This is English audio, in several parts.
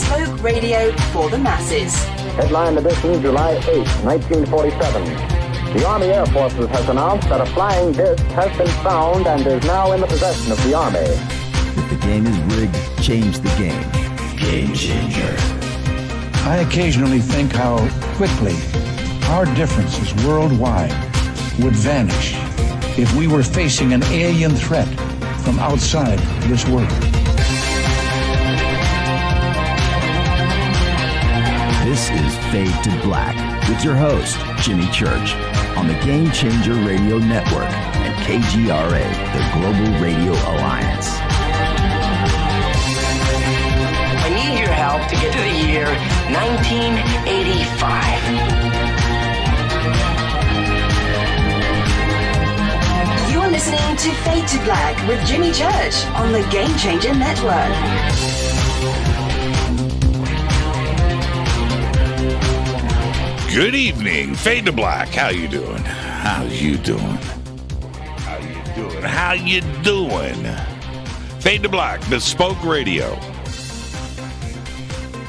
bespoke radio for the masses. Headline edition, July 8, 1947. The Army Air Forces has announced that a flying disc has been found and is now in the possession of the Army. If the game is rigged, change the game. Game changer. I occasionally think how quickly our differences worldwide would vanish if we were facing an alien threat from outside this world. This is Fade to Black with your host, Jimmy Church, on the Game Changer Radio Network and KGRA, the Global Radio Alliance. I need your help to get to the year 1985. You're listening to Fade to Black with Jimmy Church on the Game Changer Network. Good evening, Fade to Black. How you doing? How you doing? How you doing? How you doing? Fade to Black, bespoke radio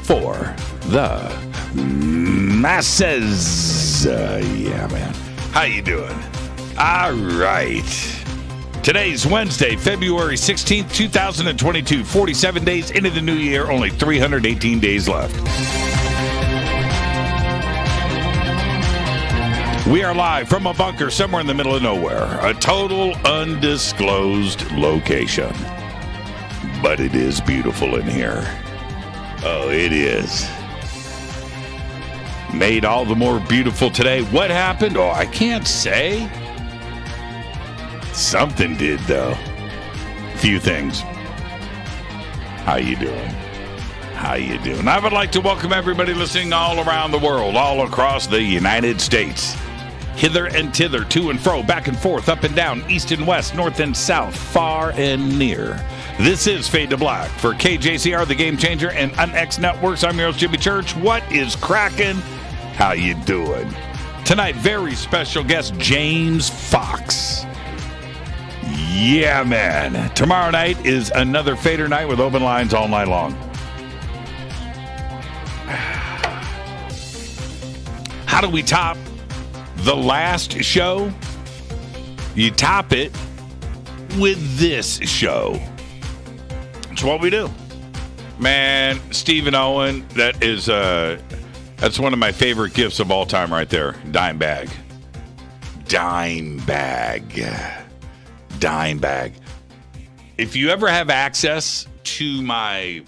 for the masses. Yeah, man. How you doing? All right. Today's Wednesday, February 16th, 2022. 47 days into the new year, only 318 days left. We are live from a bunker somewhere in the middle of nowhere, a total undisclosed location. But it is beautiful in here. Oh, it is. Made all the more beautiful today. What happened? Oh, I can't say. Something did, though. Few things. How you doing? How you doing? I would like to welcome everybody listening all around the world, all across the United States. Hither and thither, to and fro, back and forth, up and down, east and west, north and south, far and near. This is Fade to Black for KJCR, the Game Changer, and UnX Networks. I'm your host, Jimmy Church. What is cracking? How you doing? Tonight, very special guest, James Fox. Yeah, man. Tomorrow night is another Fader night with open lines all night long. How do we top the last show? You top it with this show. That's what we do. Man, Stephen Owen, that's one of my favorite gifts of all time right there. Dime bag. If you ever have access to my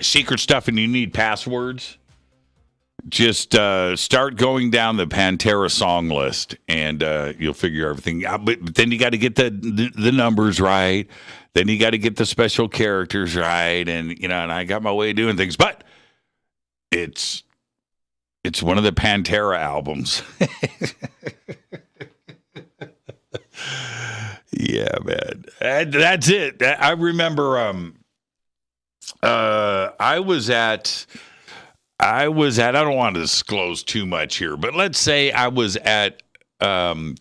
secret stuff and you need passwords, just start going down the Pantera song list, and you'll figure everything out. But then you got to get the numbers right. Then you got to get the special characters right, and and I got my way of doing things. But it's one of the Pantera albums. Yeah, man, that's it. I remember. I was at. I don't want to disclose too much here, but let's say I was at a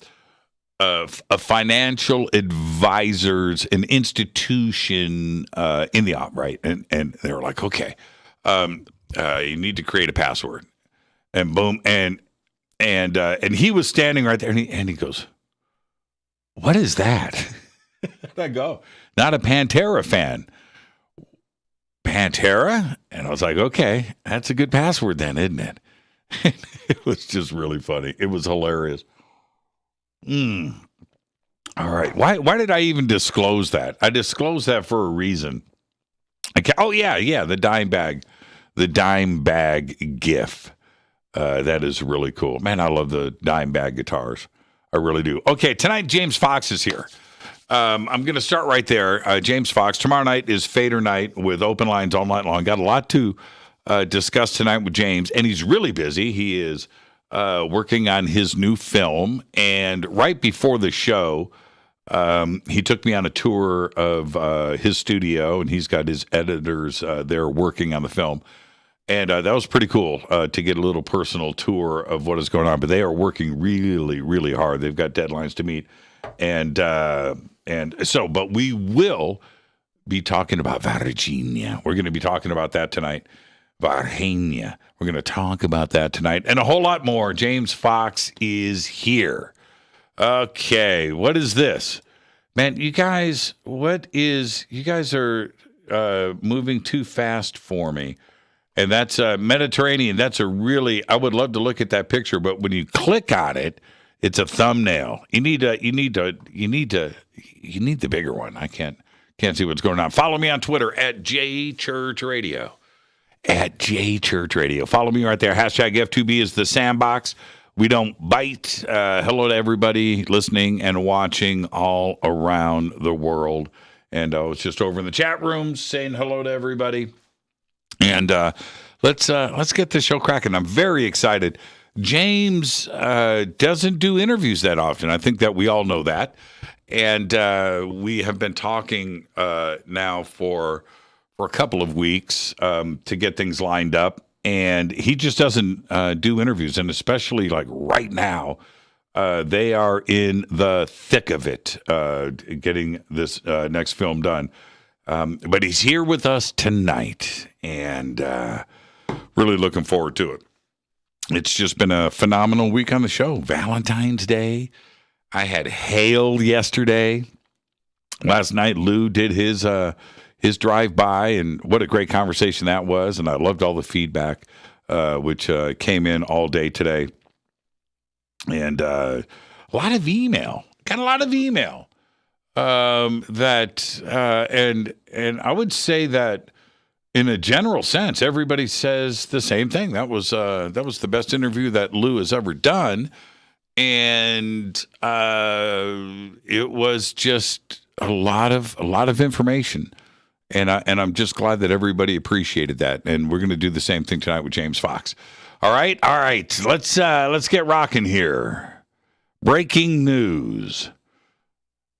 financial advisor's, an institution in the op, right? And they were like, okay, you need to create a password, and boom, and he was standing right there, and he goes, "What is that?" I go, "Not a Pantera fan." Pantera? And I was like, okay, that's a good password then, isn't it? It was just really funny. It was hilarious. All right. Why did I even disclose that? I disclosed that for a reason. Oh, yeah, the dime bag GIF. That is really cool. Man, I love the dime bag guitars. I really do. Okay, tonight James Fox is here. I'm going to start right there. James Fox. Tomorrow night is Fader night with open lines all night long. Got a lot to discuss tonight with James, and he's really busy. He is working on his new film, and right before the show, he took me on a tour of his studio, and he's got his editors there working on the film. And that was pretty cool to get a little personal tour of what is going on. But they are working really, really hard. They've got deadlines to meet. And so, but we will be talking about Virginia. We're going to be talking about that tonight. Virginia. We're going to talk about that tonight and a whole lot more. James Fox is here. Okay, what is this? Man, you guys are moving too fast for me. And that's Mediterranean. That's I would love to look at that picture, but when you click on it, it's a thumbnail. You need the bigger one. I can't see what's going on. Follow me on Twitter at JChurchRadio. At JChurchRadio. Follow me right there. Hashtag F2B is the sandbox. We don't bite. Hello to everybody listening and watching all around the world. And I was just over in the chat room saying hello to everybody. And let's get the show cracking. I'm very excited. James doesn't do interviews that often. I think that we all know that. And we have been talking now for a couple of weeks to get things lined up. And he just doesn't do interviews. And especially like right now, they are in the thick of it, getting this next film done. But he's here with us tonight, and really looking forward to it. It's just been a phenomenal week on the show. Valentine's Day. I had hail yesterday. Last night, Lou did his drive-by, and what a great conversation that was. And I loved all the feedback, which came in all day today. And a lot of email. Got a lot of email. And I would say that in a general sense, everybody says the same thing. That was the best interview that Lou has ever done, and it was just a lot of information, and I'm just glad that everybody appreciated that. And we're going to do the same thing tonight with James Fox. All right. Let's get rocking here. Breaking news.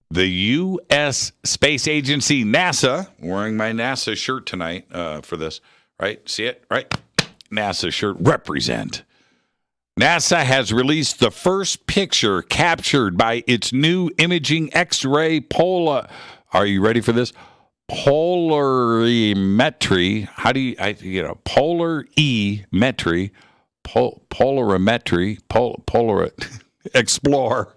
The U.S. Space Agency, NASA, wearing my NASA shirt tonight for this, right? See it? Right? NASA shirt, represent. NASA has released the first picture captured by its new imaging X-ray are you ready for this? Polarimetry. How do you polarimetry, explore.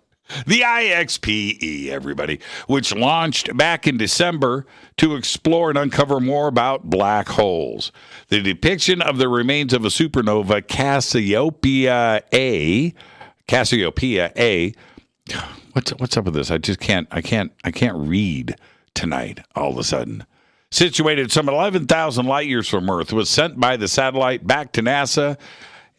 The IXPE, everybody, which launched back in December to explore and uncover more about black holes. The depiction of the remains of a supernova, Cassiopeia A. What's up with this? I can't read tonight all of a sudden. Situated some 11,000 light years from Earth, was sent by the satellite back to NASA.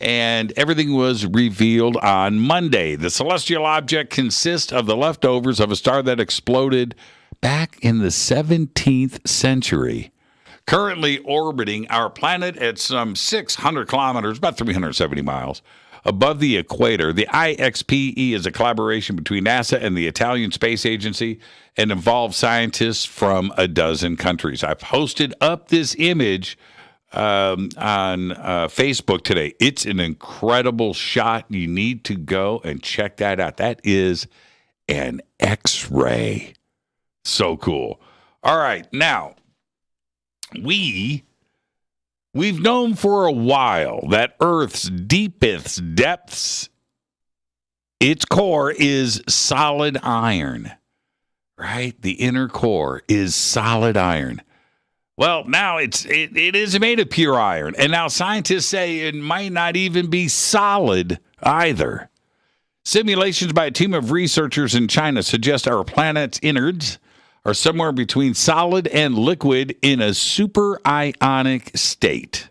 And everything was revealed on Monday. The celestial object consists of the leftovers of a star that exploded back in the 17th century. Currently orbiting our planet at some 600 kilometers, about 370 miles, above the equator. The IXPE is a collaboration between NASA and the Italian Space Agency and involves scientists from a dozen countries. I've posted up this image on Facebook today. It's an incredible shot. You need to go and check that out. That is an X-ray. So cool. All right, now we've known for a while that Earth's deepest depths, its core is solid iron. Right? The inner core is solid iron. Well, now it is made of pure iron, and now scientists say it might not even be solid either. Simulations by a team of researchers in China suggest our planet's innards are somewhere between solid and liquid in a super-ionic state.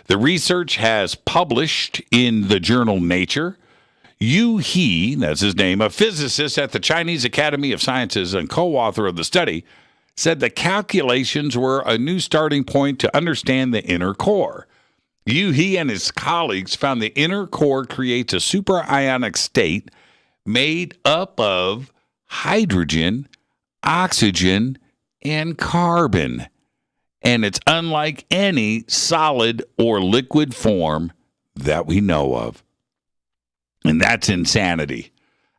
The research has published in the journal Nature. Yu He, that's his name, a physicist at the Chinese Academy of Sciences and co-author of the study, said the calculations were a new starting point to understand the inner core. He and his colleagues found the inner core creates a superionic state made up of hydrogen, oxygen, and carbon. And it's unlike any solid or liquid form that we know of. And that's insanity.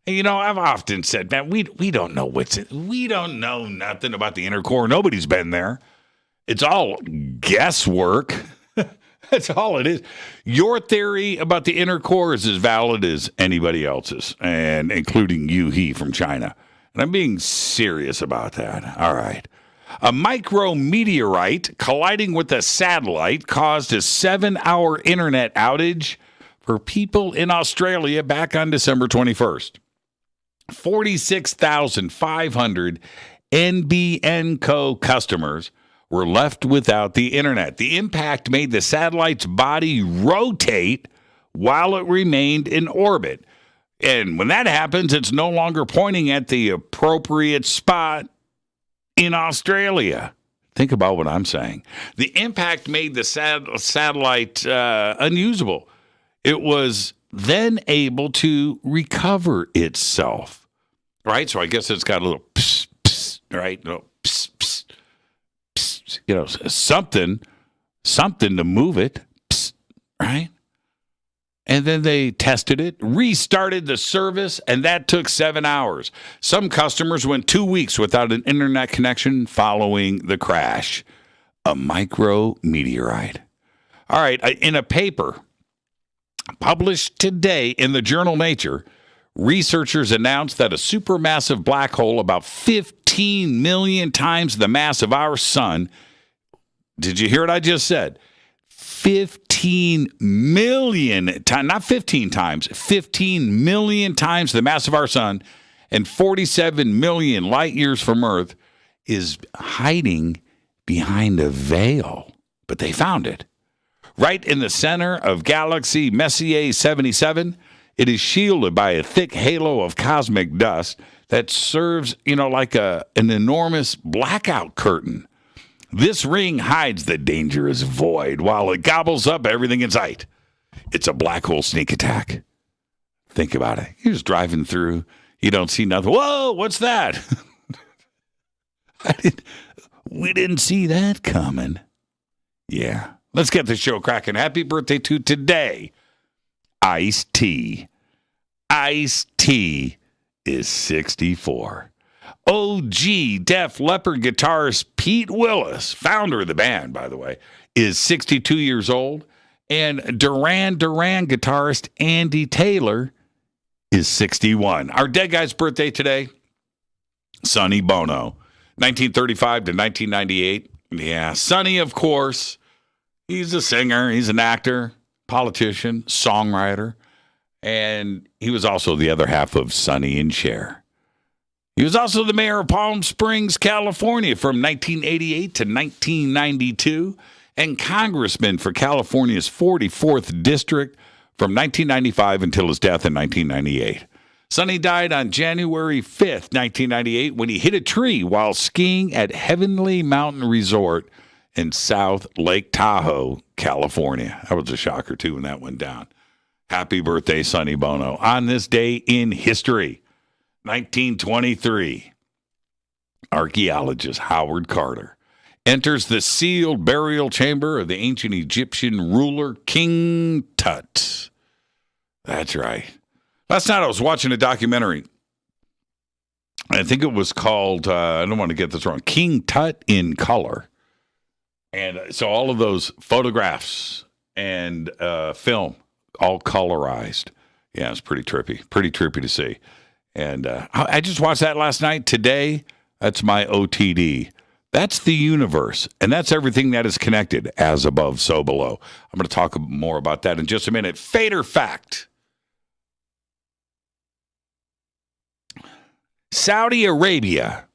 You know, I've often said, man, we don't know we don't know nothing about the inner core. Nobody's been there. It's all guesswork. That's all it is. Your theory about the inner core is as valid as anybody else's, and including he from China. And I'm being serious about that. All right. A micrometeorite colliding with a satellite caused a 7-hour internet outage for people in Australia back on December 21st. 46,500 NBN Co. customers were left without the internet. The impact made the satellite's body rotate while it remained in orbit. And when that happens, it's no longer pointing at the appropriate spot in Australia. Think about what I'm saying. The impact made the satellite unusable. It was then able to recover itself, right? So I guess it's got a little pss, pss, right? A little pss, pss, pss, you know, something to move it, pss, right? And then they tested it, restarted the service, and that took 7 hours. Some customers went 2 weeks without an internet connection following the crash. A micrometeorite. All right, in a paper published today in the journal Nature, researchers announced that a supermassive black hole about 15 million times the mass of our sun, did you hear what I just said? 15 million times, not 15 times, 15 million times the mass of our sun and 47 million light years from Earth is hiding behind a veil. But they found it. Right in the center of galaxy Messier 77, it is shielded by a thick halo of cosmic dust that serves, like an enormous blackout curtain. This ring hides the dangerous void while it gobbles up everything in sight. It's a black hole sneak attack. Think about it. You're just driving through. You don't see nothing. Whoa, what's that? We didn't see that coming. Yeah. Let's get the show cracking. Happy birthday to today, Ice-T. Ice-T is 64. OG Def Leppard guitarist Pete Willis, founder of the band, by the way, is 62 years old. And Duran Duran guitarist Andy Taylor is 61. Our dead guy's birthday today, Sonny Bono, 1935 to 1998. Yeah, Sonny, of course. He's a singer, he's an actor, politician, songwriter, and he was also the other half of Sonny and Cher. He was also the mayor of Palm Springs, California from 1988 to 1992, and congressman for California's 44th district from 1995 until his death in 1998. Sonny died on January 5th, 1998, when he hit a tree while skiing at Heavenly Mountain Resort in South Lake Tahoe, California. That was a shocker, too, when that went down. Happy birthday, Sonny Bono. On this day in history, 1923, archaeologist Howard Carter enters the sealed burial chamber of the ancient Egyptian ruler King Tut. That's right. Last night I was watching a documentary. I think it was called, I don't want to get this wrong, King Tut in Color. And so all of those photographs and film, all colorized. Yeah, it's pretty trippy to see. And I just watched that last night. Today, that's my OTD. That's the universe, and that's everything that is connected, as above, so below. I'm going to talk more about that in just a minute. Fader fact. Saudi Arabia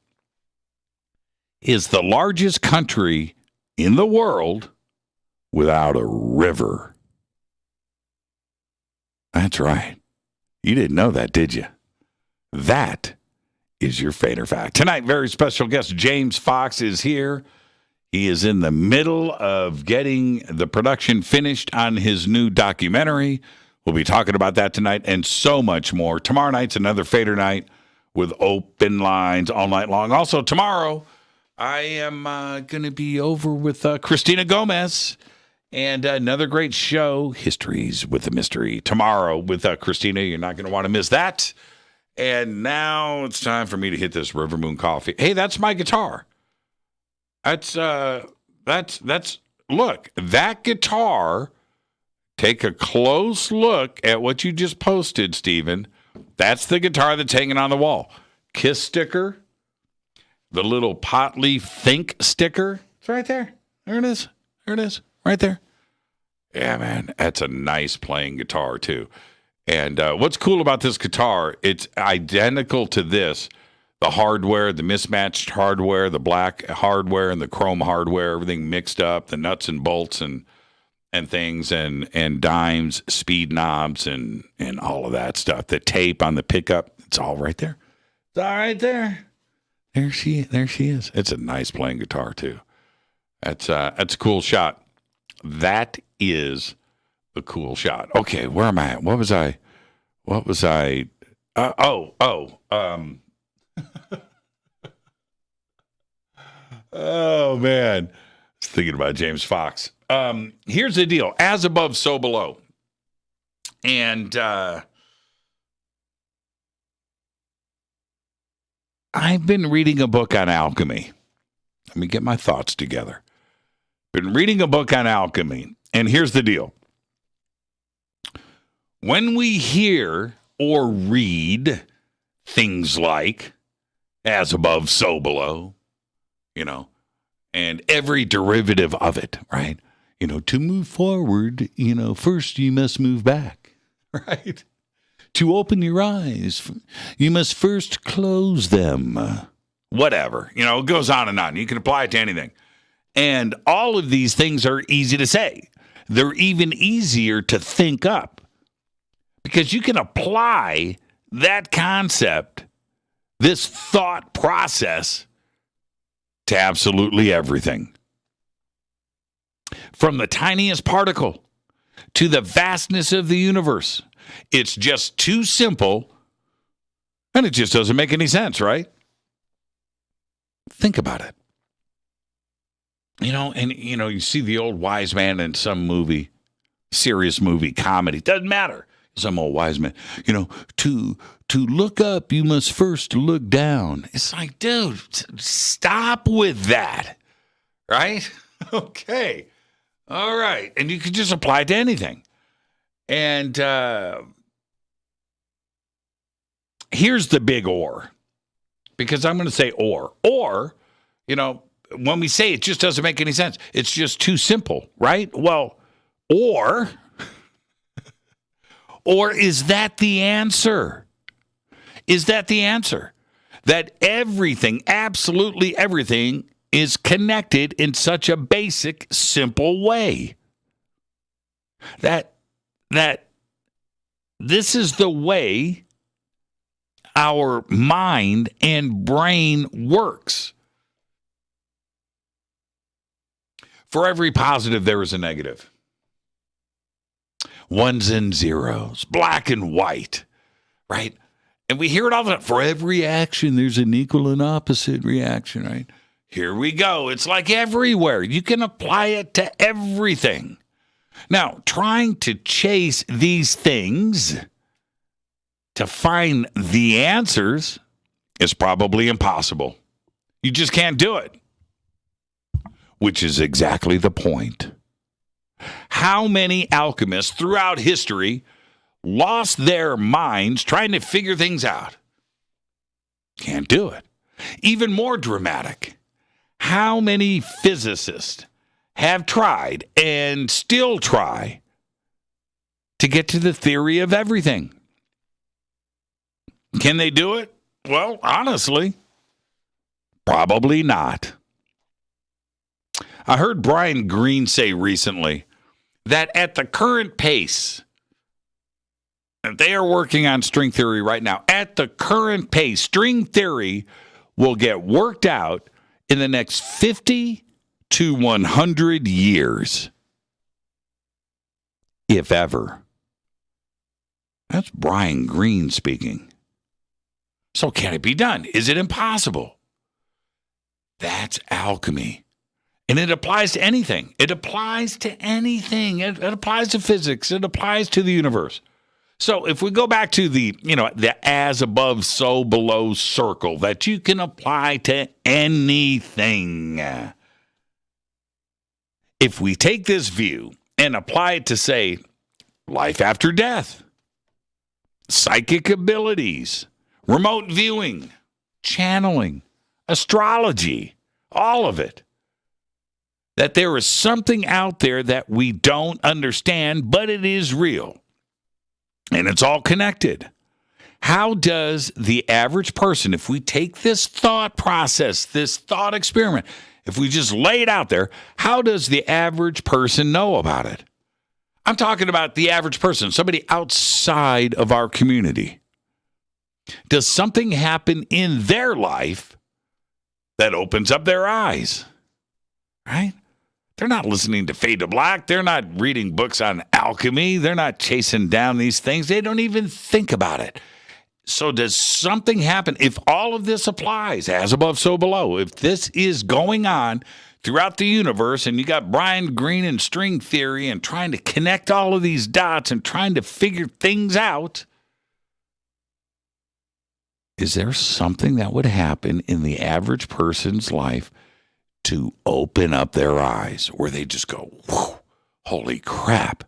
is the largest country in the world without a river. That's right. You didn't know that, did you? That is your Fader fact. Tonight, very special guest James Fox is here. He is in the middle of getting the production finished on his new documentary. We'll be talking about that tonight and so much more. Tomorrow night's another Fader night with open lines all night long. Also, tomorrow, I am going to be over with Christina Gomez and another great show, Histories with a Mystery, tomorrow with Christina. You're not going to want to miss that. And now it's time for me to hit this River Moon Coffee. Hey, that's my guitar. That's look, that guitar, take a close look at what you just posted, Stephen. That's the guitar that's hanging on the wall. Kiss sticker, the little Potleaf Think sticker. It's right there. There it is. There it is. Right there. Yeah, man, that's a nice playing guitar, too. And what's cool about this guitar, it's identical to this. The hardware, the mismatched hardware, the black hardware and the chrome hardware, everything mixed up, the nuts and bolts and things and dimes, speed knobs and all of that stuff. The tape on the pickup, it's all right there. It's all right there. There she is. It's a nice playing guitar, too. That's a cool shot. That is a cool shot. Okay, where am I at? What was I? Oh, man. I was thinking about James Fox. Here's the deal. As above, so below. And I've been reading a book on alchemy. Let me get my thoughts together. Been reading a book on alchemy. And here's the deal. When we hear or read things like as above, so below, and every derivative of it, right? To move forward, first you must move back, right? To open your eyes, you must first close them. Whatever, it goes on and on. You can apply it to anything. And all of these things are easy to say. They're even easier to think up because you can apply that concept, this thought process, to absolutely everything. From the tiniest particle to the vastness of the universe. It's just too simple, and it just doesn't make any sense, right? Think about it. You see the old wise man in some movie, serious movie, comedy, doesn't matter. Some old wise man, to look up, you must first look down. It's like, dude, stop with that, right? Okay. All right. And you can just apply it to anything. And here's the big or, because I'm going to say or, when we say it just doesn't make any sense, it's just too simple, right? Well, or is that the answer? Is that the answer? That everything, absolutely everything, is connected in such a basic, simple way. That this is the way our mind and brain works. For every positive, there is a negative. Ones and zeros, black and white, right? And we hear it all the time. For every action, there's an equal and opposite reaction, right? Here we go. It's like everywhere. You can apply it to everything. Now, trying to chase these things to find the answers is probably impossible. You just can't do it. Which is exactly the point. How many alchemists throughout history lost their minds trying to figure things out? Can't do it. Even more dramatic. How many physicists have tried and still try to get to the theory of everything? Can they do it? Well, honestly, probably not. I heard Brian Greene say recently that at the current pace, and they are working on string theory right now, at the current pace, string theory will get worked out in the next 50 to 100 years, if ever. That's Brian Greene speaking. So can it be done? Is it impossible? That's alchemy. And it applies to anything. It applies to anything. It applies to physics. It applies to the universe. So if we go back to the as above, so below circle that you can apply to anything. If we take this view and apply it to, say, life after death, psychic abilities, remote viewing, channeling, astrology, all of it, that there is something out there that we don't understand, but it is real. And it's all connected. How does the average person, if we take this thought process, this thought experiment, if we just lay it out there, how does the average person know about it? I'm talking about the average person, somebody outside of our community. Does something happen in their life that opens up their eyes? Right? They're not listening to Fade to Black. They're not reading books on alchemy. They're not chasing down these things. They don't even think about it. So does something happen? If all of this applies, as above, so below, if this is going on throughout the universe and you got Brian Greene and string theory and trying to connect all of these dots and trying to figure things out, is there something that would happen in the average person's life to open up their eyes where they just go, whew, holy crap?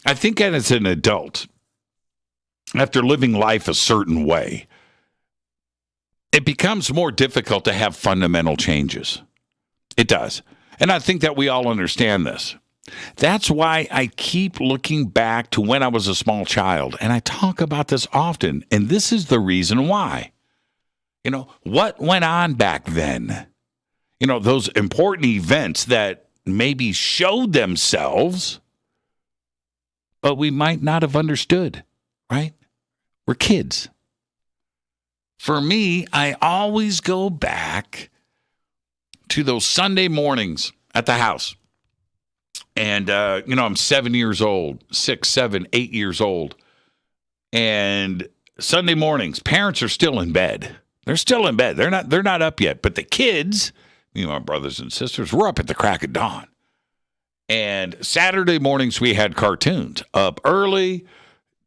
I think as an adult, after living life a certain way, it becomes more difficult to have fundamental changes. It does. And I think that we all understand this. That's why I keep looking back to when I was a small child, and I talk about this often, and this is the reason why. What went on back then? Those important events that maybe showed themselves, but we might not have understood, right? We're kids. For me, I always go back to those Sunday mornings at the house. And, I'm 7 years old, 6, 7, 8 years old. And Sunday mornings, parents are still in bed. They're still in bed. They're not up yet. But the kids, my brothers and sisters, we're up at the crack of dawn. And Saturday mornings, we had cartoons. Up early,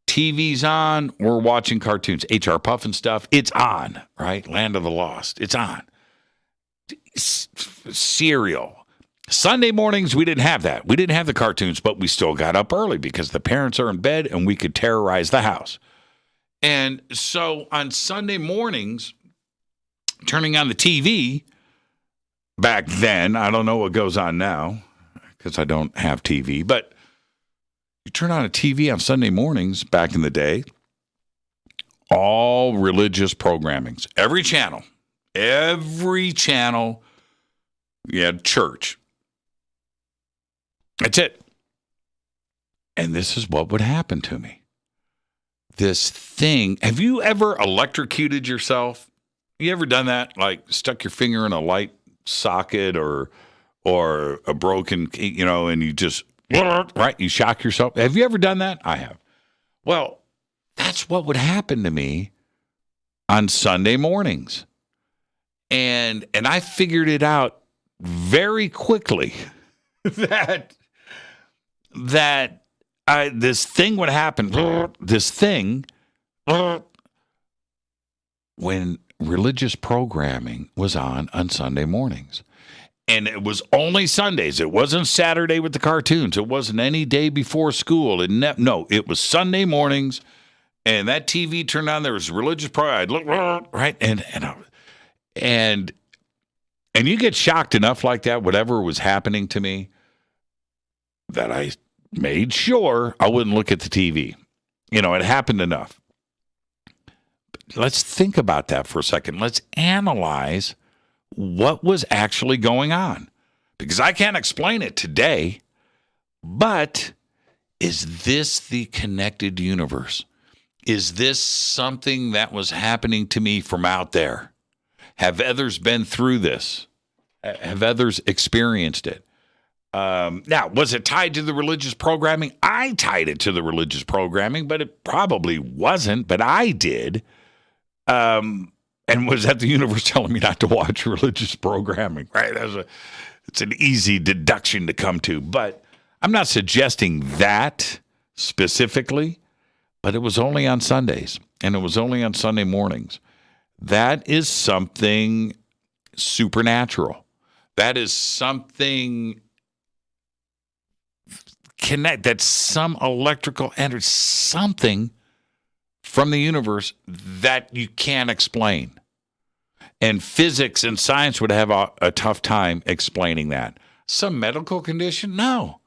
TV's on, we're watching cartoons. H.R. Puffin stuff, it's on, right? Land of the Lost, it's on. Cereal. Sunday mornings, we didn't have that. We didn't have the cartoons, but we still got up early because the parents are in bed and we could terrorize the house. And so on Sunday mornings, turning on the TV, back then, I don't know what goes on now because I don't have TV, but you turn on a TV on Sunday mornings back in the day, all religious programmings, every channel, you had church. That's it. And this is what would happen to me. This thing, have you ever electrocuted yourself? You ever done that? Like stuck your finger in a light socket or a broken, and you just, right, you shock yourself. Have you ever done that? I have. Well, that's what would happen to me on Sunday mornings. And I figured it out very quickly that this thing would happen, when religious programming was on Sunday mornings. And it was only Sundays. It wasn't Saturday with the cartoons. It wasn't any day before school. No, it was Sunday mornings, and that TV turned on. There was religious program. I'd look, right, and you get shocked enough like that, whatever was happening to me, that I made sure I wouldn't look at the TV. It happened enough. But let's think about that for a second. Let's analyze what was actually going on. Because I can't explain it today, but is this the connected universe? Is this something that was happening to me from out there? Have others been through this? Have others experienced it? Now, was it tied to the religious programming? I tied it to the religious programming, but it probably wasn't, but I did. And was that the universe telling me not to watch religious programming, right? It's an easy deduction to come to, but I'm not suggesting that specifically, but it was only on Sundays, and it was only on Sunday mornings. That is something supernatural. That is something that's some electrical energy, something from the universe that you can't explain. And physics and science would have a tough time explaining that. Some medical condition? No.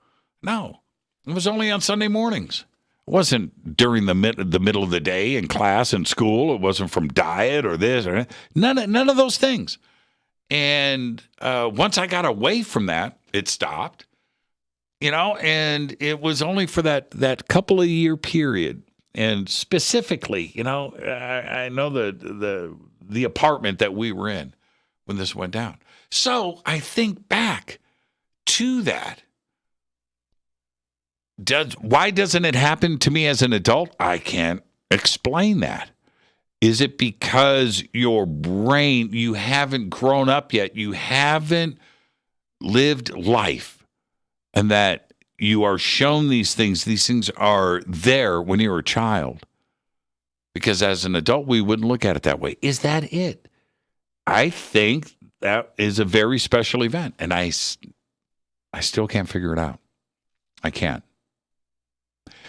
It was only on Sunday mornings. It wasn't during the middle of the day in class and school. It wasn't from diet or this or that. None of those things. And once I got away from that, it stopped. And it was only for that couple of year period. And specifically, I know the apartment that we were in when this went down. So I think back to that. Why doesn't it happen to me as an adult? I can't explain that. Is it because your brain, you haven't grown up yet, you haven't lived life, and that you are shown these things are there when you're a child? Because as an adult, we wouldn't look at it that way. Is that it? I think that is a very special event, and I still can't figure it out. I can't.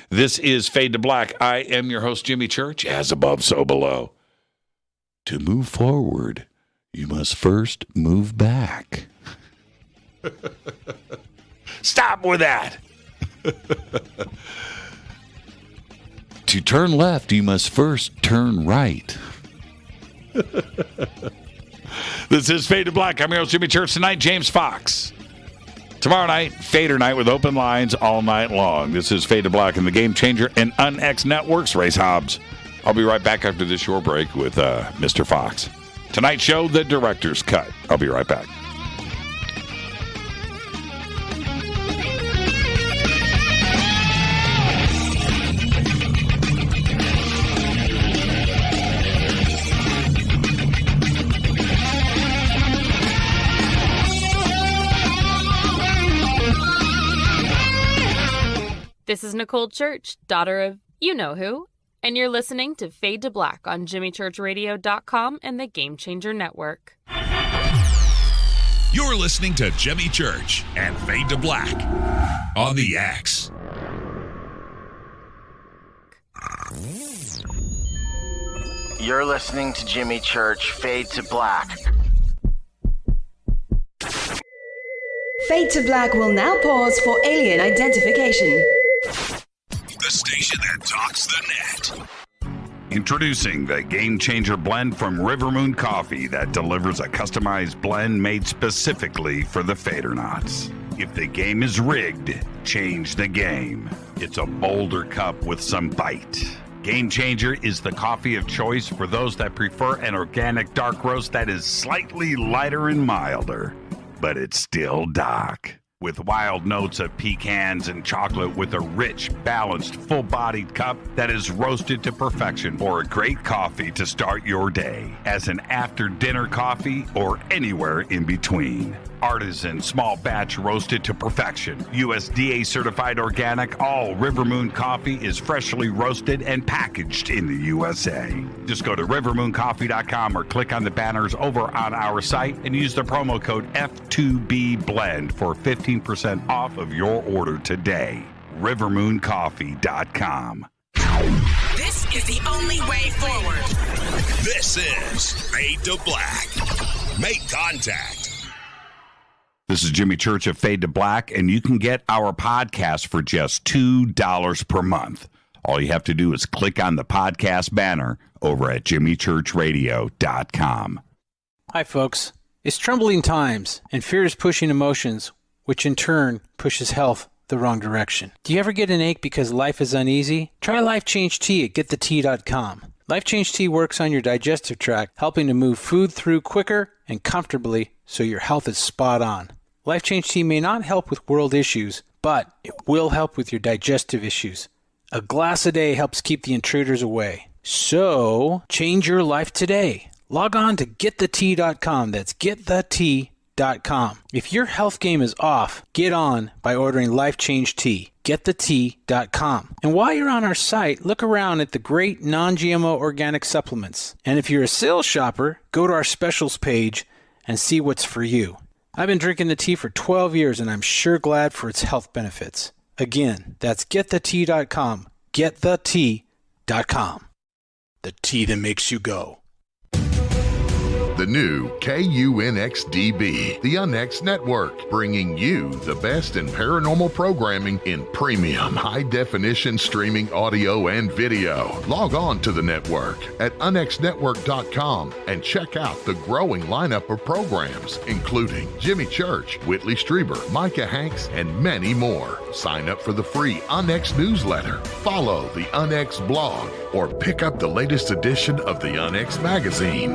This is Fade to Black. I am your host, Jimmy Church. As above, so below. To move forward, you must first move back. Stop with that. To turn left, you must first turn right. This is Fade to Black. I'm your host, Jimmy Church. Tonight, James Fox. Tomorrow night, Fader Night with open lines all night long. This is Fade to Black and the Game Changer and UnX Networks. Race Hobbs. I'll be right back after this short break with Mr. Fox. Tonight's show, The Director's Cut. I'll be right back. This is Nicole Church, daughter of you-know-who, and you're listening to Fade to Black on JimmyChurchRadio.com and the Game Changer Network. You're listening to Jimmy Church and Fade to Black on the X. You're listening to Jimmy Church, Fade to Black. Fade to Black will now pause for alien identification. The station that talks the net. Introducing the Game Changer blend from River Moon Coffee that delivers a customized blend made specifically for the Fadernauts. If the game is rigged, change the game. It's a bolder cup with some bite. Game Changer is the coffee of choice for those that prefer an organic dark roast that is slightly lighter and milder, but it's still dark. With wild notes of pecans and chocolate with a rich, balanced, full-bodied cup that is roasted to perfection for a great coffee to start your day, as an after-dinner coffee or anywhere in between. Artisan, small batch roasted to perfection. USDA certified organic, all River Moon coffee is freshly roasted and packaged in the USA. Just go to rivermooncoffee.com or click on the banners over on our site and use the promo code F2BBLEND for 15% off of your order today. rivermooncoffee.com. This is the only way forward. This is Fade to Black. Make contact. This is Jimmy Church of Fade to Black, and you can get our podcast for just $2 per month. All you have to do is click on the podcast banner over at jimmychurchradio.com. Hi, folks. It's troubling times, and fear is pushing emotions, which in turn pushes health the wrong direction. Do you ever get an ache because life is uneasy? Try Life Change Tea at GetTheTea.com. Life Change Tea works on your digestive tract, helping to move food through quicker and comfortably so your health is spot on. Life Change Tea may not help with world issues, but it will help with your digestive issues. A glass a day helps keep the intruders away. So, change your life today. Log on to GetTheTea.com. That's GetTheTea.com. GetTheT.com. If your health game is off, get on by ordering Life Change Tea. GetTheT.com. And while you're on our site, look around at the great non-GMO organic supplements. And if you're a sales shopper, go to our specials page and see what's for you. I've been drinking the tea for 12 years and I'm sure glad for its health benefits. Again, that's GetTheT.com. GetTheT.com. The tea that makes you go. The new KUNXDB, the UNX Network, bringing you the best in paranormal programming in premium high-definition streaming audio and video. Log on to the network at unxnetwork.com and check out the growing lineup of programs, including Jimmy Church, Whitley Strieber, Micah Hanks, and many more. Sign up for the free UNX newsletter, follow the UNX blog, or pick up the latest edition of the UNX magazine.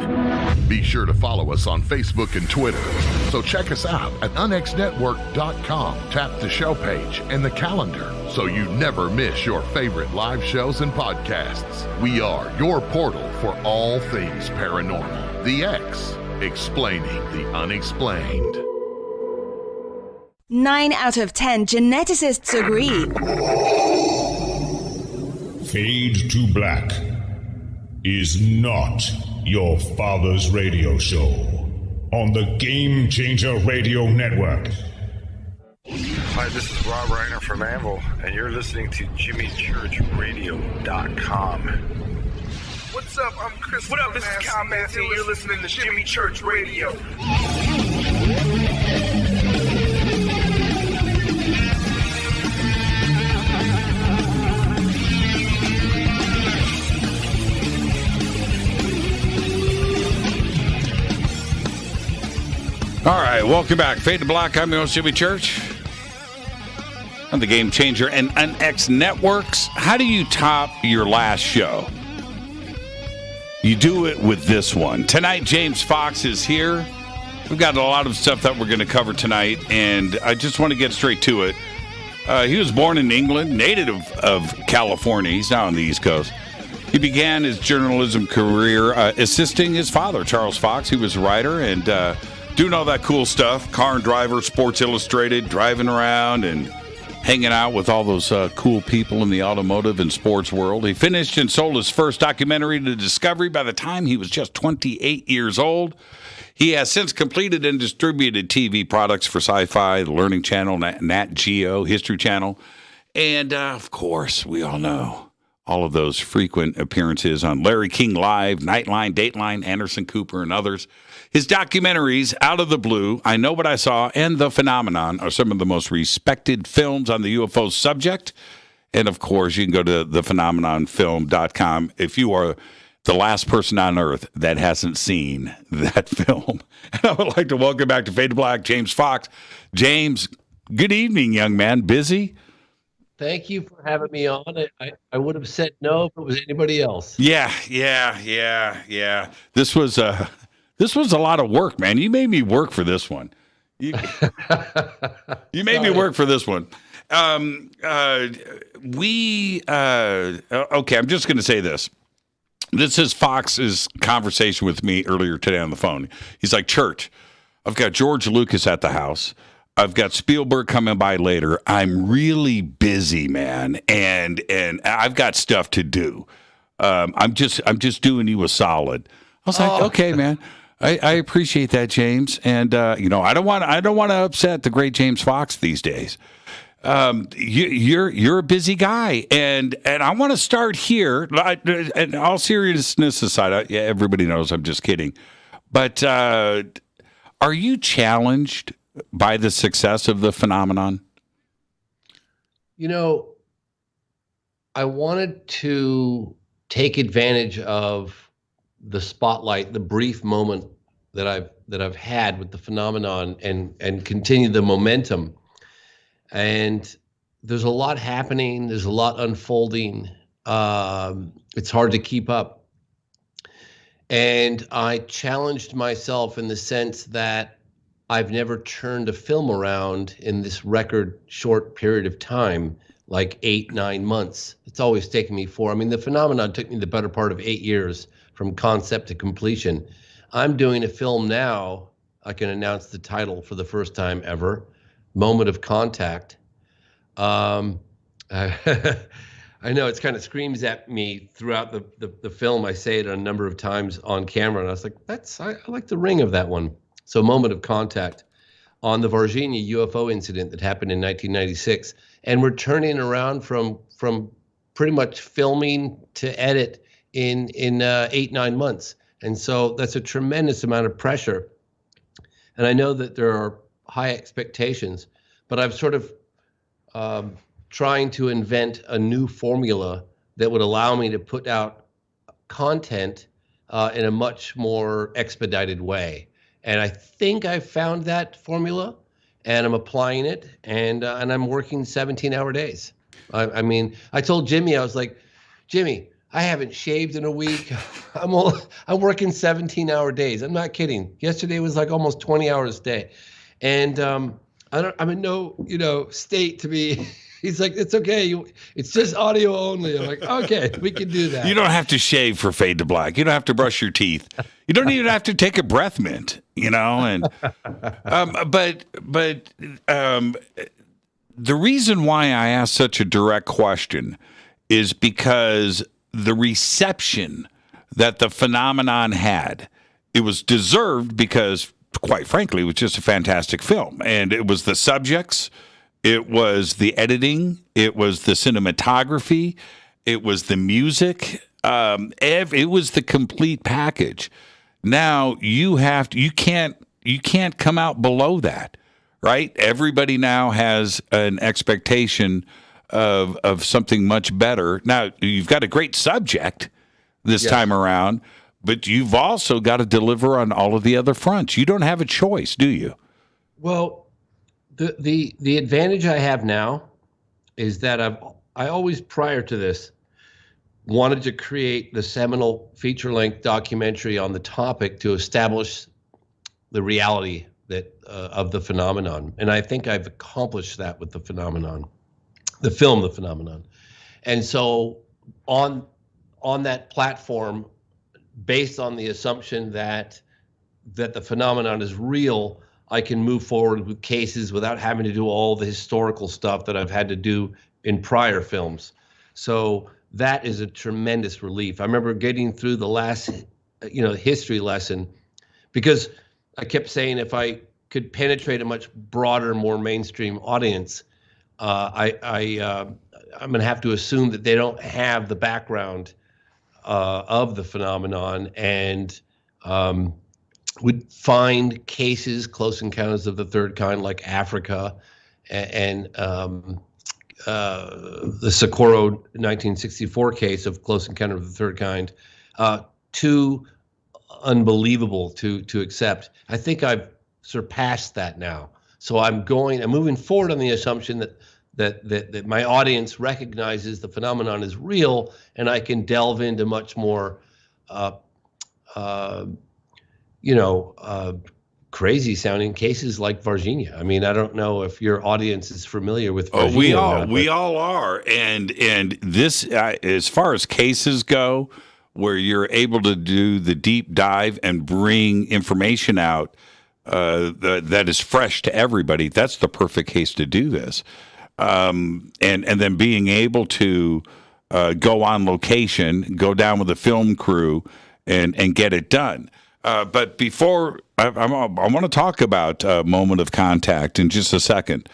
Be sure to follow us on Facebook and Twitter. So check us out at unxnetwork.com. Tap the show page and the calendar so you never miss your favorite live shows and podcasts. We are your portal for all things paranormal. The X, explaining the unexplained. 9 out of 10 geneticists agree. Fade to Black is not your father's radio show on the Game Changer Radio Network. Hi, this is Rob Reiner from Anvil, and you're listening to JimmyChurchRadio.com. What's up? I'm Chris. What up? This is Kyle Massey, and you're listening to Jimmy Church Radio. All right, welcome back. Fade to Black. I'm your host, Jimmy Church. On the Game Changer and UNX Networks. How do you top your last show? You do it with this one. Tonight, James Fox is here. We've got a lot of stuff that we're going to cover tonight, and I just want to get straight to it. He was born in England, native of California. He's now on the East Coast. He began his journalism career assisting his father, Charles Fox. He was a writer and doing all that cool stuff. Car and Driver, Sports Illustrated, driving around and hanging out with all those cool people in the automotive and sports world. He finished and sold his first documentary to Discovery by the time he was just 28 years old. He has since completed and distributed TV products for Sci-Fi, the Learning Channel, Nat Geo, History Channel, and, of course, we all know all of those frequent appearances on Larry King Live, Nightline, Dateline, Anderson Cooper, and others. His documentaries, Out of the Blue, I Know What I Saw, and The Phenomenon are some of the most respected films on the UFO subject. And, of course, you can go to thephenomenonfilm.com if you are the last person on Earth that hasn't seen that film. And I would like to welcome back to Fade to Black, James Fox. James, good evening, young man. Busy? Thank you for having me on. I would have said no if it was anybody else. Yeah. This was a lot of work, man. You made me work for this one. You made me work for this one. Okay, I'm just going to say this. This is Fox's conversation with me earlier today on the phone. He's like, Church, I've got George Lucas at the house. I've got Spielberg coming by later. I'm really busy, man, and I've got stuff to do. I'm just doing you a solid. I was like, okay, man. I appreciate that, James, and I don't want to upset the great James Fox these days. You're a busy guy, and I want to start here. And all seriousness aside, everybody knows I'm just kidding. But are you challenged by the success of The Phenomenon? I wanted to take advantage of the spotlight, the brief moment that I've had with The Phenomenon, and continue the momentum. And there's a lot happening. There's a lot unfolding. It's hard to keep up. And I challenged myself in the sense that I've never turned a film around in this record short period of time, like 8-9 months. It's always taken me 4. I mean, The Phenomenon took me the better part of 8 years from concept to completion. I'm doing a film now I can announce the title for the first time ever, Moment of Contact. I know it's kind of screams at me throughout the film. I say it a number of times on camera, and I was like, I like the ring of that one. So Moment of Contact on the Varginha UFO incident that happened in 1996. And we're turning around from pretty much filming to edit in 8-9 months. And so that's a tremendous amount of pressure. And I know that there are high expectations, but I've sort of trying to invent a new formula that would allow me to put out content in a much more expedited way. And I think I found that formula, and I'm applying it, and I'm working 17-hour days. I mean, I told Jimmy, I was like, Jimmy, I haven't shaved in a week. I'm working 17-hour days. I'm not kidding. Yesterday was like almost 20 hours a day, and I'm in no state to be. He's like, it's okay. It's just audio only. I'm like, okay, we can do that. You don't have to shave for Fade to Black. You don't have to brush your teeth. You don't even have to take a breath mint, And but the reason why I asked such a direct question is because the reception that the phenomenon had, it was deserved because, quite frankly, it was just a fantastic film, and it was the subjects. It was the editing. It was the cinematography. It was the music. It was the complete package. Now you can't come out below that, right? Everybody now has an expectation of something much better. Now you've got a great subject this time around, but you've also got to deliver on all of the other fronts. You don't have a choice, do you? Well, the advantage I have now is that I always, prior to this, wanted to create the seminal feature-length documentary on the topic to establish the reality that of the phenomenon, and I think I've accomplished that with the phenomenon, the film, The Phenomenon. And so on that platform, based on the assumption that the phenomenon is real, I can move forward with cases without having to do all the historical stuff that I've had to do in prior films. So that is a tremendous relief. I remember getting through the last, history lesson, because I kept saying if I could penetrate a much broader, more mainstream audience, I'm going to have to assume that they don't have the background of the phenomenon, and would find cases, close encounters of the third kind, like Africa, and the Socorro 1964 case of close encounter of the third kind, too unbelievable to accept. I think I've surpassed that now. So I'm moving forward on the assumption that my audience recognizes the phenomenon is real, and I can delve into much more crazy sounding cases like Varginha. I mean, I don't know if your audience is familiar with Varginha. We all are. And this, as far as cases go, where you're able to do the deep dive and bring information out that is fresh to everybody, that's the perfect case to do this. And then being able to go on location, go down with a film crew, and get it done. But before, I want to talk about Moment of Contact in just a second.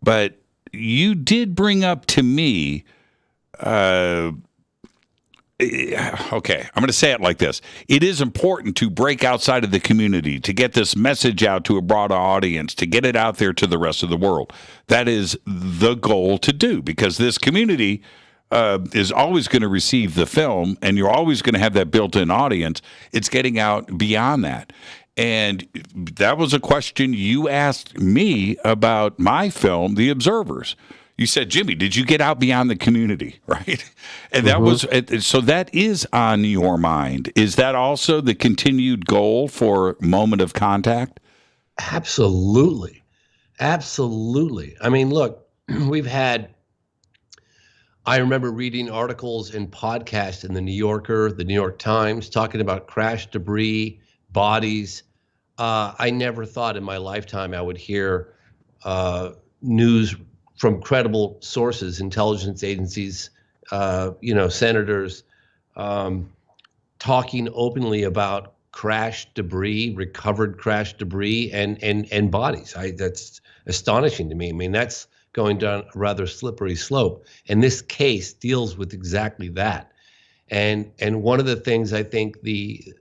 But you did bring up to me, okay, I'm going to say it like this. It is important to break outside of the community, to get this message out to a broader audience, to get it out there to the rest of the world. That is the goal to do, because this community is always going to receive the film, and you're always going to have that built-in audience. It's getting out beyond that. And that was a question you asked me about my film, The Observers. You said, Jimmy, did you get out beyond the community, right? And that was, so that is on your mind. Is that also the continued goal for Moment of Contact? Absolutely. Absolutely. I mean, look, I remember reading articles and podcasts in the New Yorker, the New York Times, talking about crash debris, bodies, I never thought in my lifetime I would hear news from credible sources, intelligence agencies, senators, talking openly about crashed debris, recovered crashed debris, and bodies. That's astonishing to me. I mean, that's going down a rather slippery slope. And this case deals with exactly that. And one of the things I think the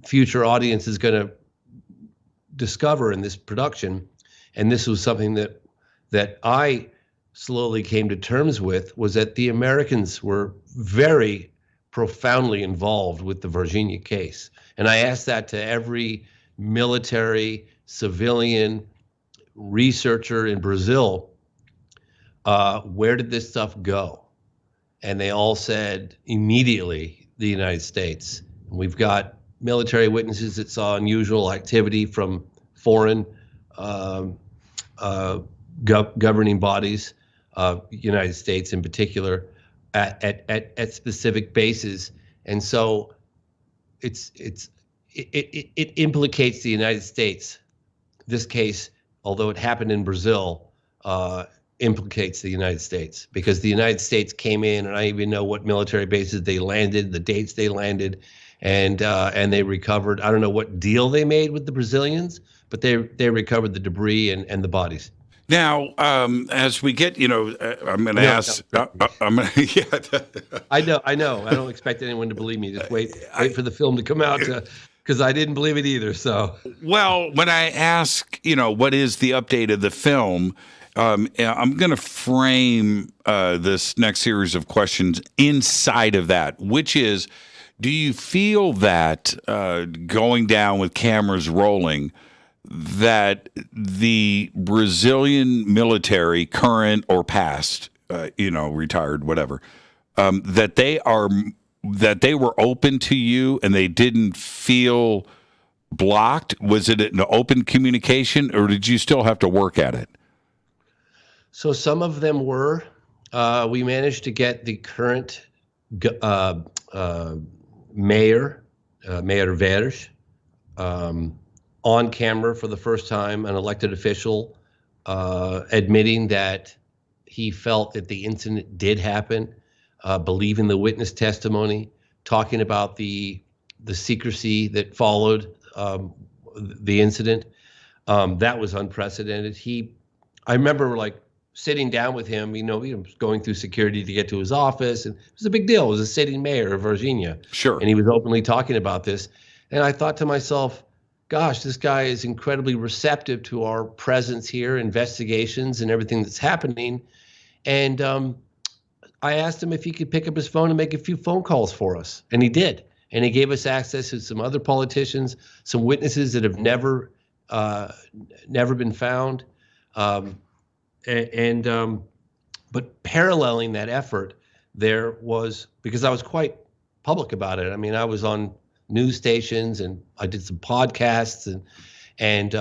future audience is going to discover in this production, and this was something that I slowly came to terms with, was that the Americans were very profoundly involved with the Virginia case. And I asked that to every military, civilian, researcher in Brazil, where did this stuff go? And they all said immediately the United States. And we've got military witnesses that saw unusual activity from foreign governing bodies, United States in particular, at specific bases. And so it implicates the United States. This case, although it happened in Brazil, implicates the United States, because the United States came in, and I even know what military bases they landed, the dates they landed, and they recovered. I don't know what deal they made with the Brazilians, but they recovered the debris and the bodies. Now, as we get, I'm going to ask. I'm going to. Yeah. I know. I don't expect anyone to believe me. Just wait for the film to come out, because I didn't believe it either. So, well, when I ask, what is the update of the film, I'm going to frame this next series of questions inside of that, which is, do you feel that going down with cameras rolling, that the Brazilian military, current or past, retired, whatever, that they were open to you and they didn't feel blocked? Was it an open communication, or did you still have to work at it? So some of them were. We managed to get the current mayor, Mayor Veres, on camera for the first time, an elected official, admitting that he felt that the incident did happen, believing the witness testimony, talking about the secrecy that followed the incident. That was unprecedented. I remember sitting down with him, he was going through security to get to his office, and it was a big deal. It was a sitting mayor of Virginia. Sure. And he was openly talking about this. And I thought to myself, gosh, this guy is incredibly receptive to our presence here, investigations and everything that's happening. And I asked him if he could pick up his phone and make a few phone calls for us. And he did. And he gave us access to some other politicians, some witnesses that have never been found. But paralleling that effort, there was, because I was quite public about it. I mean, I was on news stations and I did some podcasts, and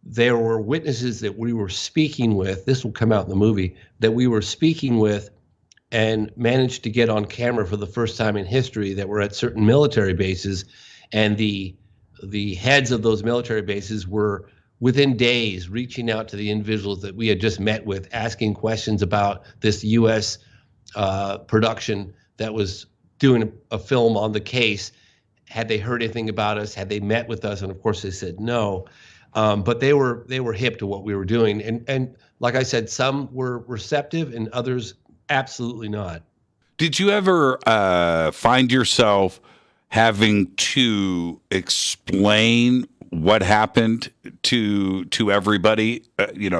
there were witnesses that we were speaking with. This will come out in the movie, that we were speaking with and managed to get on camera for the first time in history, that were at certain military bases, and the heads of those military bases were within days reaching out to the individuals that we had just met with, asking questions about this U.S. Production that was doing a film on the case. Had they heard anything about us? Had they met with us? And of course they said no. But they were hip to what we were doing. And like I said, some were receptive and others absolutely not. Did you ever find yourself having to explain what happened to everybody?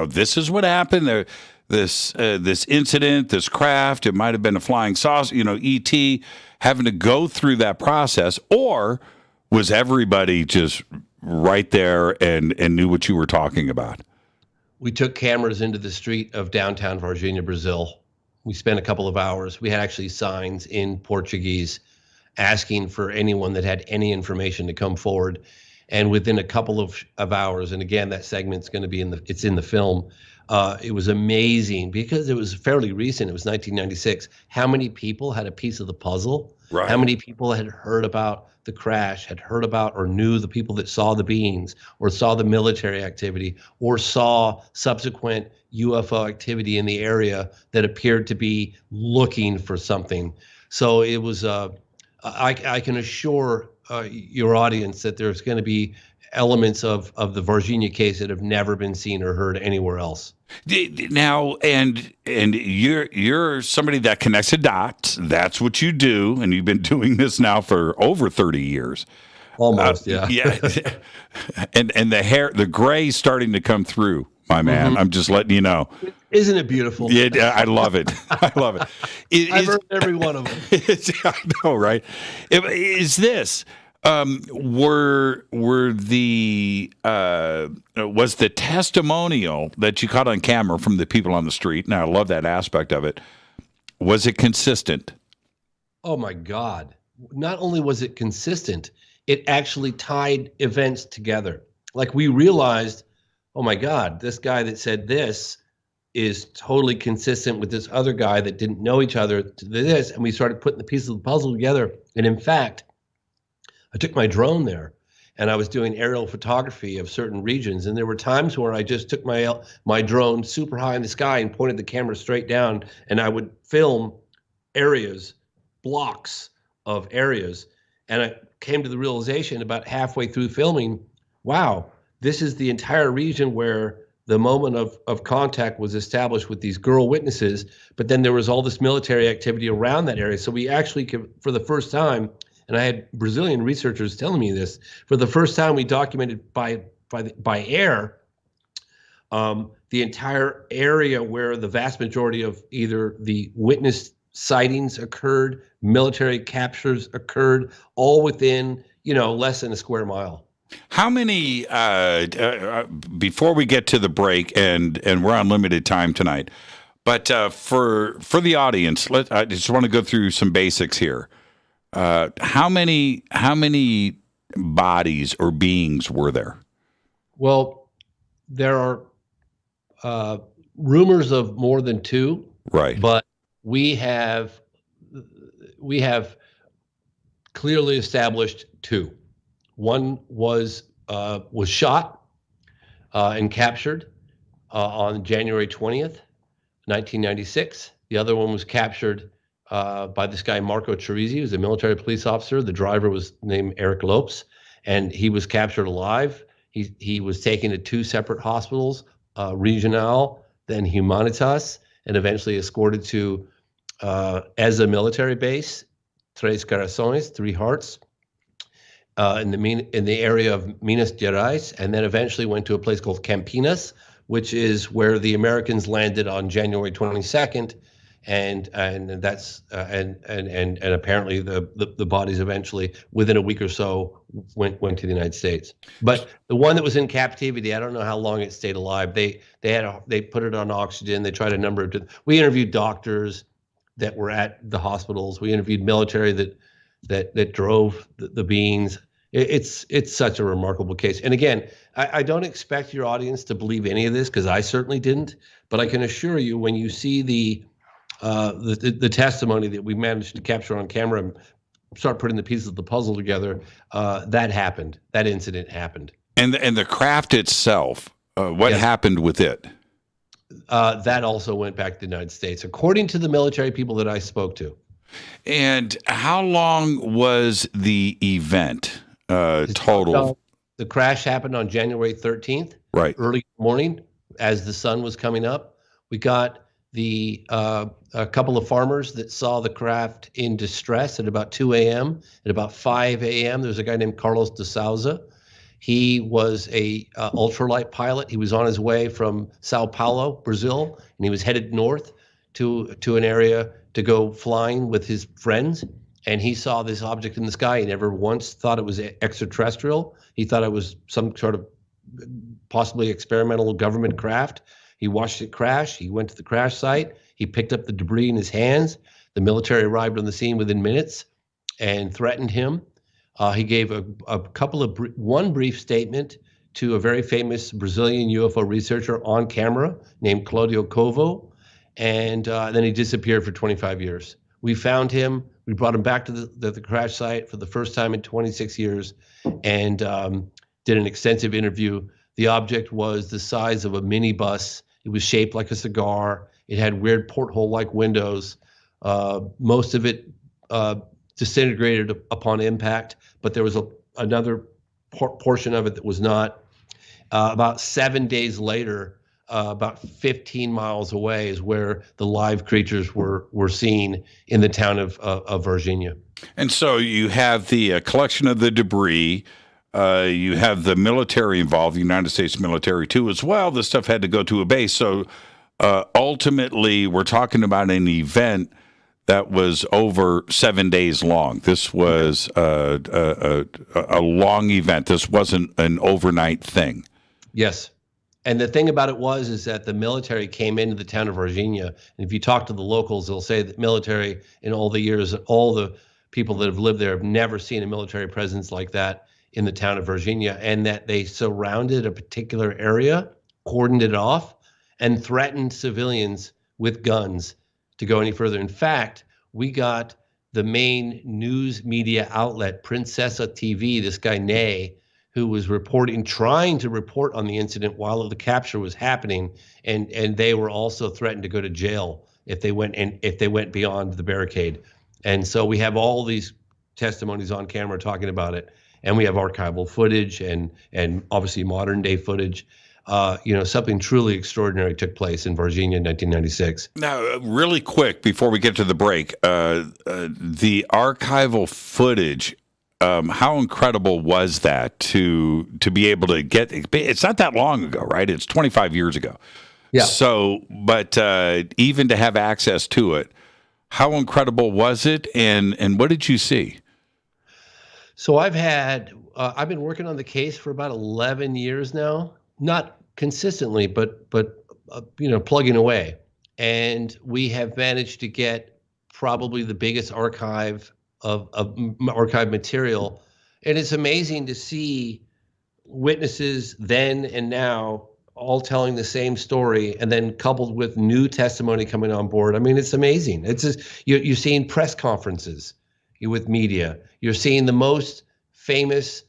This is what happened. This incident, this craft, it might have been a flying saucer, ET, having to go through that process, or was everybody just right there and knew what you were talking about? We took cameras into the street of downtown Varginha, Brazil. We spent a couple of hours. We had actually signs in Portuguese asking for anyone that had any information to come forward. And within a couple of hours, and again, that segment's going to be in the film, It was amazing because it was fairly recent. It was 1996. How many people had a piece of the puzzle? Right. How many people had heard about the crash, had heard about or knew the people that saw the beings or saw the military activity or saw subsequent UFO activity in the area that appeared to be looking for something? So it was, I can assure your audience that there's going to be elements of the Virginia case that have never been seen or heard anywhere else. Now, and you're somebody that connects the dots. That's what you do, and you've been doing this now for over 30 years. Almost, yeah. Yeah, and the gray starting to come through, my man. Mm-hmm. I'm just letting you know. Isn't it beautiful? Yeah, I love it. I love it. I've heard every one of them. I know, right? Is this? Was the testimonial that you caught on camera from the people on the street, and I love that aspect of it, was it consistent? Oh my God. Not only was it consistent, it actually tied events together. Like we realized, oh my God, this guy that said this is totally consistent with this other guy that didn't know each other to this, and we started putting the pieces of the puzzle together. And in fact, I took my drone there and I was doing aerial photography of certain regions. And there were times where I just took my drone super high in the sky and pointed the camera straight down, and I would film areas, blocks of areas. And I came to the realization about halfway through filming, wow, this is the entire region where the moment of contact was established with these girl witnesses, but then there was all this military activity around that area. So we actually could, for the first time, and I had Brazilian researchers telling me this, for the first time we documented by air the entire area where the vast majority of either the witness sightings occurred, military captures occurred, all within, less than a square mile. How many, before we get to the break, and we're on limited time tonight, but for the audience, I just want to go through some basics here. How many bodies or beings were there? Well, there are rumors of more than two. Right. But we have clearly established two. One was shot and captured on January 20th, 1996. The other one was captured by this guy, Marco Cerizzi, who's a military police officer. The driver was named Eric Lopes, and he was captured alive. He was taken to two separate hospitals, Regional, then Humanitas, and eventually escorted to EZA military base, Tres Corazones, Three Hearts, in the area of Minas Gerais, and then eventually went to a place called Campinas, which is where the Americans landed on January 22nd. And that's and apparently the bodies eventually within a week or so went to the United States. But the one that was in captivity, I don't know how long it stayed alive. They put it on oxygen. They tried a number of. We interviewed doctors that were at the hospitals. We interviewed military that drove the beings. It's such a remarkable case. And again, I don't expect your audience to believe any of this because I certainly didn't. But I can assure you, when you see the testimony that we managed to capture on camera and start putting the pieces of the puzzle together, that happened. That incident happened. And the craft itself, what happened with it? That also went back to the United States, according to the military people that I spoke to. And how long was the event total? The crash happened on January 13th, right? Early morning, as the sun was coming up. We got a couple of farmers that saw the craft in distress at about 2 a.m. At about 5 a.m., there's a guy named Carlos de Souza. He was a ultralight pilot. He was on his way from Sao Paulo, Brazil, and he was headed north to an area to go flying with his friends. And he saw this object in the sky. He never once thought it was extraterrestrial. He thought it was some sort of possibly experimental government craft. He watched it crash. He went to the crash site. He picked up the debris in his hands. The military arrived on the scene within minutes and threatened him. He gave one brief statement to a very famous Brazilian UFO researcher on camera named Claudio Covo, and then he disappeared for 25 years. We found him. We brought him back to the crash site for the first time in 26 years and did an extensive interview. The object was the size of a minibus. It was shaped like a cigar. It had weird porthole-like windows. Most of it disintegrated upon impact, but there was another portion of it that was not. About 7 days later, about 15 miles away is where the live creatures were seen in the town of Virginia. And so you have the collection of the debris. You have the military involved, the United States military too, as well. This stuff had to go to a base. So ultimately, we're talking about an event that was over 7 days long. This was a long event. This wasn't an overnight thing. Yes. And the thing about it is that the military came into the town of Virginia. And if you talk to the locals, they'll say that military in all the years, all the people that have lived there have never seen a military presence like that in the town of Virginia, and that they surrounded a particular area, cordoned it off, and threatened civilians with guns to go any further. In fact, we got the main news media outlet, Princessa TV, this guy Ney, who was trying to report on the incident while the capture was happening, and they were also threatened to go to jail if they went beyond the barricade. And so we have all these testimonies on camera talking about it, and we have archival footage and obviously modern day footage. Something truly extraordinary took place in Virginia in 1996. Now, really quick before we get to the break, the archival footage. How incredible was that to be able to get? It's not that long ago, right? It's 25 years ago. Yeah. So, but even to have access to it, how incredible was it? And what did you see? So I've been working on the case for about 11 years now, not consistently, but plugging away. And we have managed to get probably the biggest archive of archive material. And it's amazing to see witnesses then and now all telling the same story, and then coupled with new testimony coming on board. I mean, it's amazing. It's just, you're seeing press conferences with media. You're seeing the most famous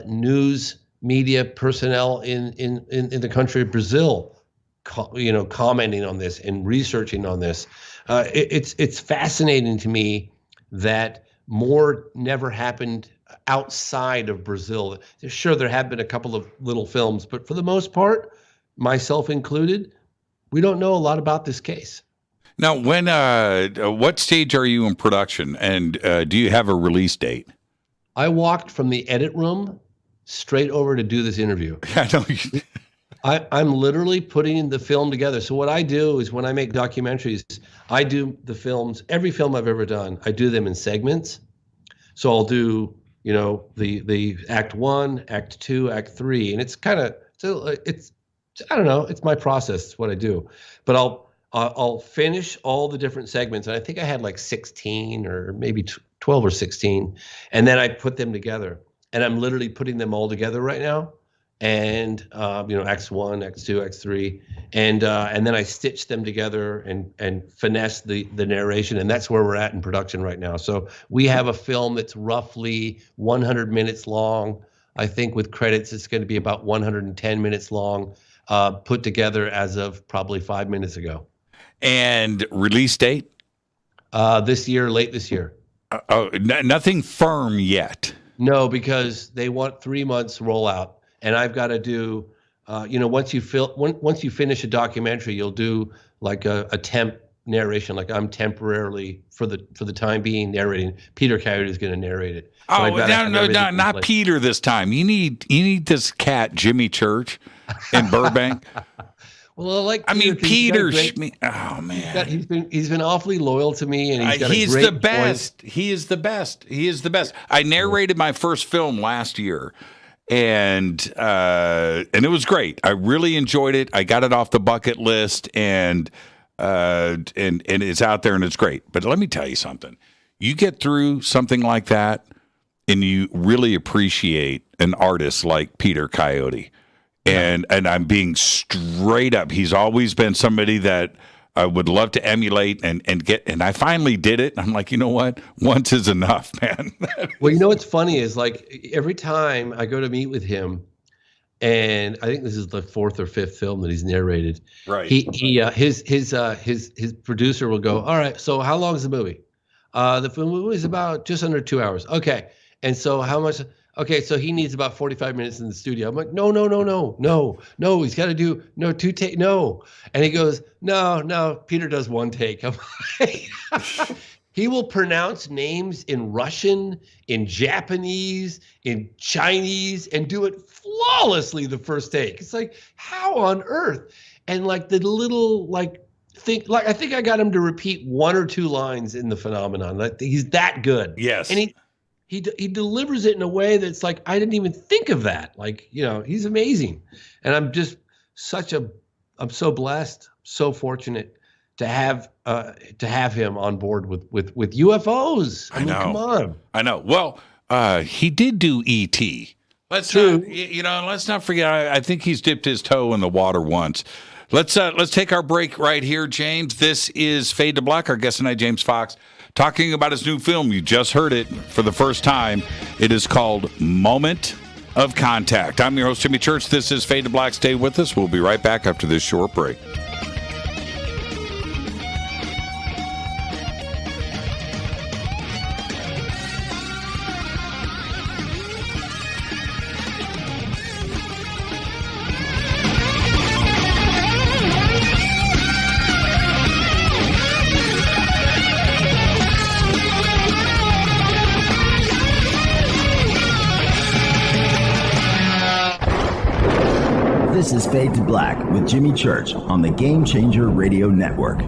news media personnel in the country of Brazil, commenting on this and researching on this. It's fascinating to me that more never happened outside of Brazil. Sure, there have been a couple of little films, but for the most part, myself included, we don't know a lot about this case. Now, what stage are you in production, and do you have a release date? I walked from the edit room straight over to do this interview. I know. I'm literally putting the film together. So what I do is when I make documentaries, I do the films, every film I've ever done, I do them in segments. So I'll do, the act 1, act 2, act 3, and it's I don't know, it's my process, it's what I do. But I'll finish all the different segments, and I think I had like 16 or maybe 12 or 16, and then I put them together. And I'm literally putting them all together right now. And Acts 1, Acts 2, Acts 3, and then I stitch them together and finesse the narration, and that's where we're at in production right now. So we have a film that's roughly 100 minutes long. I think with credits, it's going to be about 110 minutes long, put together as of probably 5 minutes ago. And release date? Late this year. Nothing firm yet. No, because they want 3 months rollout. And I've got to do, once you finish a documentary, you'll do like a temp narration, like I'm temporarily for the time being narrating. Peter Coyote is going to narrate it. So no, not Peter this time. You need this cat, Jimmy Church, in Burbank. Well, Peter. Oh man, he's been awfully loyal to me, and he's the best. He is the best. He is the best. I narrated my first film last year. And it was great. I really enjoyed it. I got it off the bucket list, and it's out there, and it's great. But let me tell you something. You get through something like that, and you really appreciate an artist like Peter Coyote. And I'm being straight up. He's always been somebody that I would love to emulate and get. And I finally did it. I'm like, you know what? Once is enough, man. Well, you know what's funny is like every time I go to meet with him, and I think this is the 4th or 5th film that he's narrated. Right. His producer will go, all right, so how long is the movie? The movie is about just under 2 hours. Okay. And so how much? Okay, so he needs about 45 minutes in the studio. I'm like, no. He's got to do 2 take. No. And he goes, no. Peter does 1 take. I'm like, he will pronounce names in Russian, in Japanese, in Chinese, and do it flawlessly the first take. It's like, how on earth? And like the little I think I got him to repeat 1 or 2 lines in The Phenomenon. Like, he's that good. Yes. And he delivers it in a way that's like, I didn't even think of that. Like, he's amazing. And I'm just I'm so blessed, so fortunate to have him on board with UFOs. I mean, come on. I know. Well, he did do E.T. Let's not forget. I think he's dipped his toe in the water once. Let's take our break right here, James. This is Fade to Black. Our guest tonight, James Fox, talking about his new film. You just heard it for the first time. It is called Moment of Contact. I'm your host, Jimmy Church. This is Fade to Black. Stay with us. We'll be right back after this short break. This is Fade to Black with Jimmy Church on the Game Changer Radio Network.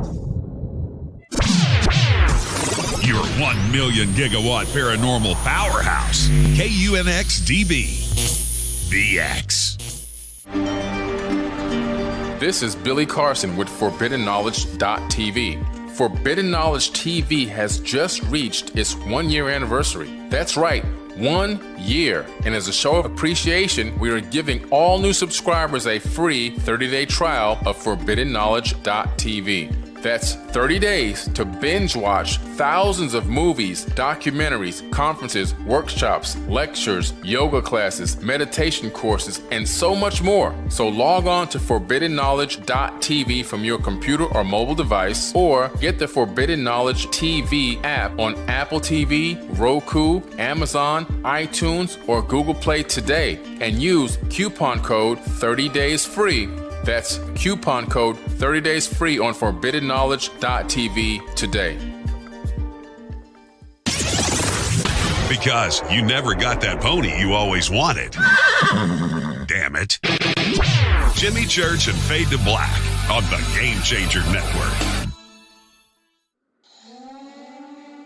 Your 1 million gigawatt paranormal powerhouse, KUNX-DB, BX. This is Billy Carson with ForbiddenKnowledge.tv. Forbidden Knowledge TV has just reached its 1-year anniversary. That's right, 1 year. And as a show of appreciation, we are giving all new subscribers a free 30-day trial of ForbiddenKnowledge.tv. That's 30 days to binge watch thousands of movies, documentaries, conferences, workshops, lectures, yoga classes, meditation courses, and so much more. So log on to ForbiddenKnowledge.tv from your computer or mobile device, or get the Forbidden Knowledge TV app on Apple TV, Roku, Amazon, iTunes, or Google Play today, and use coupon code 30daysfree. That's coupon code 30 days free on ForbiddenKnowledge.tv today. Because you never got that pony you always wanted. Damn it. Jimmy Church and Fade to Black on the Game Changer Network.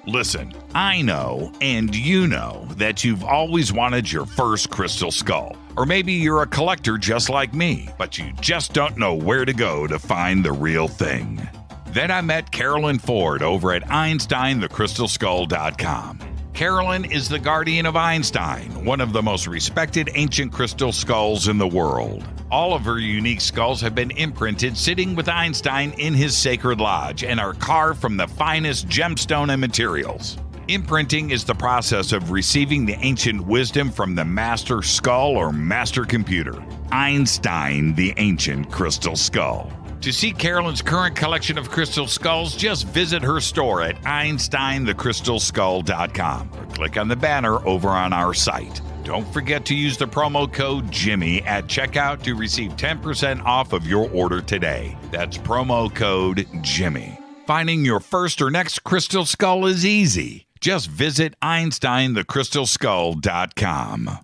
Listen, I know, and you know, that you've always wanted your first crystal skull. Or maybe you're a collector just like me, but you just don't know where to go to find the real thing. Then I met Carolyn Ford over at EinsteinTheCrystalSkull.com. Carolyn is the guardian of Einstein, one of the most respected ancient crystal skulls in the world. All of her unique skulls have been imprinted sitting with Einstein in his sacred lodge and are carved from the finest gemstone and materials. Imprinting is the process of receiving the ancient wisdom from the master skull or master computer. Einstein, the ancient crystal skull. To see Carolyn's current collection of crystal skulls, just visit her store at EinsteinTheCrystalSkull.com or click on the banner over on our site. Don't forget to use the promo code Jimmy at checkout to receive 10% off of your order today. That's promo code Jimmy. Finding your first or next crystal skull is easy. Just visit EinsteinTheCrystalSkull.com.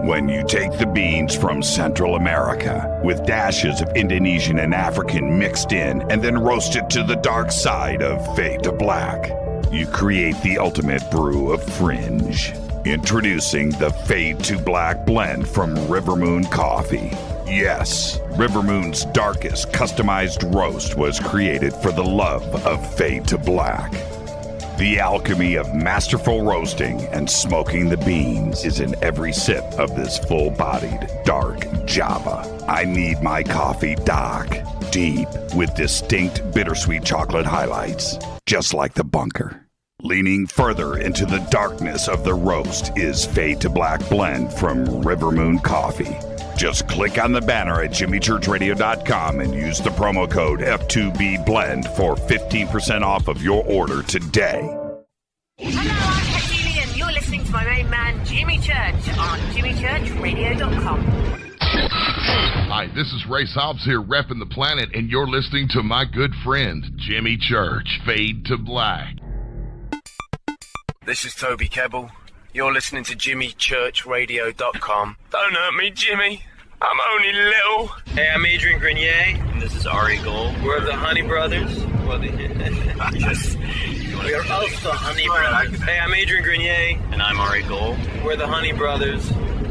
When you take the beans from Central America with dashes of Indonesian and African mixed in and then roast it to the dark side of Fade to Black, you create the ultimate brew of fringe. Introducing the Fade to Black blend from Rivermoon Coffee. Yes, Rivermoon's darkest customized roast was created for the love of Fade to Black. The alchemy of masterful roasting and smoking the beans is in every sip of this full-bodied, dark Java. I need my coffee dark, deep, with distinct bittersweet chocolate highlights, just like the bunker. Leaning further into the darkness of the roast is Fade to Black Blend from River Moon Coffee. Just click on the banner at jimmychurchradio.com and use the promo code F2BBLEND for 15% off of your order today. Hello, I'm Katie and you're listening to my main man, Jimmy Church, on jimmychurchradio.com. Hi, this is Ray Hobbs here, repping the planet, and you're listening to my good friend, Jimmy Church, Fade to Black. This is Toby Kebbell. You're listening to jimmychurchradio.com. Don't hurt me, Jimmy. I'm only little. Hey, I'm Adrian Grenier. And this is Ari Gold. We're the Honey Brothers. We are also Honey Brothers. Hey, I'm Adrian Grenier. And I'm Ari Gold. We're the Honey Brothers.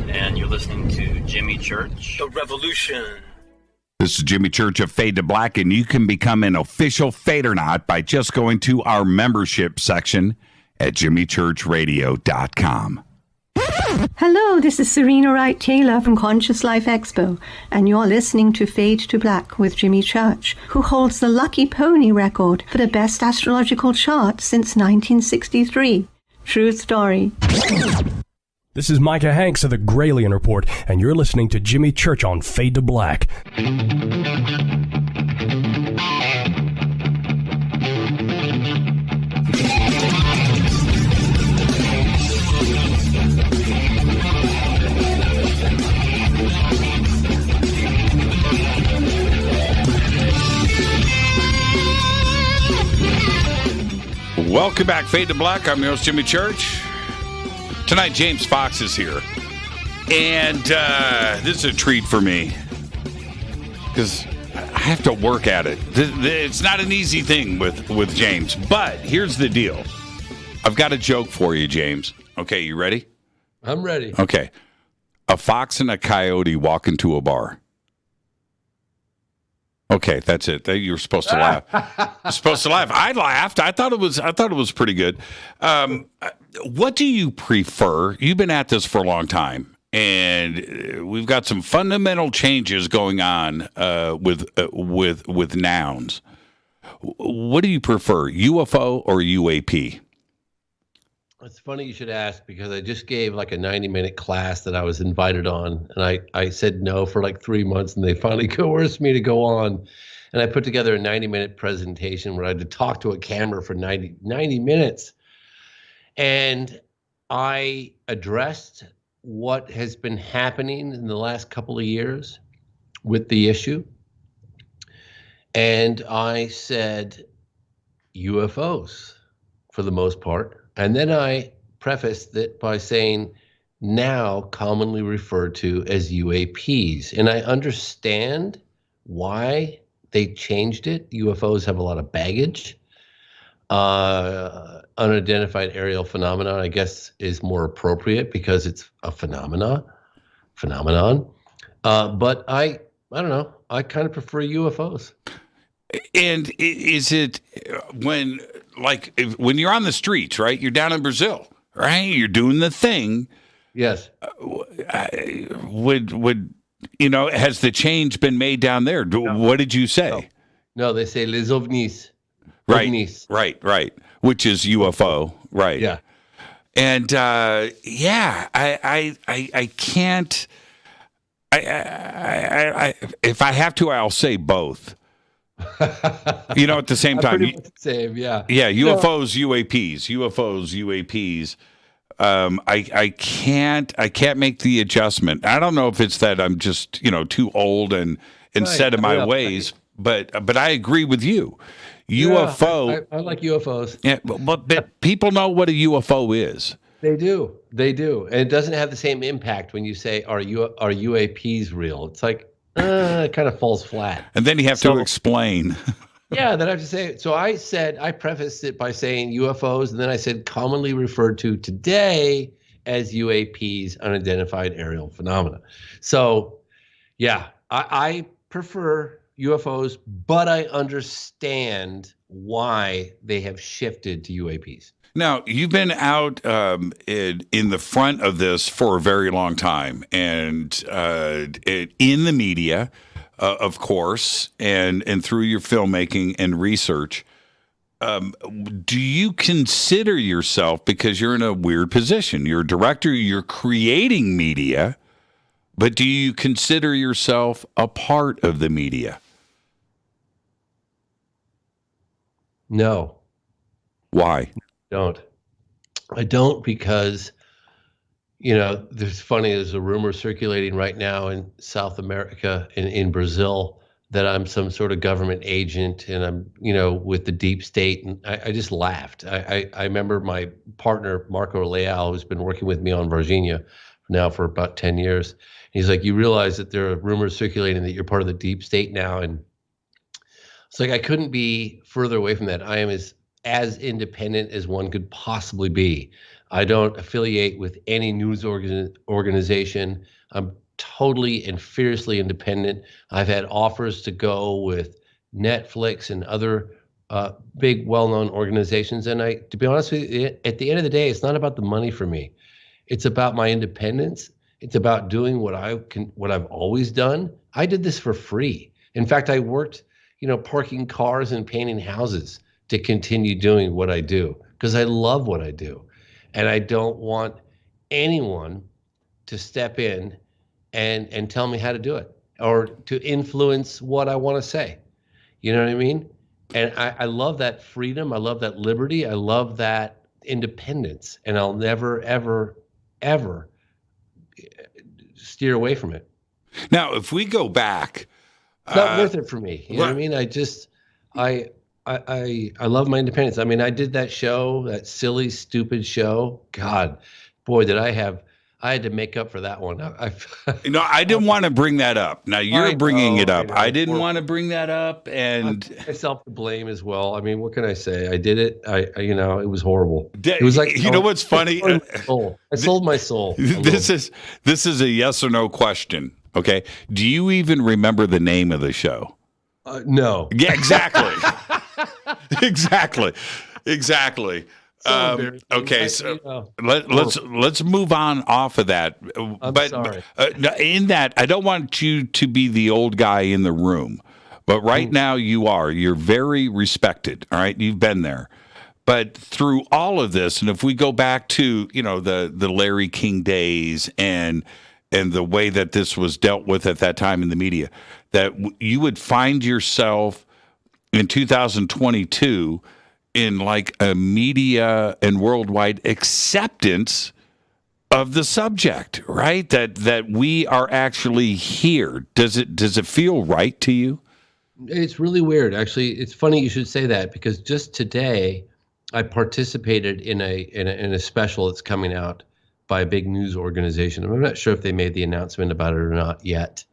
And you're listening to Jimmy Church. The Revolution. This is Jimmy Church of Fade to Black, and you can become an official Fadernaut by just going to our membership section at jimmychurchradio.com. Hello, this is Serena Wright Taylor from Conscious Life Expo, and you're listening to Fade to Black with Jimmy Church, who holds the Lucky Pony record for the best astrological chart since 1963. True story. This is Micah Hanks of the Gralien Report, and you're listening to Jimmy Church on Fade to Black. Welcome back, Fade to Black. I'm your host, Jimmy Church. Tonight, James Fox is here. And this is a treat for me because I have to work at it. It's not an easy thing with James. But here's the deal. I've got a joke for you, James. Okay, you ready? I'm ready. Okay. A fox and a coyote walk into a bar. Okay, that's it. You're supposed to laugh. You're supposed to laugh. I laughed. I thought it was pretty good. What do you prefer? You've been at this for a long time, and we've got some fundamental changes going on with nouns. What do you prefer, UFO or UAP? It's funny you should ask because I just gave like a 90-minute class that I was invited on, and I said no for like 3 months, and they finally coerced me to go on. And I put together a 90-minute presentation where I had to talk to a camera for 90 minutes. And I addressed what has been happening in the last couple of years with the issue. And I said UFOs for the most part. And then I prefaced it by saying now commonly referred to as UAPs. And I understand why they changed it. UFOs have a lot of baggage. Unidentified aerial phenomenon, I guess, is more appropriate because it's a phenomenon. But I don't know. I kind of prefer UFOs. And is it when you're on the streets, right? You're down in Brazil, right? You're doing the thing. Yes. Would has the change been made down there? What did you say? No, they say les ovnis. Right. Ovnis. Right. Which is UFO, right? Yeah. And I can't. I if I have to, I'll say both. At the same time. Pretty much the same, yeah. Yeah, UFOs, UAPs. I can't make the adjustment. I don't know if it's that I'm just, too old and set in my ways, but I agree with you. UFO. I like UFOs. Yeah, but people know what a UFO is. They do. And it doesn't have the same impact when you say, are UAPs real? It's like, it kind of falls flat. And then you have to explain. Yeah, then I have to say, so I prefaced it by saying UFOs, and then I said commonly referred to today as UAPs, unidentified aerial phenomena. So, yeah, I prefer UFOs, but I understand why they have shifted to UAPs. Now, you've been out in the front of this for a very long time, and in the media, of course, and through your filmmaking and research. Do you consider yourself, because you're in a weird position, you're a director, you're creating media, but do you consider yourself a part of the media? No. Why? I don't because, there's a rumor circulating right now in South America, in Brazil, that I'm some sort of government agent and I'm, with the deep state. And I just laughed. I remember my partner, Marco Leal, who's been working with me on Virginia now for about 10 years. He's like, you realize that there are rumors circulating that you're part of the deep state now. And it's like, I couldn't be further away from that. I am as independent as one could possibly be. I don't affiliate with any news organization. I'm totally and fiercely independent. I've had offers to go with Netflix and other big, well-known organizations. And to be honest with you, at the end of the day, it's not about the money for me. It's about my independence. It's about doing what I've always done. I did this for free. In fact, I worked, parking cars and painting houses to continue doing what I do because I love what I do. And I don't want anyone to step in and tell me how to do it or to influence what I want to say. You know what I mean? And I love that freedom. I love that liberty. I love that independence. And I'll never, ever, ever steer away from it. Now, if we go back, it's not worth it for me. You know what I mean? I love my independence. I mean, I did that show, that silly, stupid show. God, boy, I had to make up for that one. I didn't want to bring that up. Now you're bringing it up. I didn't want to bring that up, and myself to blame as well. I mean, what can I say? I did it. It was horrible. It was like, what's funny? I sold my soul. This is a yes or no question. Okay. Do you even remember the name of the show? No. Yeah, exactly. Exactly. Okay, so let's move on off of that. I'm sorry. In that, I don't want you to be the old guy in the room, but right now you're very respected. All right, you've been there, but through all of this, and if we go back to the Larry King days and the way that this was dealt with at that time in the media, that you would find yourself in 2022 in like a media and worldwide acceptance of the subject, right? That we are actually here. Does it feel right to you? It's really weird. Actually, it's funny you should say that because just today I participated in a special that's coming out by a big news organization. I'm not sure if they made the announcement about it or not yet,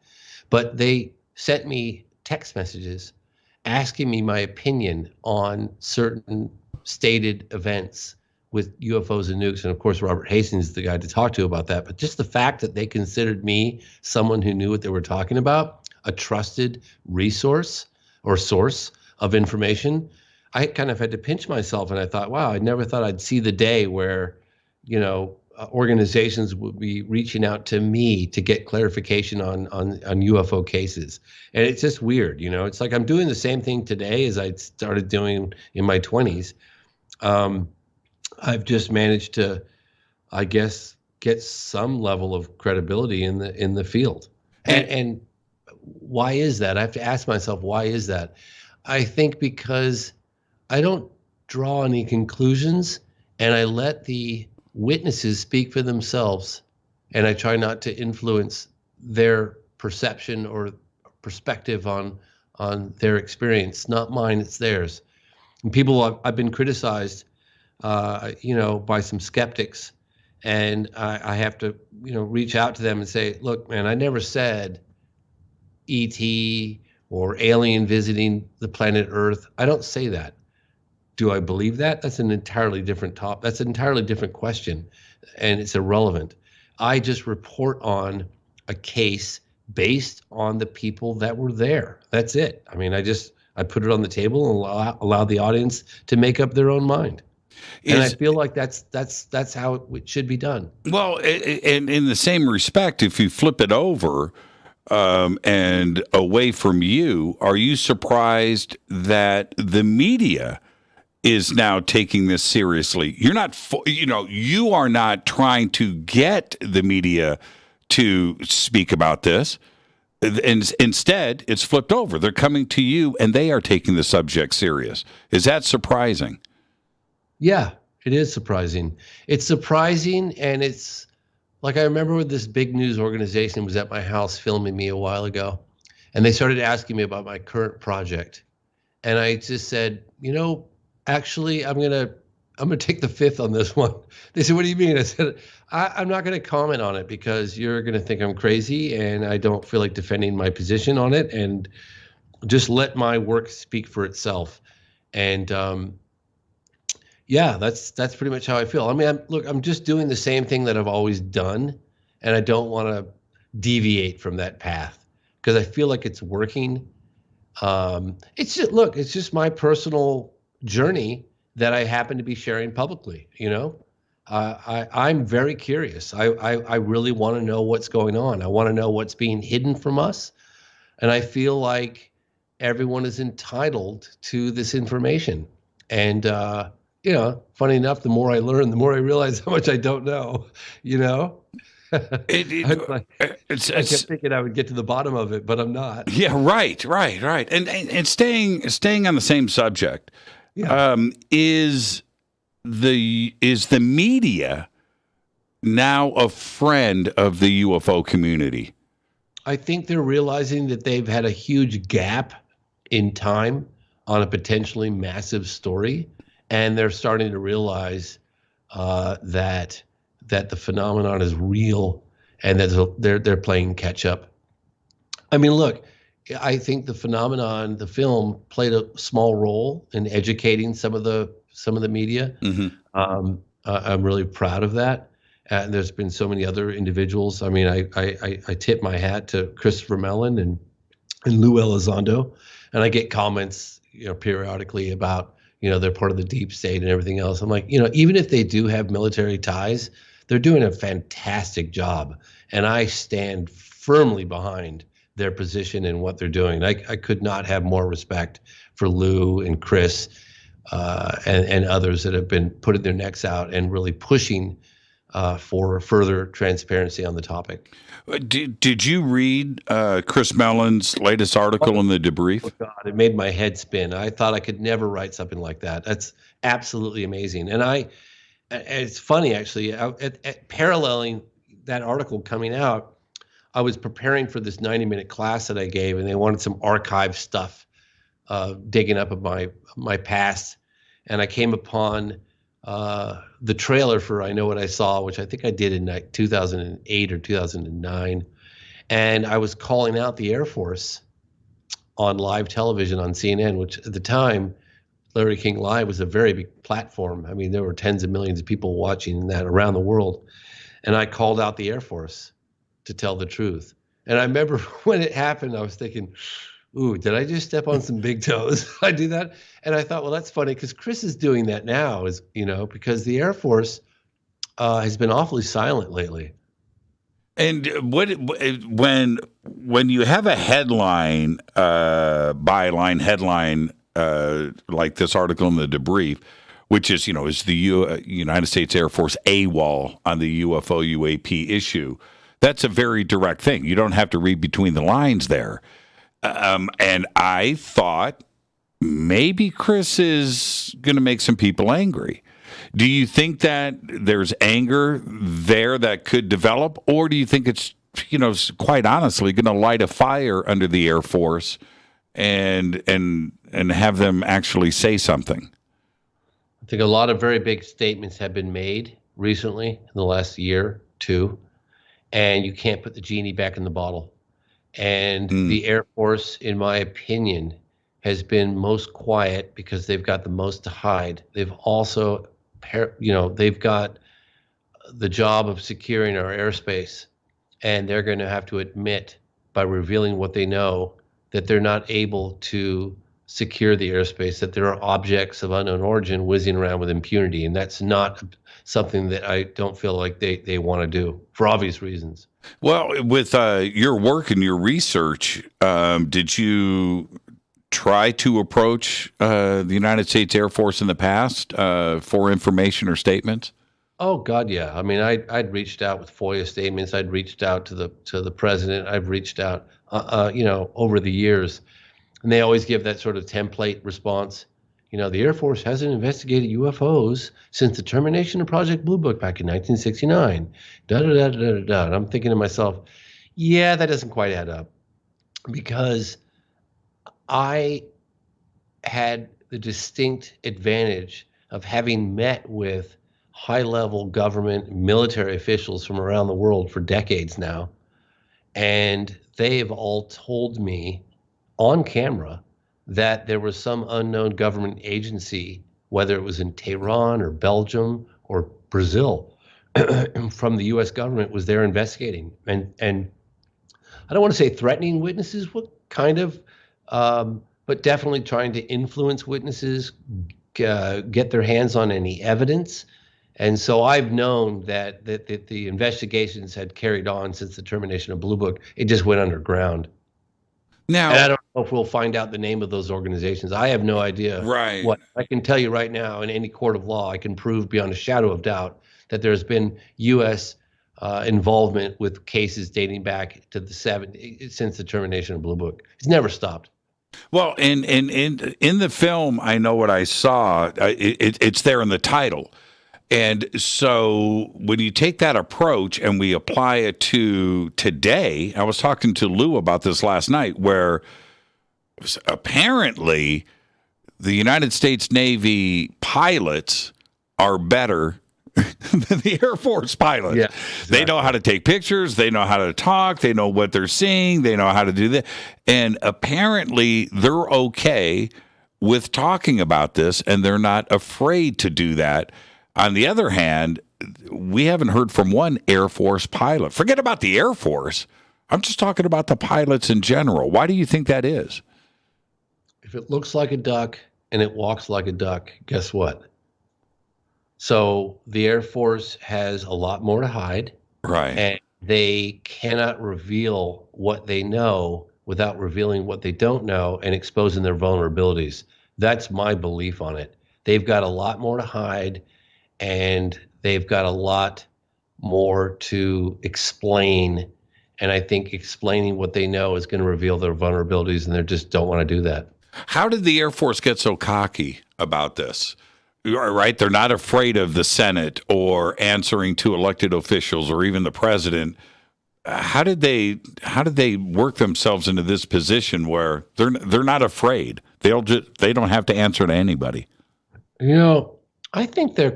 but they sent me text messages asking me my opinion on certain stated events with UFOs and nukes. And of course, Robert Hastings is the guy to talk to about that. But just the fact that they considered me someone who knew what they were talking about, a trusted resource or source of information, I kind of had to pinch myself. And I thought, wow, I never thought I'd see the day where, organizations would be reaching out to me to get clarification on UFO cases. And it's just weird, it's like I'm doing the same thing today as I started doing in my 20s. I've just managed to, I guess, get some level of credibility in the field. And why is that? I have to ask myself, why is that? I think because I don't draw any conclusions and I let the witnesses speak for themselves, and I try not to influence their perception or perspective on their experience. Not mine, it's theirs. And people, I've been criticized, by some skeptics, and I have to, reach out to them and say, look, man, I never said ET or alien visiting the planet Earth. I don't say that. Do I believe that? That's an entirely different topic. That's an entirely different question, and it's irrelevant. I just report on a case based on the people that were there. That's it. I mean, I put it on the table and allow the audience to make up their own mind. And I feel like that's how it should be done. Well, and in the same respect, if you flip it over and away from you, are you surprised that the media is now taking this seriously? You're not, you are not trying to get the media to speak about this. And instead, it's flipped over. They're coming to you, and they are taking the subject serious. Is that surprising? Yeah, it is surprising. It's surprising, and it's like I remember when this big news organization was at my house filming me a while ago, and they started asking me about my current project, and I just said, actually, I'm gonna take the fifth on this one. They said, "What do you mean?" I said, I'm not going to comment on it because you're going to think I'm crazy, and I don't feel like defending my position on it, and just let my work speak for itself. And yeah, that's pretty much how I feel. I mean, I'm just doing the same thing that I've always done, and I don't want to deviate from that path because I feel like it's working. It's just my personal journey that I happen to be sharing publicly. I'm very curious. I really want to know what's going on. I want to know what's being hidden from us. And I feel like everyone is entitled to this information. And, funny enough, the more I learn, the more I realize how much I don't know, I kept thinking I would get to the bottom of it, but I'm not. Yeah, right. And staying on the same subject, is the media now a friend of the UFO community? I think they're realizing that they've had a huge gap in time on a potentially massive story, and they're starting to realize that the phenomenon is real and that they're playing catch up. I mean, look, I think the phenomenon, the film, played a small role in educating some of the media. Mm-hmm. I'm really proud of that. And there's been so many other individuals. I mean, I tip my hat to Christopher Mellon and Lou Elizondo, and I get comments, periodically about, they're part of the deep state and everything else. I'm like, even if they do have military ties, they're doing a fantastic job, and I stand firmly behind their position and what they're doing. I could not have more respect for Lou and Chris and others that have been putting their necks out and really pushing for further transparency on the topic. Did you read Chris Mellon's latest article in the debrief? Oh God, it made my head spin. I thought I could never write something like that. That's absolutely amazing. And it's funny, actually, at paralleling that article coming out, I was preparing for this 90-minute class that I gave, and they wanted some archive stuff, digging up of my past. And I came upon the trailer for I Know What I Saw, which I think I did in 2008 or 2009. And I was calling out the Air Force on live television on CNN, which at the time, Larry King Live was a very big platform. I mean, there were tens of millions of people watching that around the world. And I called out the Air Force to tell the truth. And I remember when it happened, I was thinking, ooh, did I just step on some big toes? I do that. And I thought, well, that's funny because Chris is doing that now, because the Air Force has been awfully silent lately. And when you have a headline, byline headline, like this article in the debrief, which is, is the United States Air Force AWOL on the UFO UAP issue, that's a very direct thing. You don't have to read between the lines there. And I thought maybe Chris is going to make some people angry. Do you think that there's anger there that could develop, or do you think it's, quite honestly, going to light a fire under the Air Force and have them actually say something? I think a lot of very big statements have been made recently in the last year, two, and you can't put the genie back in the bottle. And the Air Force, in my opinion, has been most quiet because they've got the most to hide. They've also, they've got the job of securing our airspace, and they're going to have to admit by revealing what they know that they're not able to secure the airspace, that there are objects of unknown origin whizzing around with impunity, and that's not something that I don't feel like they want to do for obvious reasons. Well, with your work and your research, did you try to approach the United States Air Force in the past for information or statements? Oh God, yeah. I mean, I'd reached out with FOIA statements. I'd reached out to the president. I've reached out, over the years, and they always give that sort of template response. The Air Force hasn't investigated UFOs since the termination of Project Blue Book back in 1969. Da da da da da da. And I'm thinking to myself, yeah, that doesn't quite add up, because I had the distinct advantage of having met with high-level government military officials from around the world for decades now, and they have all told me on camera that there was some unknown government agency, whether it was in Tehran or Belgium or Brazil, from the U.S. government, was there investigating. And I don't want to say threatening witnesses, what kind of, but definitely trying to influence witnesses, get their hands on any evidence. And so I've known that the investigations had carried on since the termination of Blue Book. It just went underground. Now, and I don't know if we'll find out the name of those organizations. I have no idea. Right. What I can tell you right now, in any court of law, I can prove beyond a shadow of doubt that there's been U.S. Involvement with cases dating back to since the termination of Blue Book. It's never stopped. Well, in the film, I know what I saw. It's there in the title. And so when you take that approach and we apply it to today, I was talking to Lou about this last night, where apparently the United States Navy pilots are better than the Air Force pilots. Yeah, exactly. They know how to take pictures. They know how to talk. They know what they're seeing. They know how to do that. And apparently they're okay with talking about this, and they're not afraid to do that. On the other hand, we haven't heard from one Air Force pilot. Forget about the Air Force. I'm just talking about the pilots in general. Why do you think that is? If it looks like a duck and it walks like a duck, guess what? So the Air Force has a lot more to hide. Right. And they cannot reveal what they know without revealing what they don't know and exposing their vulnerabilities. That's my belief on it. They've got a lot more to hide, and they've got a lot more to explain. And I think explaining what they know is going to reveal their vulnerabilities, and they just don't want to do that. How did the Air Force get so cocky about this? Right? They're not afraid of the Senate or answering to elected officials or even the president. How did they work themselves into this position where they're not afraid? They don't have to answer to anybody. I think they're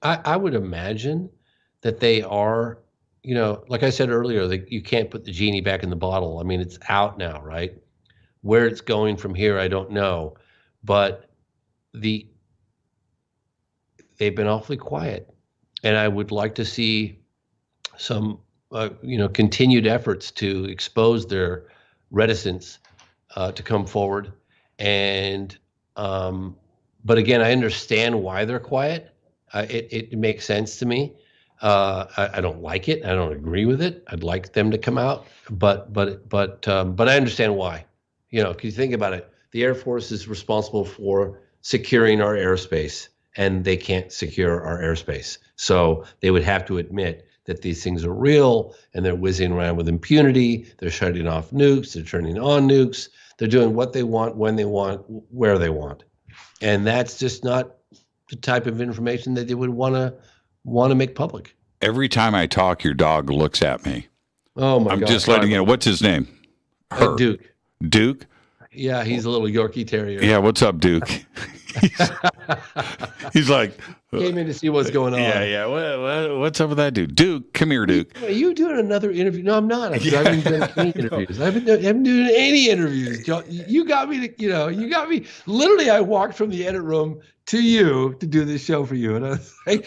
I would imagine that they are, like I said earlier, you can't put the genie back in the bottle. I mean, it's out now, right? Where it's going from here, I don't know. But they've been awfully quiet. And I would like to see some, continued efforts to expose their reticence to come forward. And, but again, I understand why they're quiet. It makes sense to me. I don't like it. I don't agree with it. I'd like them to come out, but I understand why. Because you think about it, the Air Force is responsible for securing our airspace, and they can't secure our airspace. So they would have to admit that these things are real, and they're whizzing around with impunity. They're shutting off nukes. They're turning on nukes. They're doing what they want, when they want, where they want. And that's just not the type of information that they would want to make public. Every time I talk, your dog looks at me. Oh my God! I'm just letting you know. What's his name? Duke. Duke? Yeah, he's a little Yorkie Terrier. Yeah, what's up, Duke? He's like... Came in to see what's going on. Yeah. What's up with that dude? Duke, come here, Duke. Are you doing another interview? No, I'm not. I haven't done any interviews. I haven't doing any interviews. You got me to, literally, I walked from the edit room to you to do this show for you. And I was like,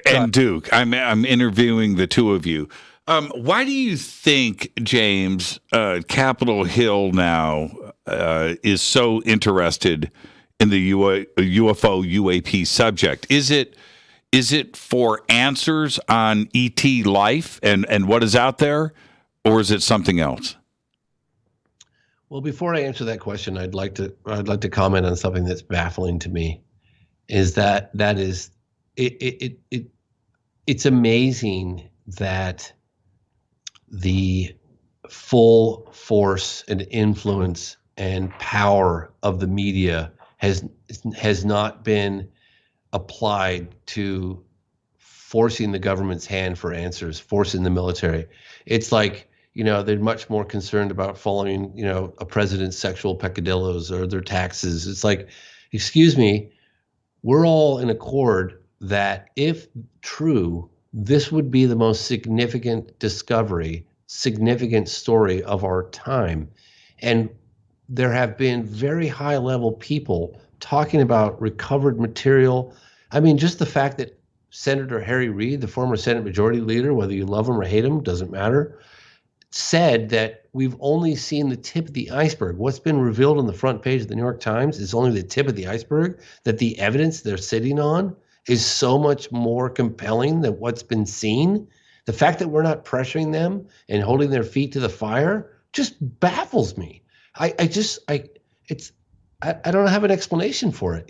and Duke, I'm interviewing the two of you. Why do you think, James, Capitol Hill now is so interested in the UFO UAP subject? Is it for answers on ET life and what is out there, or is it something else? Well, before I answer that question, I'd like to comment on something that's baffling to me. It's amazing that the full force and influence and power of the media has not been applied to forcing the government's hand for answers, forcing the military. It's like, they're much more concerned about following, a president's sexual peccadillos or their taxes. It's like, excuse me, we're all in accord that if true, this would be the most significant discovery, significant story of our time. And there have been very high level people talking about recovered material. I mean, just the fact that Senator Harry Reid, the former Senate Majority Leader, whether you love him or hate him, doesn't matter, said that we've only seen the tip of the iceberg. What's been revealed on the front page of the New York Times is only the tip of the iceberg, that the evidence they're sitting on is so much more compelling than what's been seen. The fact that we're not pressuring them and holding their feet to the fire just baffles me. I don't have an explanation for it,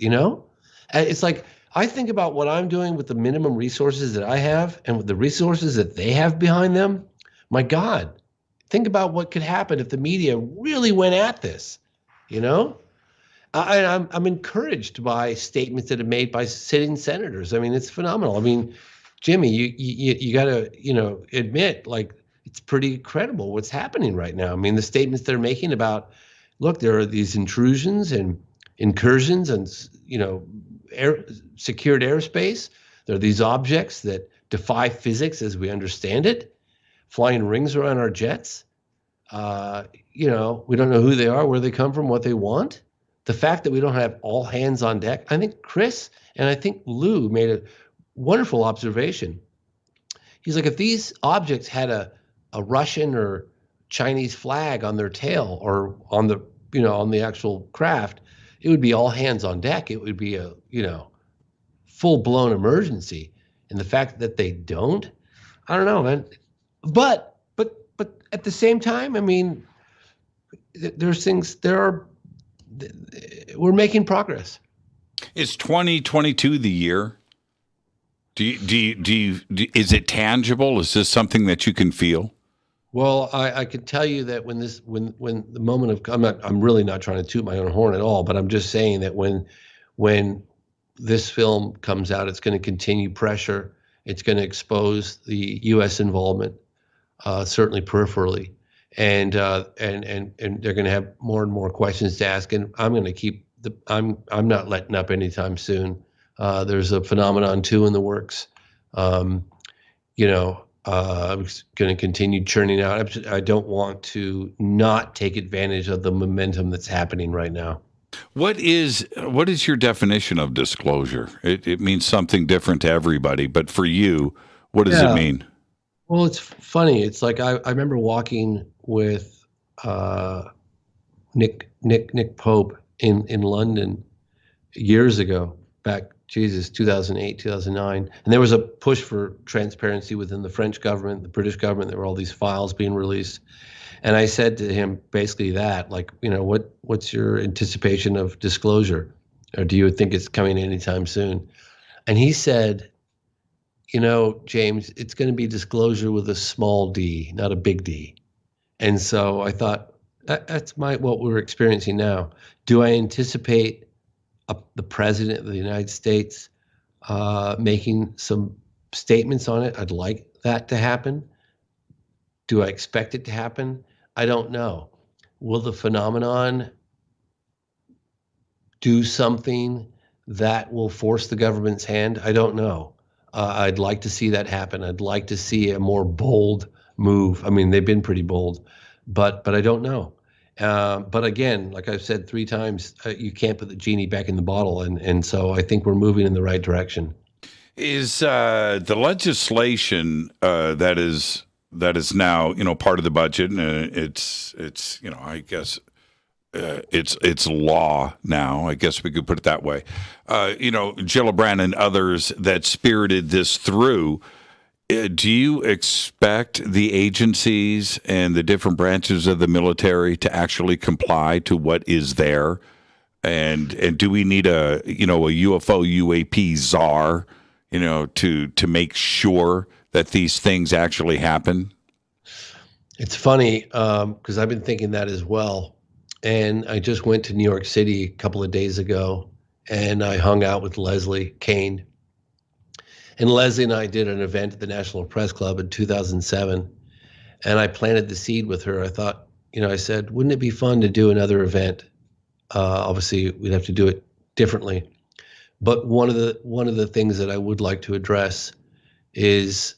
It's like, I think about what I'm doing with the minimum resources that I have and with the resources that they have behind them. My God, think about what could happen if the media really went at this, I'm encouraged by statements that are made by sitting senators. I mean, it's phenomenal. I mean, Jimmy, you got to, admit, like, it's pretty credible what's happening right now. I mean, the statements they're making about, look, there are these intrusions and incursions and, secured airspace. There are these objects that defy physics as we understand it, flying rings around our jets. We don't know who they are, where they come from, what they want. The fact that we don't have all hands on deck. I think Chris and I think Lou made a wonderful observation. He's like, if these objects had a Russian or Chinese flag on their tail or on the actual craft, it would be all hands on deck. It would be a, full-blown emergency. And the fact that they don't, I don't know, man. But at the same time, I mean, we're making progress. Is 2022 the year? Is it tangible? Is this something that you can feel? Well, I could tell you that when the moment of, I'm really not trying to toot my own horn at all, but I'm just saying that when this film comes out, it's going to continue pressure. It's going to expose the U.S. involvement, certainly peripherally, and they're going to have more and more questions to ask. And I'm going to keep I'm not letting up anytime soon. There's a phenomenon 2 in the works. I'm going to continue churning out. I don't want to not take advantage of the momentum that's happening right now. What is your definition of disclosure? It means something different to everybody, but for you, what does it mean? Well, it's funny. It's like I remember walking with Nick Pope in London years ago, back 2008, 2009, and there was a push for transparency within the French government, the British government. There were all these files being released. And I said to him basically that, like, what's your anticipation of disclosure? Or do you think it's coming anytime soon? And he said, James, it's going to be disclosure with a small d, not a big D. And so I thought, that's what we're experiencing now. Do I anticipate the president of the United States making some statements on it? I'd like that to happen. Do I expect it to happen? I don't know. Will the phenomenon do something that will force the government's hand? I don't know. I'd like to see that happen. I'd like to see a more bold move. I mean, they've been pretty bold, but I don't know. But again, like I've said 3 times, you can't put the genie back in the bottle. And so I think we're moving in the right direction. Is the legislation that is now, part of the budget, and it's I guess it's law now. I guess we could put it that way. Gillibrand and others that spirited this through. Do you expect the agencies and the different branches of the military to actually comply to what is there? And do we need a UFO UAP czar, to make sure that these things actually happen? It's funny because I've been thinking that as well. And I just went to New York City a couple of days ago, and I hung out with Leslie Kane. And Leslie and I did an event at the National Press Club in 2007, and I planted the seed with her. I thought, I said, wouldn't it be fun to do another event? Obviously, we'd have to do it differently. But one of the things that I would like to address is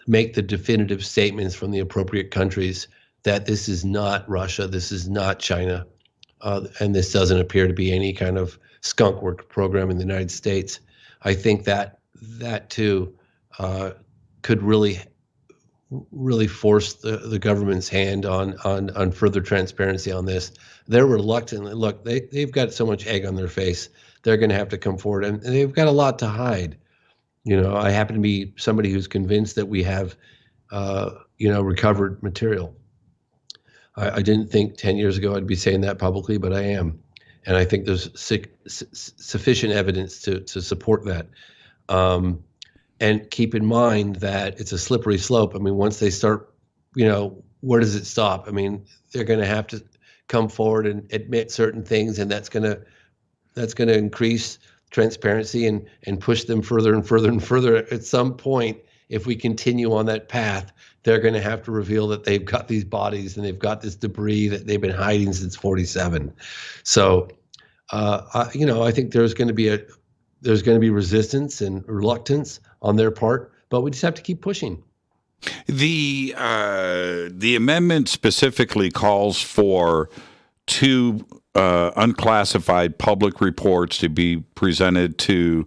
make the definitive statements from the appropriate countries that this is not Russia, this is not China, and this doesn't appear to be any kind of skunk work program in the United States. I think that too could really force the government's hand on further transparency on this. They're reluctant. Look, they've got so much egg on their face. They're going to have to come forward, and they've got a lot to hide. I happen to be somebody who's convinced that we have, recovered material. I didn't think 10 years ago I'd be saying that publicly, but I am. And I think there's sufficient evidence to support that. And keep in mind that it's a slippery slope. I mean, once they start, where does it stop? I mean, they're going to have to come forward and admit certain things, and that's going to increase transparency and push them further and further and further. At some point, if we continue on that path, they're going to have to reveal that they've got these bodies and they've got this debris that they've been hiding since 47. So, I think there's going to be resistance and reluctance on their part, but we just have to keep pushing. The amendment specifically calls for 2 unclassified public reports to be presented to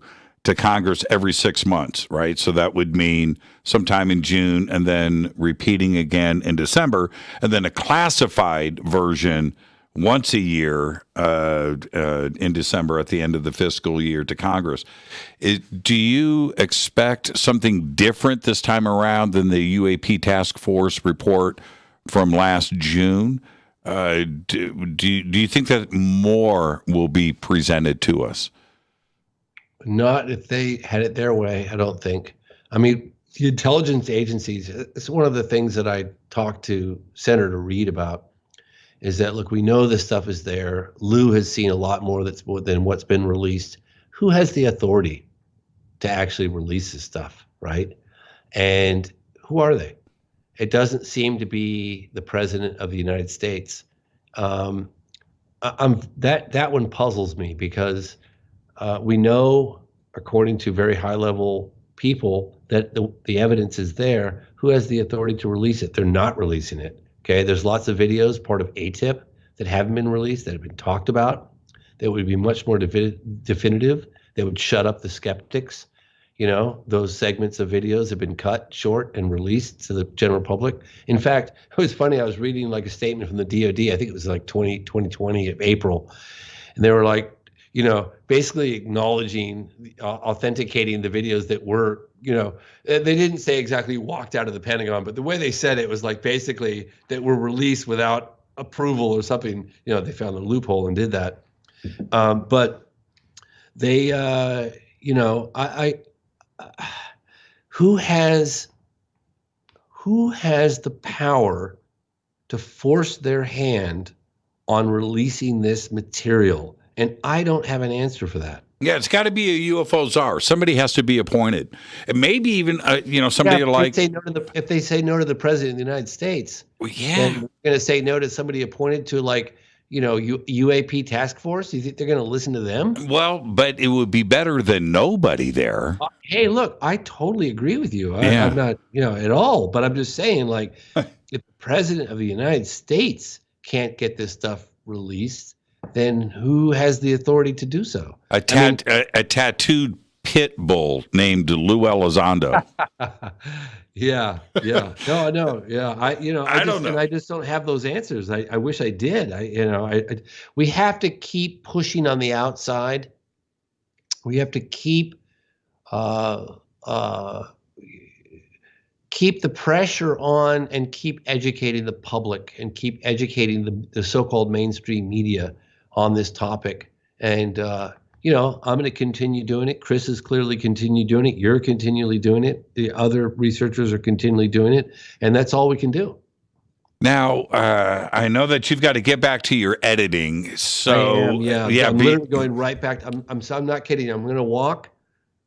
Congress every 6 months, right? So that would mean sometime in June and then repeating again in December, and then a classified version once a year in December at the end of the fiscal year to Congress. Do you expect something different this time around than the UAP Task Force report from last June? Do you think that more will be presented to us? Not if they had it their way, I don't think. I mean, the intelligence agencies, it's one of the things that I talked to Senator Reid about, is that, look, we know this stuff is there. Lou has seen a lot more than what's been released. Who has the authority to actually release this stuff, right? And who are they? It doesn't seem to be the President of the United States. That one puzzles me because we know, according to very high-level people, that the evidence is there. Who has the authority to release it? They're not releasing it. Okay, there's lots of videos, part of ATIP, that haven't been released, that have been talked about, that would be much more definitive, that would shut up the skeptics. Those segments of videos have been cut short and released to the general public. In fact, it was funny, I was reading like a statement from the DOD, I think it was like 2020 of April, and they were like, basically acknowledging, authenticating the videos that were, they didn't say exactly walked out of the Pentagon, but the way they said it was like basically that were released without approval or something. They found a loophole and did that. But they, who has the power to force their hand on releasing this material? And I don't have an answer for that. Yeah, it's got to be a UFO czar. Somebody has to be appointed. And maybe even, somebody like... If they say no to the President of the United States, then they're going to say no to somebody appointed to UAP task force. You think they're going to listen to them? Well, but it would be better than nobody there. Hey, look, I totally agree with you. I'm not, at all. But I'm just saying, if the President of the United States can't get this stuff released, then who has the authority to do so? A tattooed pit bull named Lou Elizondo. Yeah. No. Yeah. I just don't have those answers. I wish I did. We have to keep pushing on the outside. We have to keep the pressure on and keep educating the public and keep educating the so-called mainstream media on this topic. And, I'm going to continue doing it. Chris has clearly continued doing it. You're continually doing it. The other researchers are continually doing it. And that's all we can do. Now, I know that you've got to get back to your editing. So, I'm literally going right back. I'm not kidding. I'm going to walk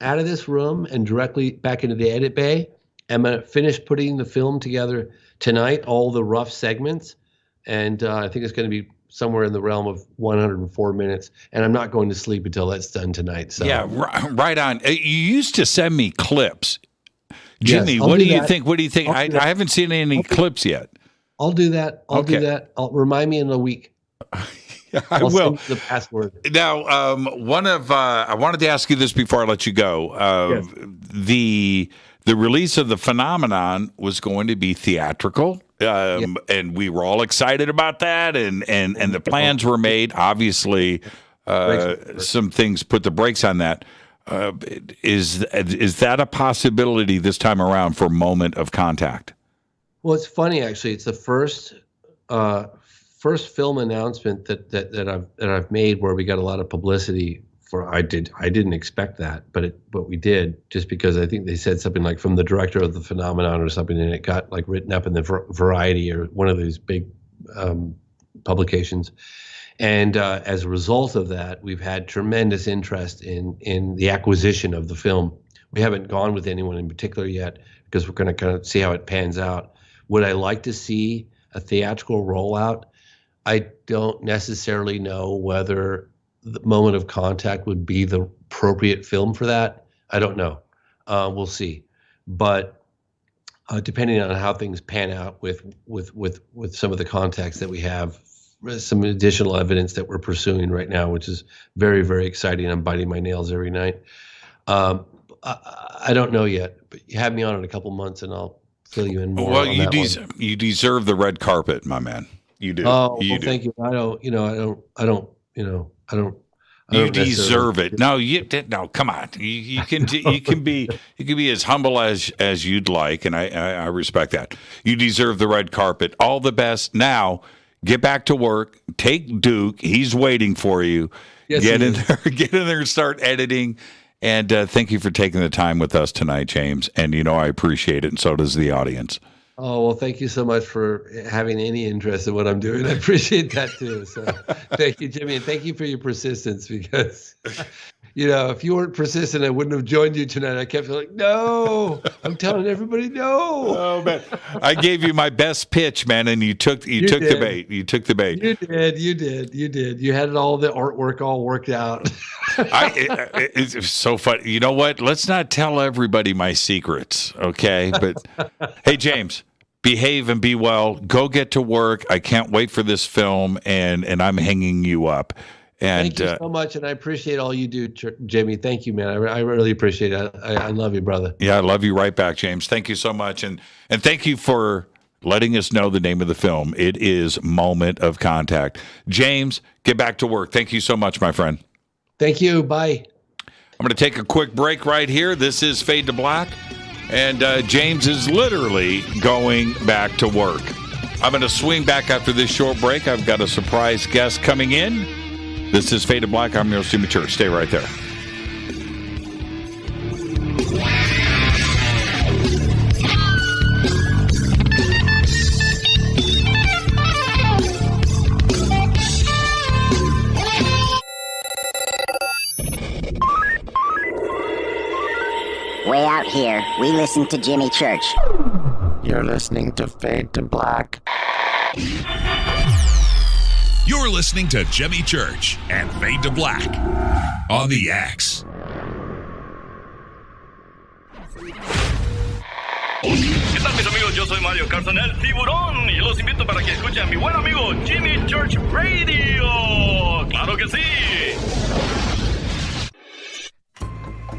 out of this room and directly back into the edit bay. I'm going to finish putting the film together tonight, all the rough segments. And I think it's going to be somewhere in the realm of 104 minutes. And I'm not going to sleep until that's done tonight. So. Yeah, right on. You used to send me clips. Jimmy, yes, what do you think? What do you think? I haven't seen any clips yet. I'll do that. I'll do that. Remind me in a week. I will. Send you the password. Now, I wanted to ask you this before I let you go. Yes. The release of The Phenomenon was going to be theatrical, and we were all excited about that, and the plans were made. Obviously, some things put the brakes on that. Is that a possibility this time around for Moment of Contact? Well, it's funny actually. It's the first film announcement that I've made where we got a lot of publicity for. I didn't expect that, but we did, just because I think they said something like from the director of The Phenomenon or something, and it got like written up in the Variety or one of these big publications. And as a result of that, we've had tremendous interest in the acquisition of the film. We haven't gone with anyone in particular yet because we're going to kind of see how it pans out. Would I like to see a theatrical rollout? I don't necessarily know whether The Moment of Contact would be the appropriate film for that. I don't know. We'll see. But depending on how things pan out with some of the contacts that we have, some additional evidence that we're pursuing right now, which is very, very exciting. I'm biting my nails every night. I don't know yet, but you have me on in a couple months and I'll fill you in more. Well, you deserve the red carpet, my man. You do. Oh, you do. Thank you. I don't. You deserve it. No, come on. You can be as humble as you'd like, and I respect that. You deserve the red carpet. All the best. Now, get back to work. Take Duke. He's waiting for you. Yes, get in there and start editing. And thank you for taking the time with us tonight, James. And I appreciate it, and so does the audience. Oh, well, thank you so much for having any interest in what I'm doing. I appreciate that too. So thank you, Jimmy. And thank you for your persistence, because, if you weren't persistent, I wouldn't have joined you tonight. I kept like, no, I'm telling everybody no. Oh, man. I gave you my best pitch, man, and you took the bait. You took the bait. You did. You had all the artwork all worked out. It's so funny. You know what? Let's not tell everybody my secrets, okay? But hey, James, behave and be well. Go get to work. I can't wait for this film, and I'm hanging you up. And thank you so much, and I appreciate all you do, Jimmy. Thank you, man. I really appreciate it. I love you, brother. Yeah, I love you right back, James. Thank you so much, and thank you for letting us know the name of the film. It is Moment of Contact. James, get back to work. Thank you so much, my friend. Thank you. Bye. I'm going to take a quick break right here. This is Fade to Black, and James is literally going back to work. I'm going to swing back after this short break. I've got a surprise guest coming in. This is Fade to Black. I'm your host, Jimmy Church. Stay right there. Way out here, we listen to Jimmy Church. You're listening to Fade to Black. You're listening to Jimmy Church and Fade to Black on the X. ¿Qué tal, mis amigos? Yo soy Mario Carson, el tiburón, y los invito para que escuchen a mi buen amigo Jimmy Church Radio. ¡Claro que sí!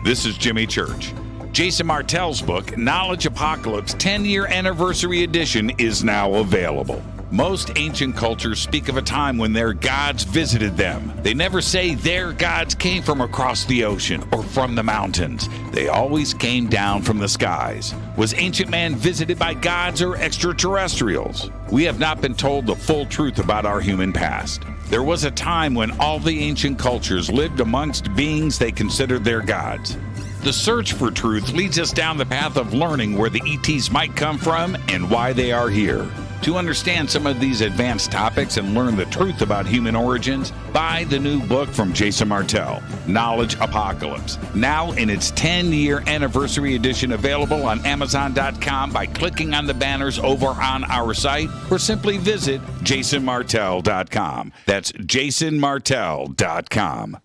This is Jimmy Church. Jason Martell's book, Knowledge Apocalypse 10-Year Anniversary Edition, is now available. Most ancient cultures speak of a time when their gods visited them. They never say their gods came from across the ocean or from the mountains. They always came down from the skies. Was ancient man visited by gods or extraterrestrials? We have not been told the full truth about our human past. There was a time when all the ancient cultures lived amongst beings they considered their gods. The search for truth leads us down the path of learning where the ETs might come from and why they are here. To understand some of these advanced topics and learn the truth about human origins, buy the new book from Jason Martell, Knowledge Apocalypse, now in its 10-year anniversary edition, available on Amazon.com by clicking on the banners over on our site, or simply visit jasonmartell.com. That's jasonmartell.com.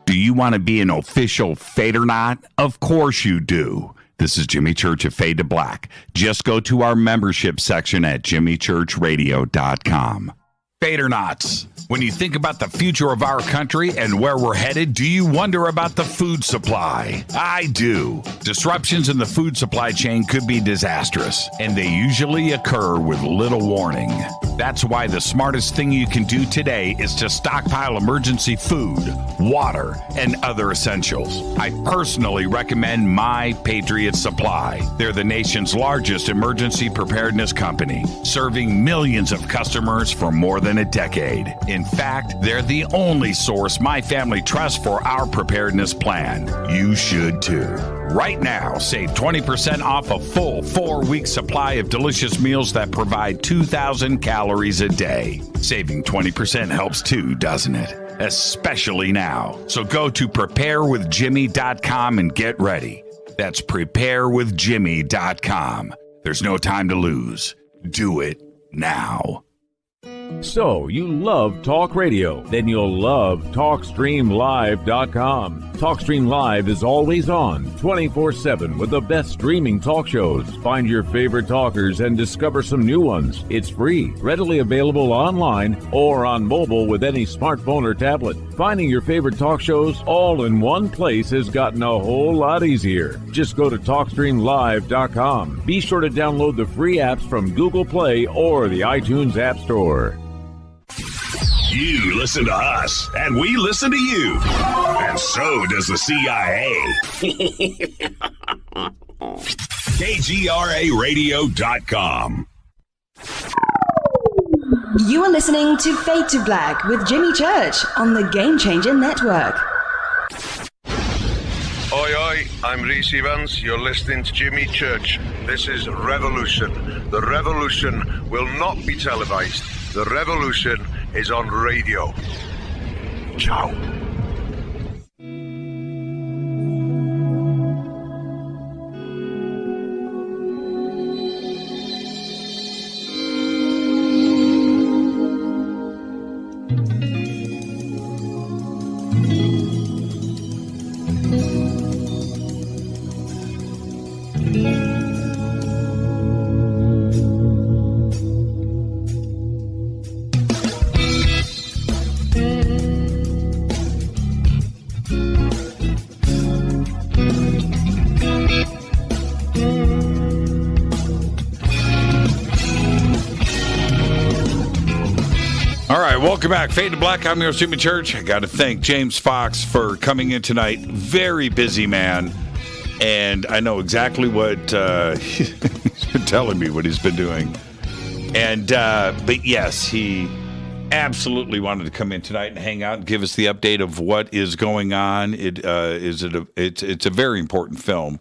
Do you want to be an official Fadernaut? Of course you do. This is Jimmy Church of Fade to Black. Just go to our membership section at jimmychurchradio.com. Fadernauts. When you think about the future of our country and where we're headed, do you wonder about the food supply? I do. Disruptions in the food supply chain could be disastrous, and they usually occur with little warning. That's why the smartest thing you can do today is to stockpile emergency food, water, and other essentials. I personally recommend My Patriot Supply. They're the nation's largest emergency preparedness company, serving millions of customers for more than a decade. In fact, they're the only source my family trusts for our preparedness plan. You should too. Right now, save 20% off a full 4-week supply of delicious meals that provide 2,000 calories a day. Saving 20% helps too, doesn't it? Especially now. So go to preparewithjimmy.com and get ready. That's preparewithjimmy.com. There's no time to lose. Do it now. So, you love talk radio? Then you'll love TalkStreamLive.com. TalkStream Live is always on, 24/7, with the best streaming talk shows. Find your favorite talkers and discover some new ones. It's free, readily available online or on mobile with any smartphone or tablet. Finding your favorite talk shows all in one place has gotten a whole lot easier. Just go to TalkStreamLive.com. Be sure to download the free apps from Google Play or the iTunes App Store. You listen to us, and we listen to you. And so does the CIA. KGRAradio.com. You are listening to Fade to Black with Jimmy Church on the Game Changer Network. Oi, oi, I'm Reese Evans. You're listening to Jimmy Church. This is Revolution. The revolution will not be televised. The revolution is on radio. Ciao. Welcome back. Fade to Black. I'm your host, Jimmy Church. I got to thank James Fox for coming in tonight. Very busy man. And I know exactly what he's been telling me what he's been doing. And but yes, he absolutely wanted to come in tonight and hang out and give us the update of what is going on. It's a very important film.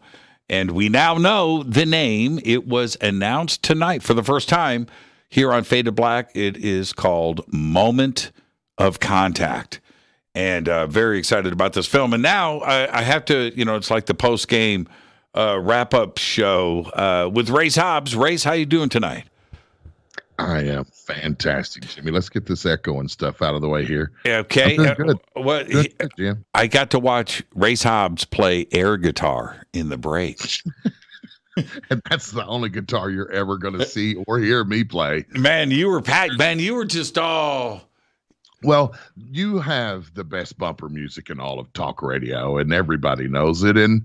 And we now know the name. It was announced tonight for the first time here on Fade to Black. It is called Moment of Contact. And very excited about this film. And now I have to, it's like the post-game wrap-up show with Race Hobbs. Race, how you doing tonight? I am fantastic, Jimmy. Let's get this echo and stuff out of the way here. Okay. Good. Good, Jim. I got to watch Race Hobbs play air guitar in the break. And that's the only guitar you're ever going to see or hear me play. Man, you were packed. Man, you were just all Well, you have the best bumper music in all of talk radio, and everybody knows it. And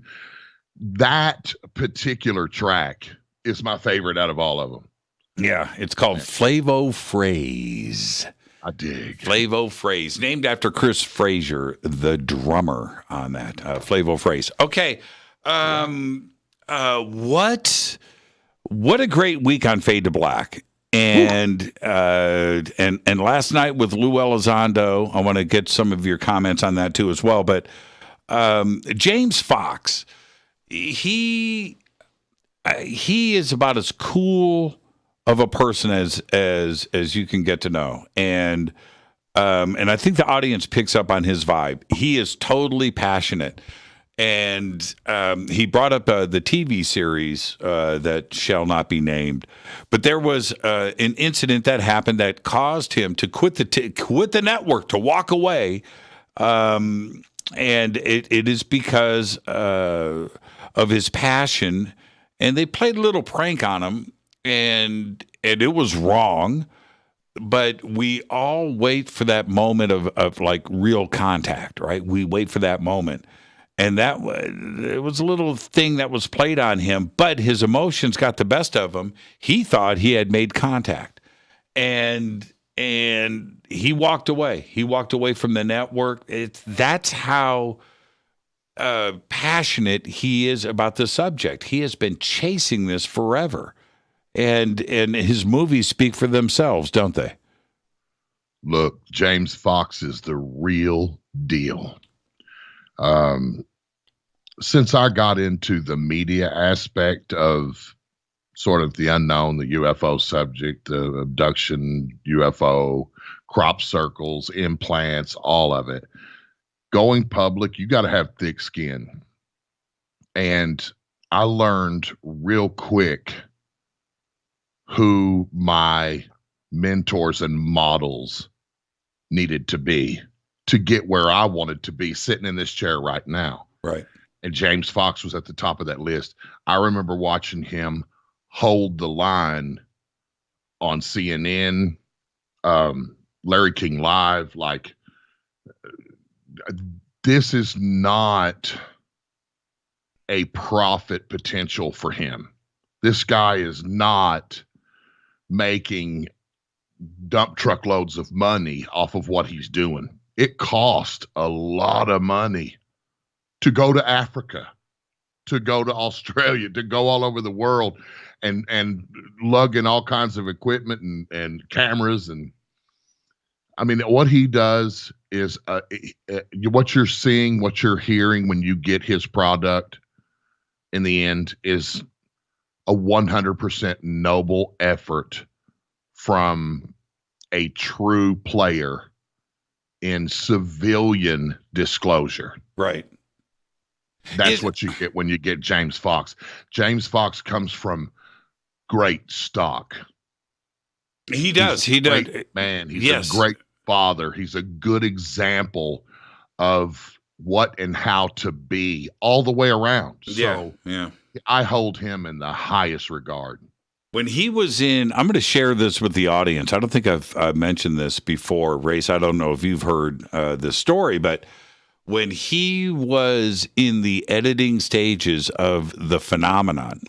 that particular track is my favorite out of all of them. Yeah, it's called Flavo Phrase. I dig. Flavo Phrase, named after Chris Frazier, the drummer on that. Flavo Phrase. Okay. What a great week on Fade to Black. And last night with Lou Elizondo, I want to get some of your comments on that too as well. But James Fox, he is about as cool of a person as you can get to know, and I think the audience picks up on his vibe. He is totally passionate. And he brought up the TV series that shall not be named, but there was an incident that happened that caused him to quit the network, to walk away, and it is because of his passion. And they played a little prank on him, and it was wrong. But we all wait for that moment of like real contact, right? We wait for that moment. And it was a little thing that was played on him, but his emotions got the best of him. He thought he had made contact, and he walked away. He walked away from the network. That's how passionate he is about the subject. He has been chasing this forever, and his movies speak for themselves, don't they? Look, James Fox is the real deal. Since I got into the media aspect of sort of the unknown, the UFO subject, the abduction, UFO, crop circles, implants, all of it, going public, you got to have thick skin. And I learned real quick who my mentors and models needed to be to get where I wanted to be sitting in this chair right now. Right. And James Fox was at the top of that list. I remember watching him hold the line on CNN, Larry King Live. Like, this is not a profit potential for him. This guy is not making dump truckloads of money off of what he's doing. It cost a lot of money to go to Africa, to go to Australia, to go all over the world and lug in all kinds of equipment and cameras. And I mean, what he does is what you're seeing, what you're hearing when you get his product in the end is a 100% noble effort from a true player in civilian disclosure. Right. That's what you get when you get James Fox. James Fox comes from great stock. He does. He does. Man, he's a great father. He's a good example of what and how to be all the way around. So yeah. I hold him in the highest regard. When he was in, I'm going to share this with the audience. I don't think I've mentioned this before, Race. I don't know if you've heard this story, but when he was in the editing stages of The Phenomenon,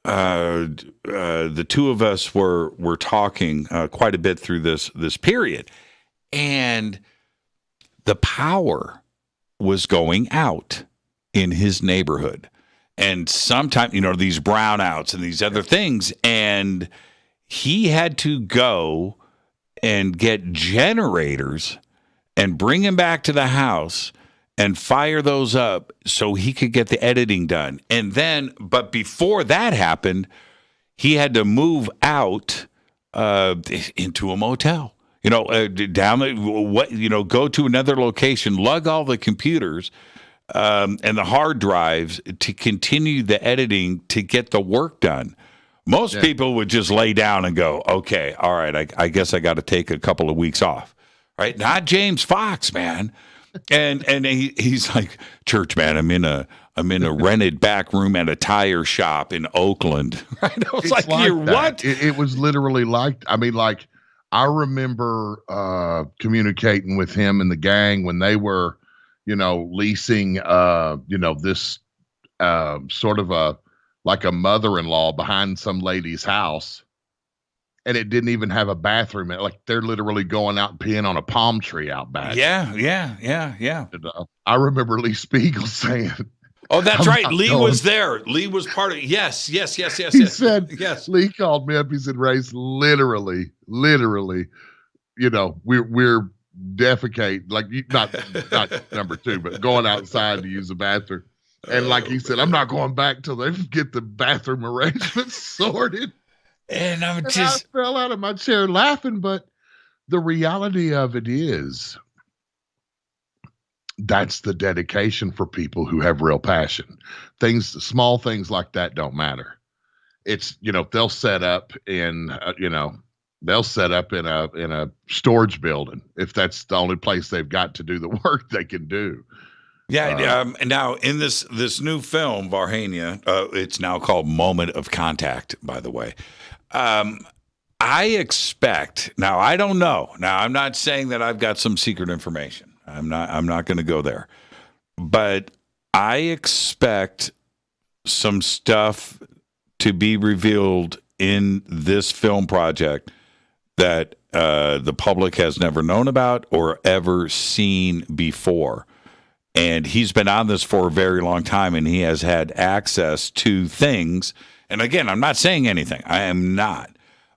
the two of us were talking quite a bit through this period, and the power was going out in his neighborhood. And sometimes, these brownouts and these other things, and he had to go and get generators and bring him back to the house and fire those up so he could get the editing done. And then, but before that happened, he had to move out into a motel. Go to another location, lug all the computers and the hard drives to continue the editing to get the work done. Most people would just lay down and go, okay, all right, I guess I got to take a couple of weeks off. Right? Not James Fox, man. And he's like, church, man, I'm in a rented back room at a tire shop in Oakland. Right? I was like, you're what? It was literally like, I remember communicating with him and the gang when they were, leasing, this sort of like a mother-in-law behind some lady's house. And it didn't even have a bathroom. Like they're literally going out and peeing on a palm tree out back. Yeah. And, I remember Lee Spiegel saying, "Oh, that's I'm right. not Lee going." was there. Lee was part of it. Yes. He said, yes. Lee called me up. He said, Race, literally, we're defecate, like not number two, but going outside to use the bathroom. And like he said, I'm not going back till they get the bathroom arrangements sorted. And I I fell out of my chair laughing, but the reality of it is that's the dedication for people who have real passion. Small things like that don't matter. It's, they'll set up in, they'll set up in a storage building if that's the only place they've got to do the work they can do. Yeah. Now in this new film, Varhania, it's now called Moment of Contact, by the way. I expect, now I don't know. Now I'm not saying that I've got some secret information. I'm not going to go there. But I expect some stuff to be revealed in this film project that the public has never known about or ever seen before. And he's been on this for a very long time, and he has had access to things. And again, I'm not saying anything. I am not.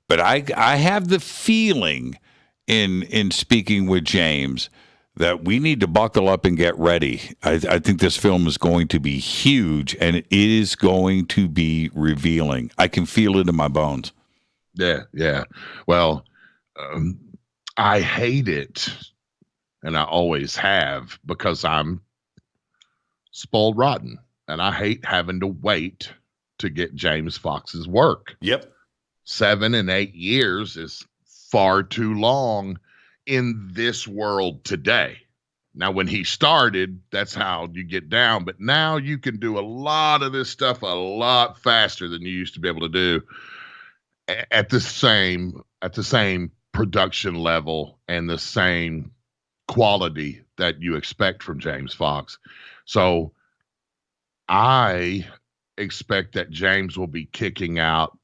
But I have the feeling in speaking with James that we need to buckle up and get ready. I think this film is going to be huge, and it is going to be revealing. I can feel it in my bones. Yeah. Well, I hate it, and I always have, because I'm spoiled rotten, and I hate having to wait to get James Fox's work. Yep. 7 and 8 years is far too long in this world today. Now, when he started, that's how you get down. But now you can do a lot of this stuff a lot faster than you used to be able to do at the same production level and the same quality that you expect from James Fox. So I expect that James will be kicking out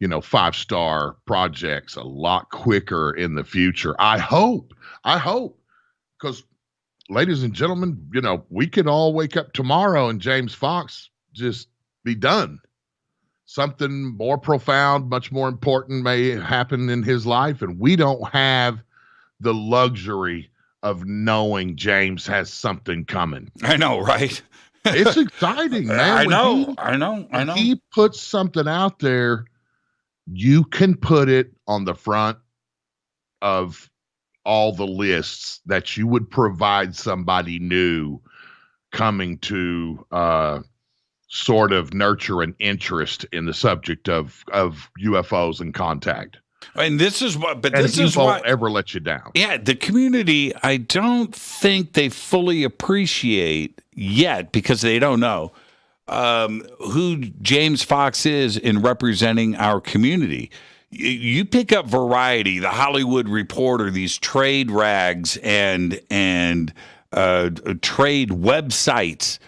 5-star projects a lot quicker in the future. I hope, because ladies and gentlemen, we could all wake up tomorrow and James Fox just be done. Something more profound, much more important may happen in his life. And we don't have the luxury of knowing James has something coming. I know, right? It's exciting, man. I know. When he puts something out there, you can put it on the front of all the lists that you would provide somebody new coming to sort of nurture an interest in the subject of UFOs and contact. And this is what, but and this he is won't what ever let you down. Yeah, the community, I don't think they fully appreciate yet, because they don't know who James Fox is in representing our community. You pick up Variety, The Hollywood Reporter, these trade rags and trade websites.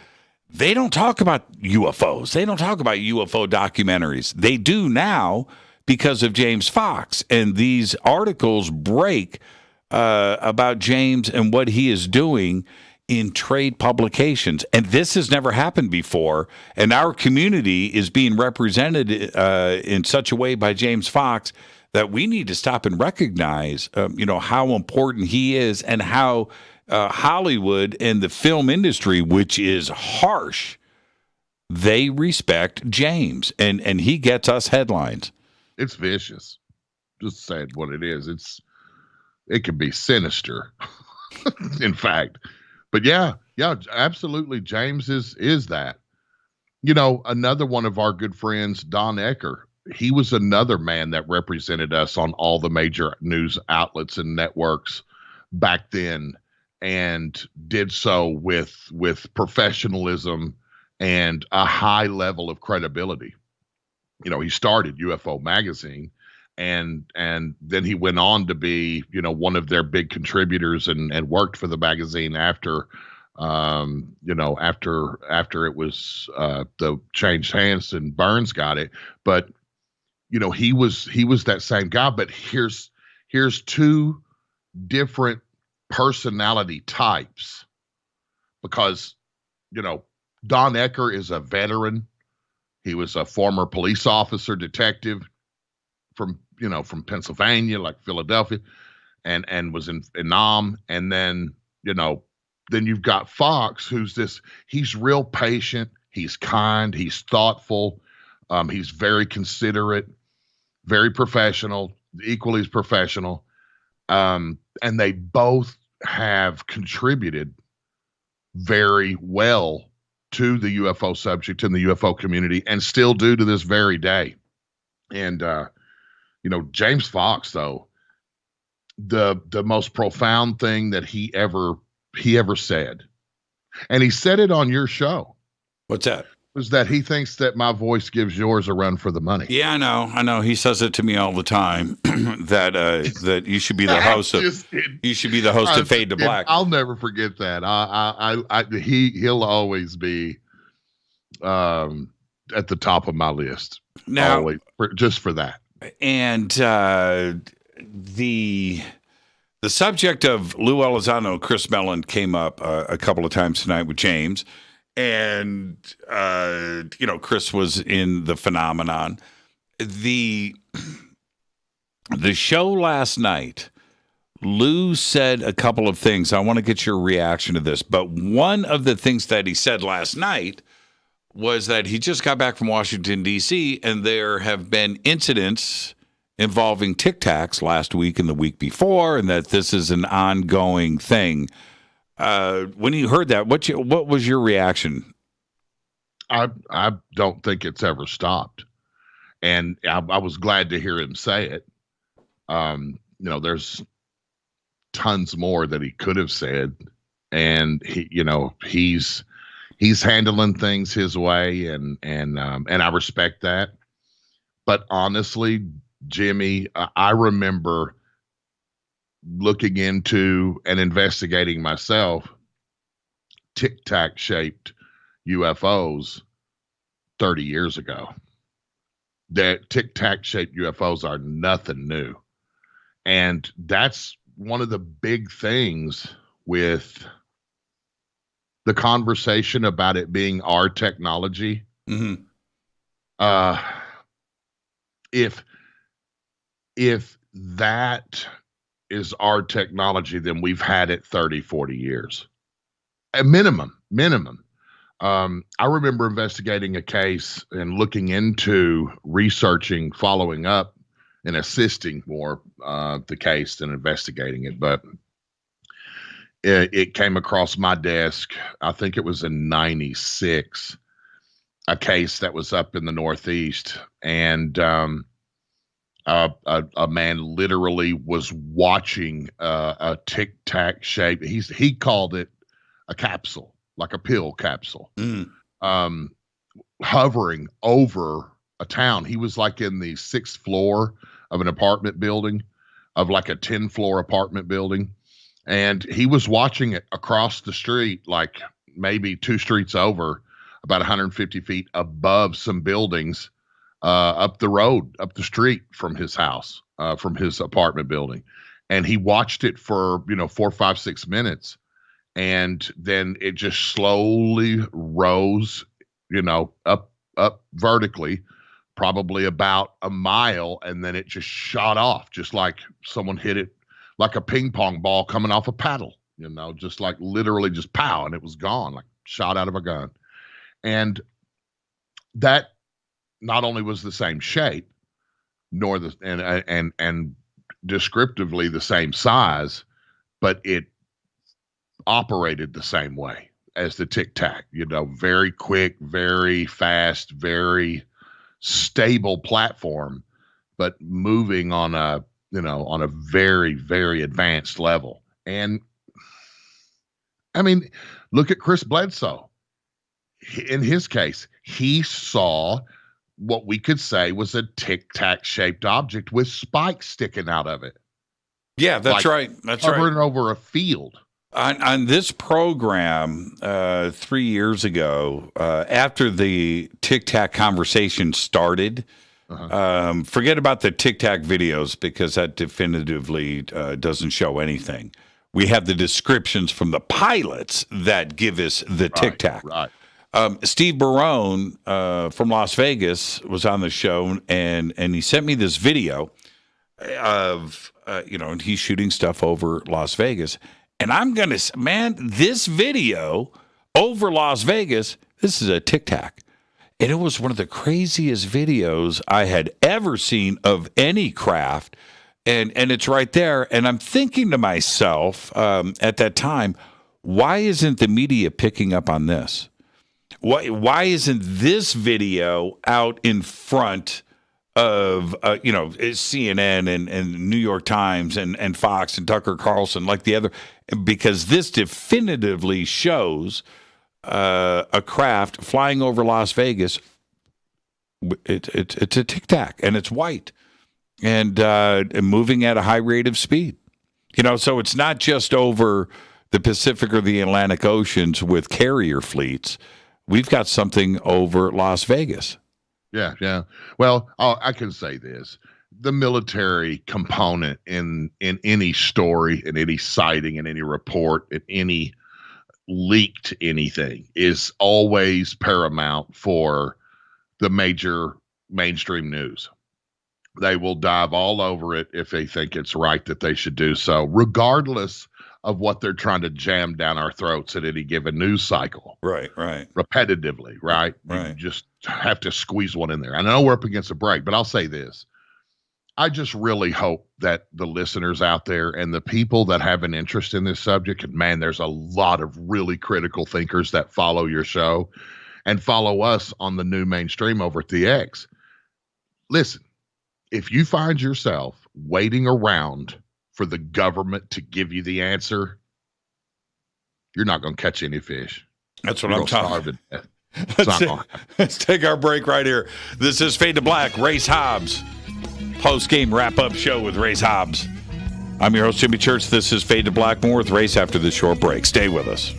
They don't talk about UFOs. They don't talk about UFO documentaries. They do now because of James Fox. And these articles break about James and what he is doing in trade publications. And this has never happened before. And our community is being represented in such a way by James Fox that we need to stop and recognize, how important he is, and how Hollywood and the film industry, which is harsh, they respect James, and he gets us headlines. It's vicious. Just saying what it is. It can be sinister, in fact. But yeah, absolutely. James is that. Another one of our good friends, Don Ecker, he was another man that represented us on all the major news outlets and networks back then, and did so with professionalism and a high level of credibility. He started UFO Magazine, and then he went on to be, one of their big contributors and worked for the magazine after, after it was the changed hands and Burns got it. But he was that same guy. But here's two different personality types, because Don Ecker is a veteran. He was a former police officer, detective from Pennsylvania, like Philadelphia, and was in Nam. And then you've got Fox, he's real patient, he's kind, he's thoughtful, he's very considerate, very professional, equally as professional. And they both have contributed very well to the UFO subject and the UFO community, and still do to this very day. And James Fox, though, the most profound thing that he ever said, and he said it on your show. What's that? Was that he thinks that my voice gives yours a run for the money. Yeah, I know. He says it to me all the time that you should be the host of Fade to Black. I'll never forget that. He'll always be at the top of my list. Now, always, just for that. And the subject of Lou Elizondo, Chris Mellon came up a couple of times tonight with James. And, Chris was in the phenomenon. The show last night, Lou said a couple of things. I want to get your reaction to this. But one of the things that he said last night was that he just got back from Washington, D.C., and there have been incidents involving Tic Tacs last week and the week before, and that this is an ongoing thing. When you heard that, what was your reaction? I don't think it's ever stopped, and I was glad to hear him say it. There's tons more that he could have said, and he's handling things his way, and I respect that. But honestly, Jimmy, I remember looking into and investigating myself Tic Tac shaped UFOs 30 years ago. That Tic Tac shaped UFOs are nothing new. And that's one of the big things with the conversation about it being our technology. Mm-hmm. If that is our technology, then we've had it 30, 40 years. A minimum. I remember investigating a case and looking into researching, following up, and assisting more the case than investigating it. But it came across my desk, I think it was in 96, a case that was up in the Northeast. And a man literally was watching a Tic Tac shape. He called it a capsule, like a pill capsule, hovering over a town. He was like in the 6th floor of an apartment building, of like a 10-floor apartment building. And he was watching it across the street, like maybe 2 streets over, about 150 feet above some buildings, up the road, up the street from his house, from his apartment building. And he watched it for, 4, 5, 6 minutes. And then it just slowly rose, up vertically, probably about a mile. And then it just shot off, just like someone hit it like a ping pong ball coming off a paddle, just like literally just pow. And it was gone, like shot out of a gun. And that not only was the same shape, nor and descriptively the same size, but it operated the same way as the Tic Tac, very quick, very fast, very stable platform, but moving on a very, very advanced level. And I mean, look at Chris Bledsoe. In his case, he saw what we could say was a tic-tac shaped object with spikes sticking out of it. Yeah, that's right. That's right. Hovering over a field. On this program 3 years ago, after the tic-tac conversation started, forget about the tic-tac videos because that definitively doesn't show anything. We have the descriptions from the pilots that give us the tic-tac. Right. Steve Barone from Las Vegas was on the show, and he sent me this video of, and he's shooting stuff over Las Vegas. And I'm going to, man, this video over Las Vegas, this is a tic-tac. And it was one of the craziest videos I had ever seen of any craft. And it's right there. And I'm thinking to myself at that time, why isn't the media picking up on this? Why isn't this video out in front of CNN and New York Times and Fox and Tucker Carlson like the other? Because this definitively shows a craft flying over Las Vegas. It's a tic-tac, and it's white, and moving at a high rate of speed. So it's not just over the Pacific or the Atlantic Oceans with carrier fleets. We've got something over Las Vegas. Yeah. Well, I can say this. The military component in any story, in any sighting, in any report, in any leaked anything is always paramount for the major mainstream news. They will dive all over it if they think it's right that they should do so, regardless of what they're trying to jam down our throats at any given news cycle. Right. Repetitively, right? You just have to squeeze one in there. I know we're up against a break, but I'll say this. I just really hope that the listeners out there and the people that have an interest in this subject, and man, there's a lot of really critical thinkers that follow your show and follow us on the new mainstream over at the X. Listen, if you find yourself waiting around for the government to give you the answer, you're not going to catch any fish. That's what I'm talking about. Let's take our break right here. This is Fade to Black, Race Hobbs. Post-game wrap-up show with Race Hobbs. I'm your host, Jimmy Church. This is Fade to Black. More with Race after this short break. Stay with us.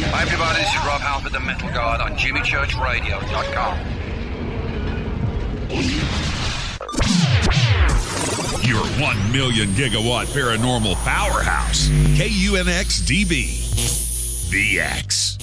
Hi, everybody. This is Rob Halford, the Metal Guard on JimmyChurchRadio.com. Your 1 million gigawatt paranormal powerhouse, KUNX-DB, The X.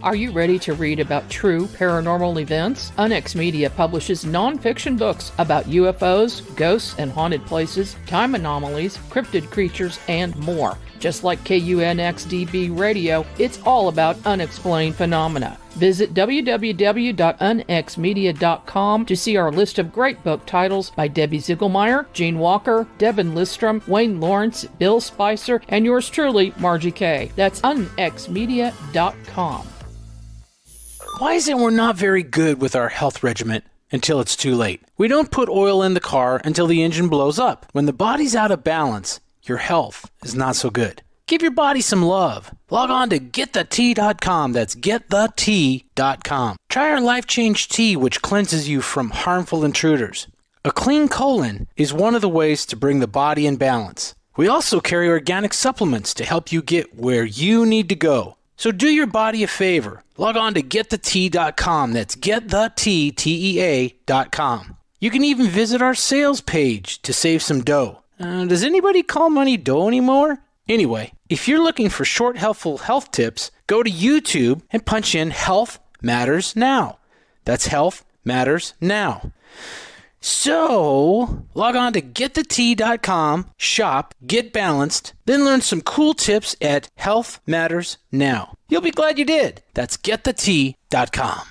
Are you ready to read about true paranormal events? UNX Media publishes nonfiction books about UFOs, ghosts and haunted places, time anomalies, cryptid creatures, and more. Just like KUNX-DB Radio, it's all about unexplained phenomena. Visit www.unxmedia.com to see our list of great book titles by Debbie Ziegelmeyer, Gene Walker, Devin Listrom, Wayne Lawrence, Bill Spicer, and yours truly, Margie Kay. That's unxmedia.com. Why is it we're not very good with our health regimen until it's too late? We don't put oil in the car until the engine blows up. When the body's out of balance, your health is not so good. Give your body some love. Log on to GetTheT.com. That's GetTheT.com. Try our Life Change Tea, which cleanses you from harmful intruders. A clean colon is one of the ways to bring the body in balance. We also carry organic supplements to help you get where you need to go. So do your body a favor. Log on to GetTheT.com. That's GetTheT.com. You can even visit our sales page to save some dough. Does anybody call money dough anymore? Anyway, if you're looking for short, helpful health tips, go to YouTube and punch in Health Matters Now. That's Health Matters Now. So, log on to GetTheT.com, shop, get balanced, then learn some cool tips at Health Matters Now. You'll be glad you did. That's GetTheT.com.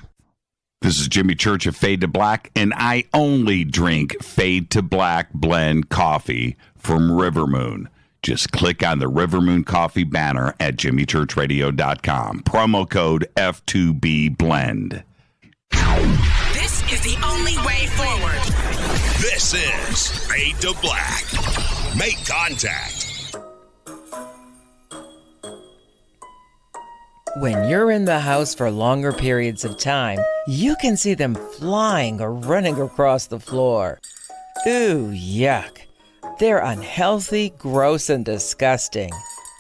This is Jimmy Church of Fade to Black, and I only drink Fade to Black blend coffee from Rivermoon. Just click on the Rivermoon Coffee banner at JimmyChurchRadio.com. Promo code F2B Blend. This is the only way forward. This is Fade to Black. Make contact. When you're in the house for longer periods of time, you can see them flying or running across the floor. Ooh, yuck. They're unhealthy, gross, and disgusting.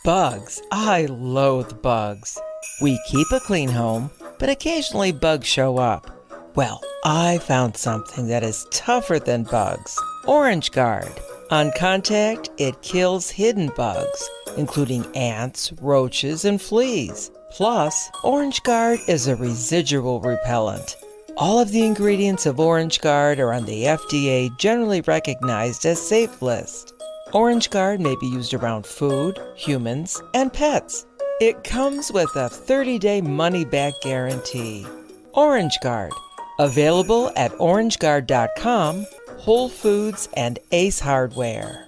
Bugs. I loathe bugs. We keep a clean home, but occasionally bugs show up. Well, I found something that is tougher than bugs. Orange Guard. On contact, it kills hidden bugs, including ants, roaches, and fleas. Plus, Orange Guard is a residual repellent. All of the ingredients of Orange Guard are on the FDA generally recognized as safe list. Orange Guard may be used around food, humans, and pets. It comes with a 30-day money-back guarantee. Orange Guard. Available at orangeguard.com, Whole Foods, and Ace Hardware.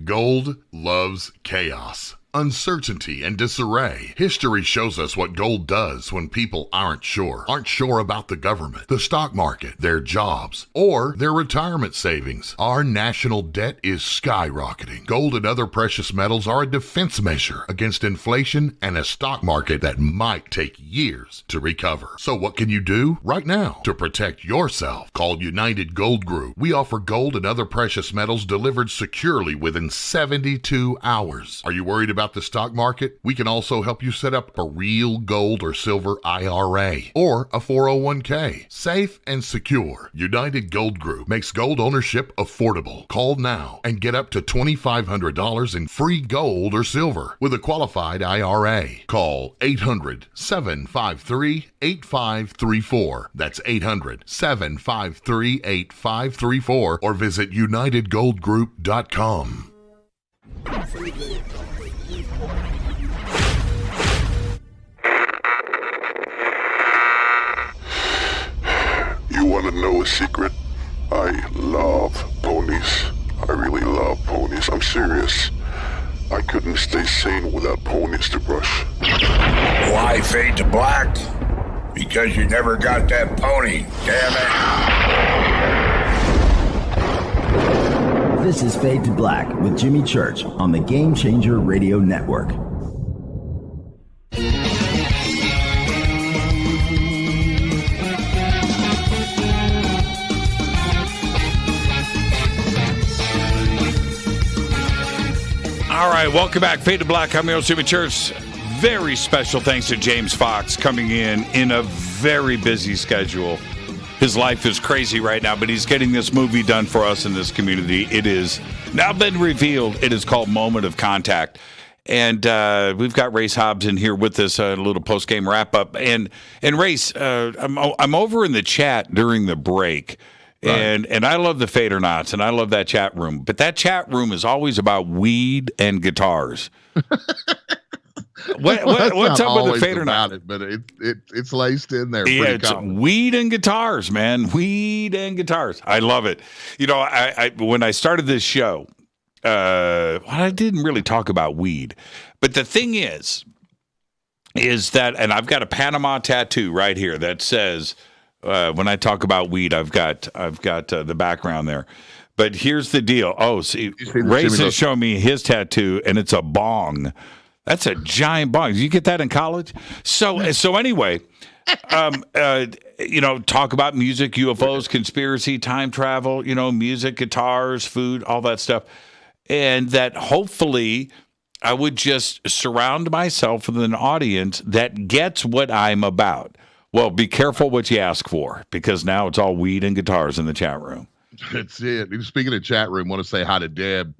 Gold loves chaos, uncertainty, and disarray. History shows us what gold does when people aren't sure about the government, the stock market, their jobs, or their retirement savings. Our national debt is skyrocketing. Gold and other precious metals are a defense measure against inflation and a stock market that might take years to recover. So what can you do right now to protect yourself? Call United Gold Group. We offer gold and other precious metals delivered securely within 72 hours. Are you worried about the stock market? We can also help you set up a real gold or silver IRA or a 401k. Safe and secure. United Gold Group makes gold ownership affordable. Call now and get up to $2,500 in free gold or silver with a qualified IRA. Call 800-753-8534. That's 800-753-8534 or visit unitedgoldgroup.com. You want to know a secret? I love ponies. I really love ponies. I'm serious. I couldn't stay sane without ponies to brush. Why fade to black? Because you never got that pony, damn it. This is Fade to Black with Jimmy Church on the Game Changer Radio Network. All right, welcome back. Fade to Black. I'm your host, Jimmy Church. Very special thanks to James Fox coming in a very busy schedule. His life is crazy right now, but he's getting this movie done for us in this community. It is now been revealed. It is called Moment of Contact. And we've got Race Hobbs in here with us, a little post-game wrap-up. And Race, I'm over in the chat during the break. Right. And I love the Fadernauts, and I love that chat room. But that chat room is always about weed and guitars. What's up with the Fadernauts? But it's laced in there. Yeah, it's weed and guitars, man. Weed and guitars. I love it. You know, I when I started this show, I didn't really talk about weed. But the thing is that, and I've got a Panama tattoo right here that says, when I talk about weed, I've got the background there. But here's the deal. Oh, see, Race is showing me his tattoo, and it's a bong. That's a giant bong. Did you get that in college? So anyway, talk about music, UFOs, conspiracy, time travel, music, guitars, food, all that stuff. And that hopefully I would just surround myself with an audience that gets what I'm about. Well, be careful what you ask for, because now it's all weed and guitars in the chat room. That's it. Speaking of chat room, I want to say hi to Deb.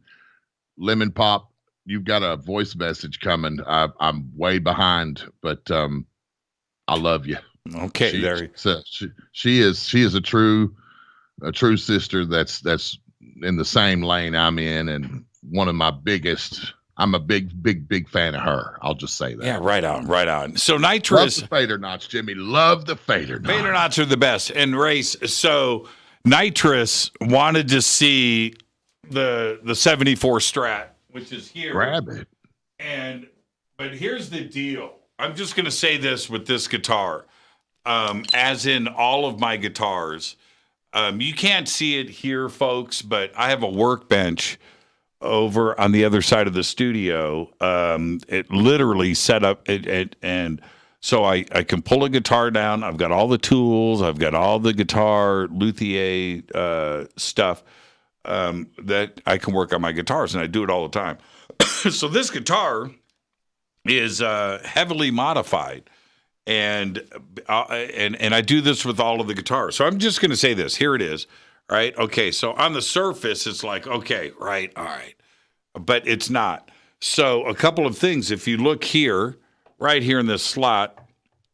Lemon Pop, you've got a voice message coming. I'm way behind, but I love you. Okay, she is a true sister that's in the same lane I'm in, and one of my biggest. I'm a big fan of her. I'll just say that. Yeah, right on. So Nitrous. Love the Fadernauts, Jimmy. Love the Fadernauts. Fadernauts are the best. And Race, so Nitrous wanted to see the 74 Strat, which is here. Grab it. But here's the deal. I'm just going to say this with this guitar. As in all of my guitars. You can't see it here, folks, but I have a workbench over on the other side of the studio. It literally set up and so I can pull a guitar down. I've got all the tools. I've got all the guitar luthier stuff that I can work on my guitars, and I do it all the time. So this guitar is heavily modified, and I do this with all of the guitars. So I'm just going to say this. Here it is. Right? Okay. So on the surface, it's like, okay, right. All right. But it's not. So a couple of things. If you look here, right here in this slot,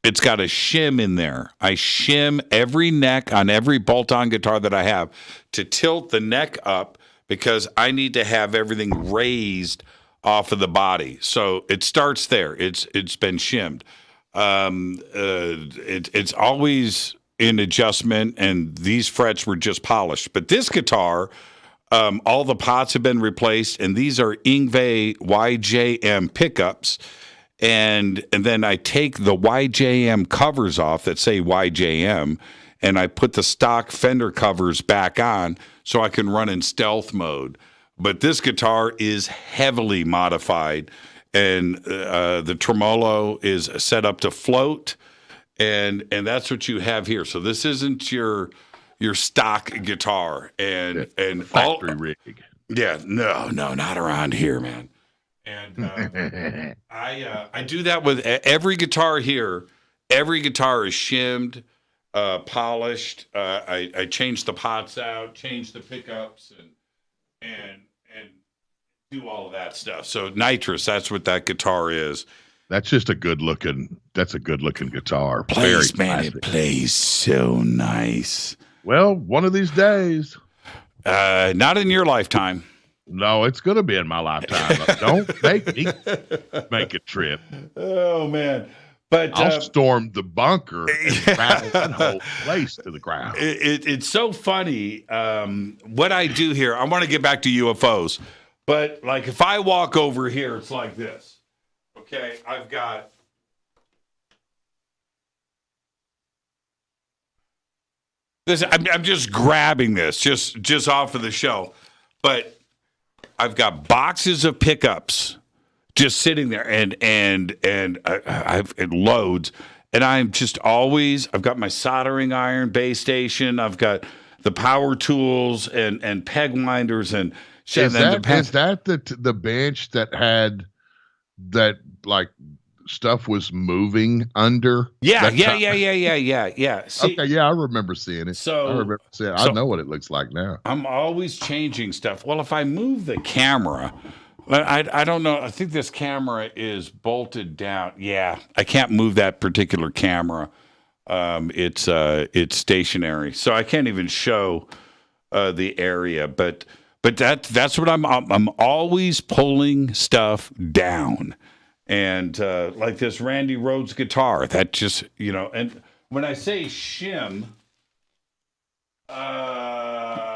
it's got a shim in there. I shim every neck on every bolt-on guitar that I have to tilt the neck up because I need to have everything raised off of the body. So it starts there. It's been shimmed. It's always in adjustment, and these frets were just polished. But this guitar, all the pots have been replaced, and these are Yngwie YJM pickups. And then I take the YJM covers off that say YJM, and I put the stock Fender covers back on so I can run in stealth mode. But this guitar is heavily modified, and the tremolo is set up to float. And that's what you have here. So this isn't your stock guitar and factory rig. Yeah, no, not around here, man. And I do that with every guitar here. Every guitar is shimmed, polished. I change the pots out, change the pickups, and do all of that stuff. So nitrous, that's what that guitar is. That's just a good looking guitar. Plays, man, it plays so nice. Well, one of these days. Not in your lifetime. No, it's going to be in my lifetime. Don't make me make a trip. Oh, man. But I'll storm the bunker and rattle that whole place to the ground. It's so funny. What I do here, I want to get back to UFOs. But, like, if I walk over here, it's like this. Okay, I've got this. I'm just grabbing this just off of the shelf, but I've got boxes of pickups just sitting there, and it loads, and I'm just always. I've got my soldering iron base station. I've got the power tools and peg winders and shit. Is that the bench that had that like stuff was moving under? Yeah. See, okay, yeah, I remember seeing it. I know what it looks like now. I'm always changing stuff. Well, if I move the camera, I don't know. I think this camera is bolted down. Yeah, I can't move that particular camera. It's stationary, so I can't even show the area. But that's what I'm always pulling stuff down. And like this Randy Rhoads guitar, that just, and when I say shim, I'm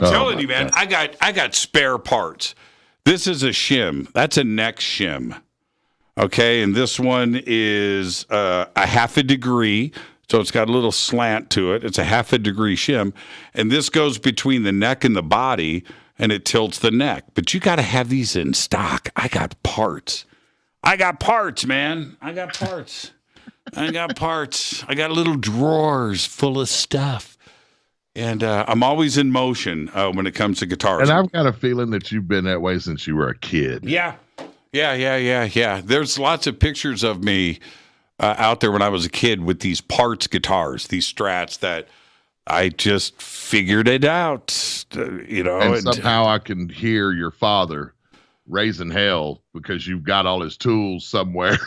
telling you, man, I got spare parts. This is a shim. That's a neck shim. Okay, and this one is a half a degree. So it's got a little slant to it. It's a half a degree shim. And this goes between the neck and the body, and it tilts the neck. But you got to have these in stock. I got parts. Man. I got parts. I got little drawers full of stuff. And I'm always in motion when it comes to guitars. And I've got a feeling that you've been that way since you were a kid. Yeah. There's lots of pictures of me out there when I was a kid with these parts guitars, these Strats that I just figured it out, And somehow I can hear your father raising hell because you've got all his tools somewhere.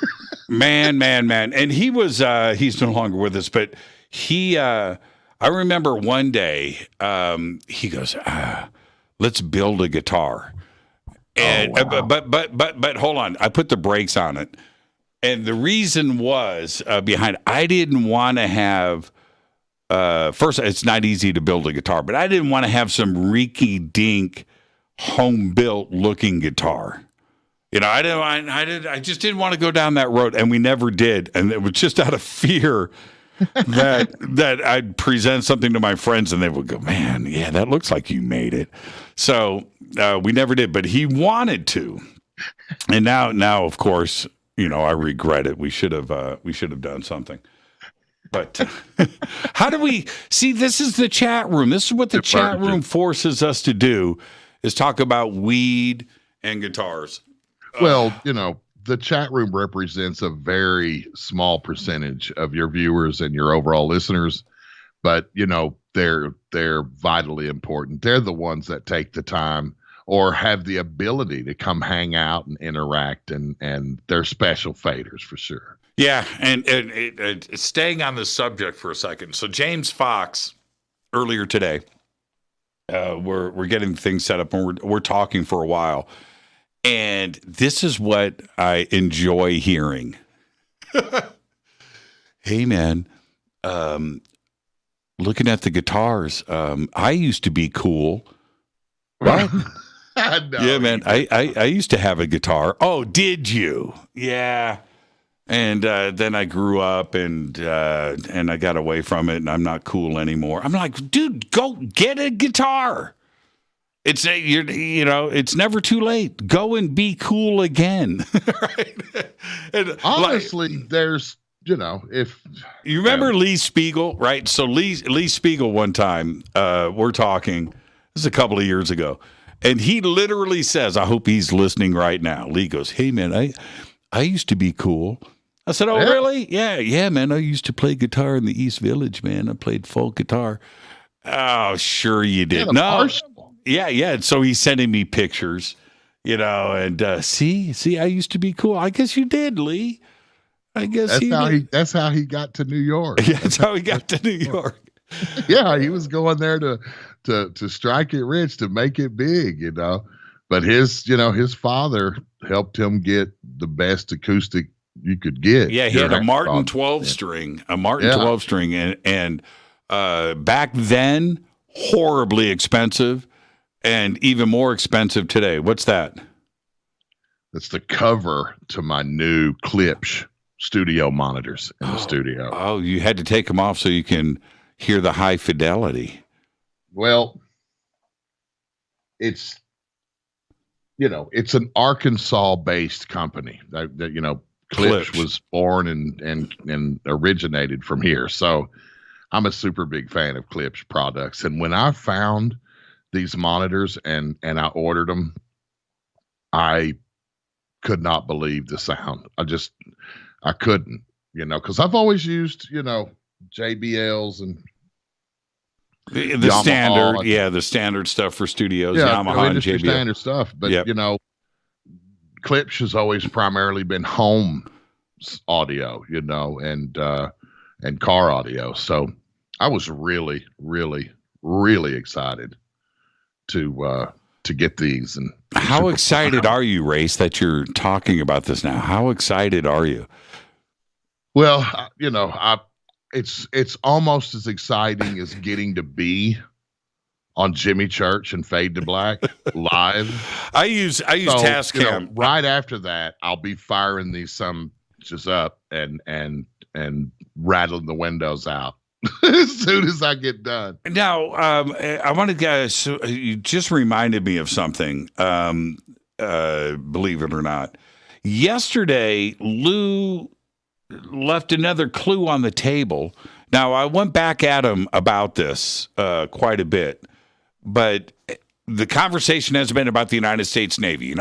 man. And he was, he's no longer with us, but I remember one day, he goes, let's build a guitar. And, but hold on, I put the brakes on it. And the reason was I didn't want to have, first, it's not easy to build a guitar, but I didn't want to have some rinky-dink, home-built looking guitar. I just didn't want to go down that road, and we never did. And it was just out of fear that I'd present something to my friends and they would go, man, yeah, that looks like you made it. So we never did, but he wanted to. And now, of course, I regret it. We should have done something. But how do we see? This is the chat room. This is what the chat room forces us to do, is talk about weed and guitars. Well, the chat room represents a very small percentage of your viewers and your overall listeners, but they're vitally important. They're the ones that take the time or have the ability to come hang out and interact, and they're special faders for sure. Yeah, and staying on this subject for a second. So James Fox, earlier today, we're getting things set up, and we're talking for a while. And this is what I enjoy hearing. Hey, man, looking at the guitars, I used to be cool. What? No, yeah, man, I used to have a guitar. Oh, did you? Yeah. And then I grew up and I got away from it, and I'm not cool anymore. I'm like, dude, go get a guitar. It's it's never too late. Go and be cool again. Right? And honestly, there's if you remember Lee Spiegel, right? So Lee Spiegel, one time we're talking. This is a couple of years ago, and he literally says, "I hope he's listening right now." Lee goes, "Hey man, I used to be cool." I said, "Oh, really? Yeah, man. I used to play guitar in the East Village, man. I played folk guitar." Oh, sure you did. No. Yeah. So he's sending me pictures, and see, I used to be cool. I guess you did, Lee. I guess that's how he got to New York. Yeah, that's how he got to New York. Yeah, he was going there to strike it rich, to make it big, But his father helped him get the best acoustic you could get. Yeah, he had a Martin 12 string, and back then, horribly expensive, and even more expensive today. What's that? That's the cover to my new Klipsch studio monitors in the studio. Oh, you had to take them off so you can hear the high fidelity. Well, it's an Arkansas-based company. Klipsch was born and originated from here. So I'm a super big fan of Klipsch products. And when I found these monitors and I ordered them, I could not believe the sound. I couldn't, because I've always used, JBLs and the Yamaha, standard, the standard stuff for studios, Yamaha and JBL. Standard stuff. But, Klipsch has always primarily been home audio, and car audio. So I was really, really, really excited to get these. And how excited are you, Race, that you're talking about this now? How excited are you? Well, it's almost as exciting as getting to be on Jimmy Church and Fade to Black live. I use Tascam. Right after that, I'll be firing these just up and rattling the windows out as soon as I get done. Now, I want to guys. You just reminded me of something. Believe it or not, yesterday Lou left another clue on the table. Now, I went back at him about this quite a bit. But the conversation has been about the United States Navy,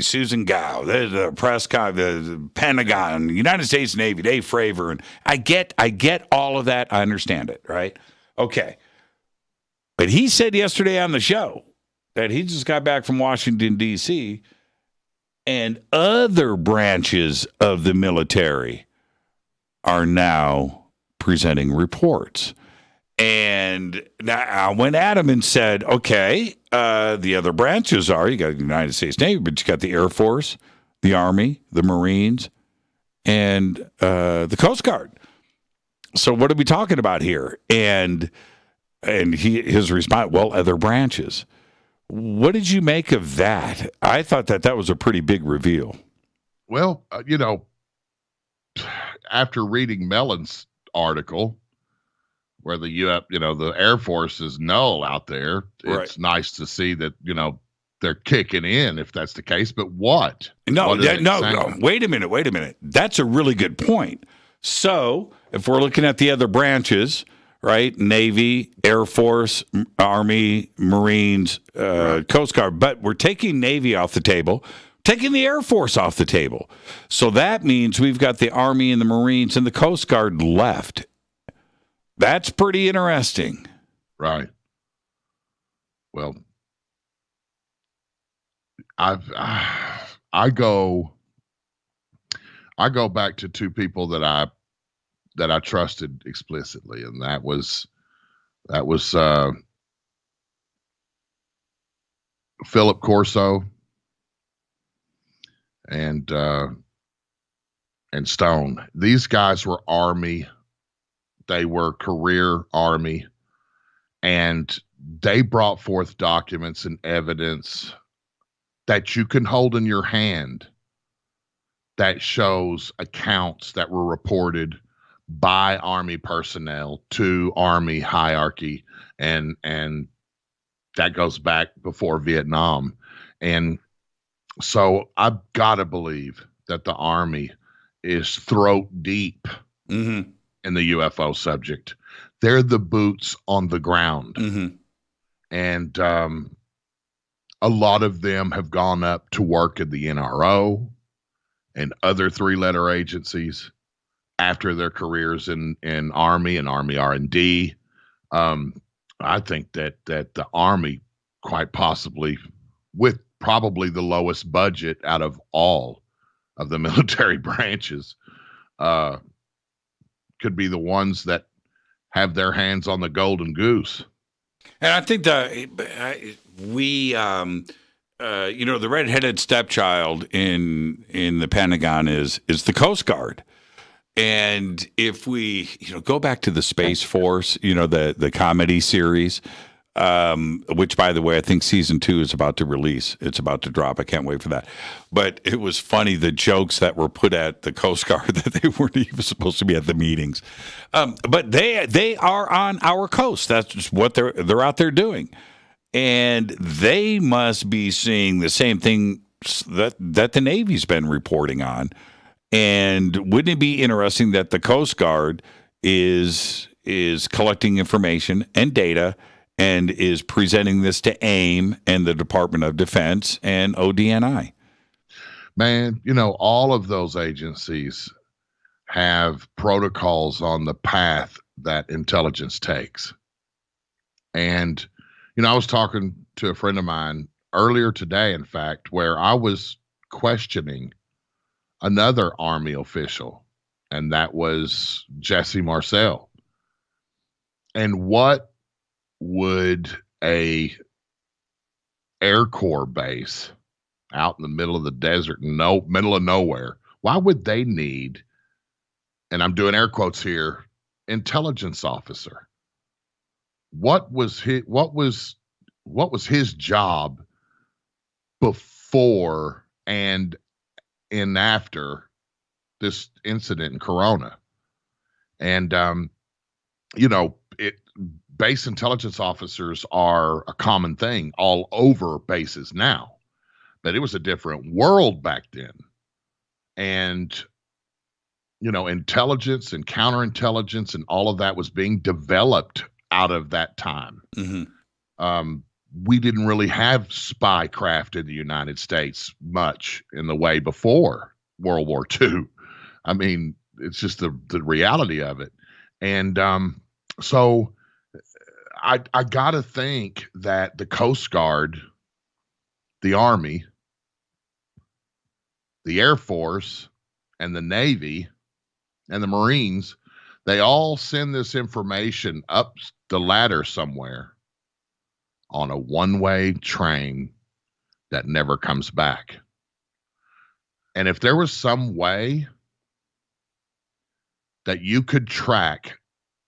Susan Gow, the the Pentagon, United States Navy, Dave Fravor, and I get all of that. I understand it, right? Okay. But he said yesterday on the show that he just got back from Washington, D.C., and other branches of the military are now presenting reports. And now I went at him and said, okay, the other branches are, you got the United States Navy, but you got the Air Force, the Army, the Marines, and the Coast Guard. So what are we talking about here? And his response, well, other branches. What did you make of that? I thought that was a pretty big reveal. Well, after reading Mellon's article where the Air Force is null out there. It's nice to see that, they're kicking in if that's the case, but what? No, What is it no, saying? wait a minute. That's a really good point. So if we're looking at the other branches, right, Navy, Air Force, Army, Marines, Coast Guard, but we're taking Navy off the table, taking the Air Force off the table. So that means we've got the Army and the Marines and the Coast Guard left. That's pretty interesting. Right. Well, I go back to two people that I trusted explicitly, and that was Philip Corso and Stone. These guys were Army. They were career Army, and they brought forth documents and evidence that you can hold in your hand that shows accounts that were reported by Army personnel to Army hierarchy, and that goes back before Vietnam. And so I've got to believe that the Army is throat deep in the UFO subject. They're the boots on the ground. And a lot of them have gone up to work at the NRO and other three-letter agencies after their careers in Army and Army R&D. I think that the Army, quite possibly, with probably the lowest budget out of all of the military branches, could be the ones that have their hands on the golden goose. And I think the redheaded stepchild in the Pentagon is the Coast Guard. And if we, go back to the Space Force, the comedy series, which, by the way, I think season 2 is about to release. It's about to drop. I can't wait for that. But it was funny, the jokes that were put at the Coast Guard that they weren't even supposed to be at the meetings. But they are on our coast. That's just what they're out there doing. And they must be seeing the same thing that the Navy's been reporting on. And wouldn't it be interesting that the Coast Guard is collecting information and data and is presenting this to AIM and the Department of Defense and ODNI? Man, all of those agencies have protocols on the path that intelligence takes. And, I was talking to a friend of mine earlier today, in fact, where I was questioning another Army official, and that was Jesse Marcel. And what would a Air Corps base out in the middle of the desert, middle of nowhere, why would they need, and I'm doing air quotes here, intelligence officer? What was his job before and after this incident in Corona? And base intelligence officers are a common thing all over bases now, but it was a different world back then. And intelligence and counterintelligence and all of that was being developed out of that time. We didn't really have spy craft in the United States much in the way before World War II. I mean, it's just the reality of it. And so I got to think that the Coast Guard, the Army, the Air Force, and the Navy, and the Marines, they all send this information up the ladder somewhere on a one-way train that never comes back. And if there was some way that you could track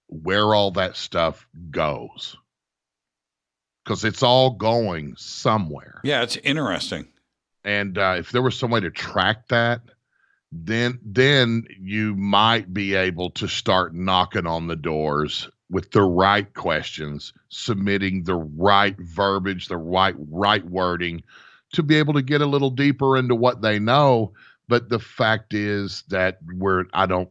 where all that stuff goes, because it's all going somewhere. Yeah, it's interesting. And if there was some way to track that then you might be able to start knocking on the doors with the right questions, submitting the right verbiage, the right wording to be able to get a little deeper into what they know. But the fact is that I don't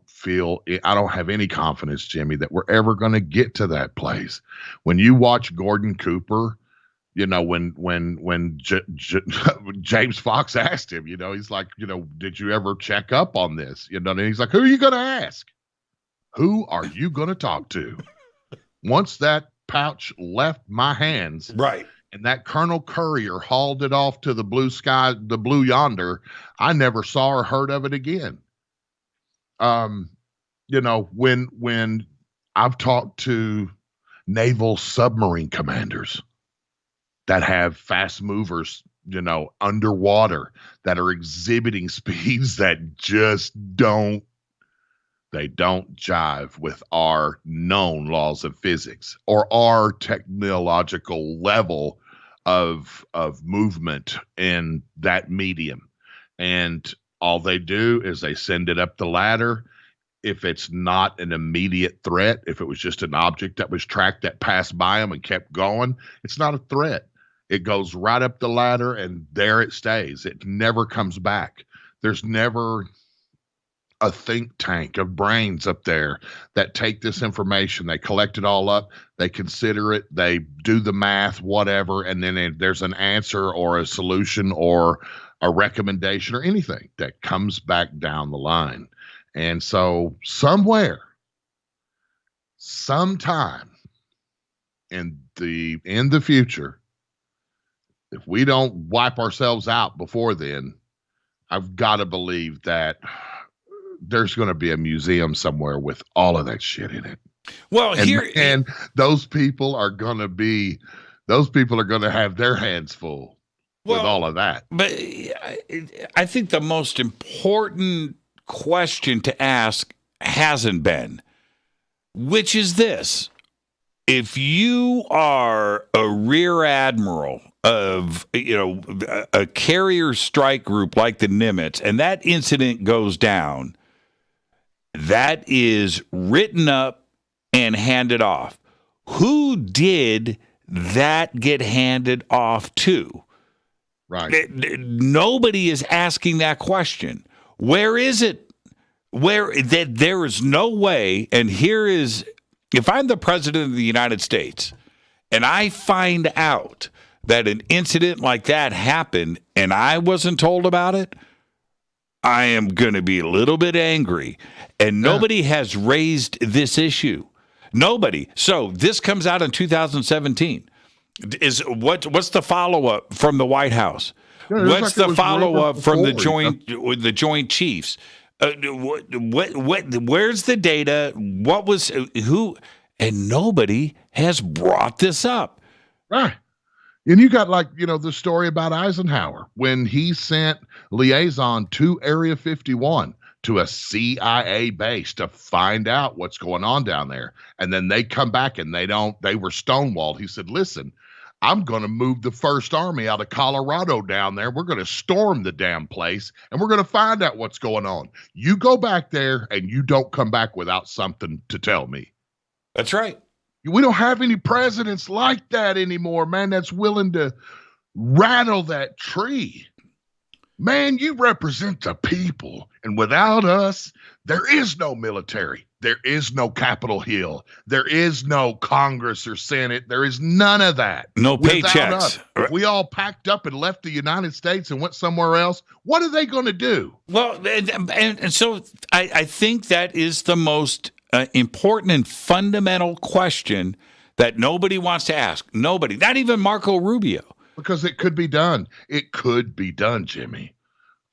have any confidence, Jimmy, that we're ever going to get to that place. When you watch Gordon Cooper, when James Fox asked him, he's like, did you ever check up on this? And he's like, who are you going to ask? Who are you going to talk to? Once that pouch left my hands, right, and that Colonel Courier hauled it off to the blue sky, the blue yonder, I never saw or heard of it again. When I've talked to naval submarine commanders that have fast movers, underwater, that are exhibiting speeds that just don't jive with our known laws of physics or our technological level of movement in that medium. And all they do is they send it up the ladder. If it's not an immediate threat, if it was just an object that was tracked that passed by them and kept going, it's not a threat. It goes right up the ladder and there it stays. It never comes back. There's never a think tank of brains up there that take this information, they collect it all up, they consider it, they do the math, whatever, and then there's an answer or a solution or a recommendation or anything that comes back down the line. And so somewhere, sometime in the future, if we don't wipe ourselves out before then, I've got to believe that there's going to be a museum somewhere with all of that shit in it. Well, and those people are going to have their hands full with all of that. But I think the most important question to ask hasn't been, which is this: if you are a rear admiral of a carrier strike group like the Nimitz, and that incident goes down, that is written up and handed off. Who did that get handed off to? Right. Nobody is asking that question. Where is it? There is no way, and here is, if I'm the president of the United States and I find out that an incident like that happened and I wasn't told about it, I am going to be a little bit angry. And nobody has raised this issue. Nobody. So this comes out in 2017. What's the follow-up from the White House? What's the follow-up from the Joint Chiefs? Where's the data? What was who? And nobody has brought this up. Right. And you got the story about Eisenhower when he sent liaison to Area 51 to a CIA base to find out what's going on down there. And then they come back and they were stonewalled. He said, listen, I'm going to move the First Army out of Colorado down there. We're going to storm the damn place and we're going to find out what's going on. You go back there and you don't come back without something to tell me. That's right. We don't have any presidents like that anymore, man, that's willing to rattle that tree. Man, you represent the people. And without us, there is no military. There is no Capitol Hill. There is no Congress or Senate. There is none of that. No paychecks. Us, if we all packed up and left the United States and went somewhere else, what are they going to do? Well, and so I think that is the most important and fundamental question that nobody wants to ask. Nobody, not even Marco Rubio. Because it could be done. It could be done, Jimmy.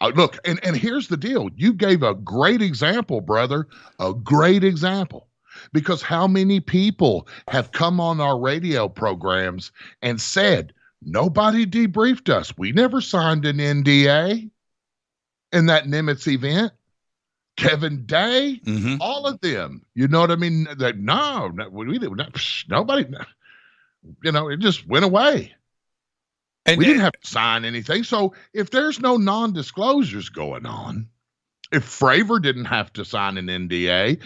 Look, and here's the deal. You gave a great example, brother, a great example. Because how many people have come on our radio programs and said, nobody debriefed us. We never signed an NDA in that Nimitz event. Kevin Day, all of them. You know what I mean? That we didn't. Nobody. It just went away. And we didn't have to sign anything. So if there's no non-disclosures going on, If Fravor didn't have to sign an NDA,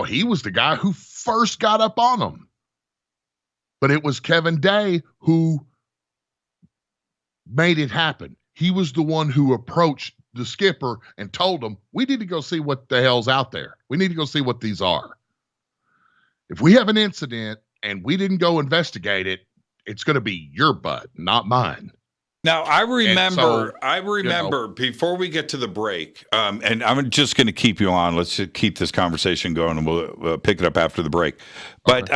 he was the guy who first got up on them. But it was Kevin Day who made it happen. He was the one who approached the skipper and told him, we need to go see what the hell's out there. We need to go see what these are. If we have an incident and we didn't go investigate it, it's going to be your butt, not mine. Now, I remember before we get to the break, and I'm just going to keep you on. Let's just keep this conversation going, and we'll pick it up after the break. But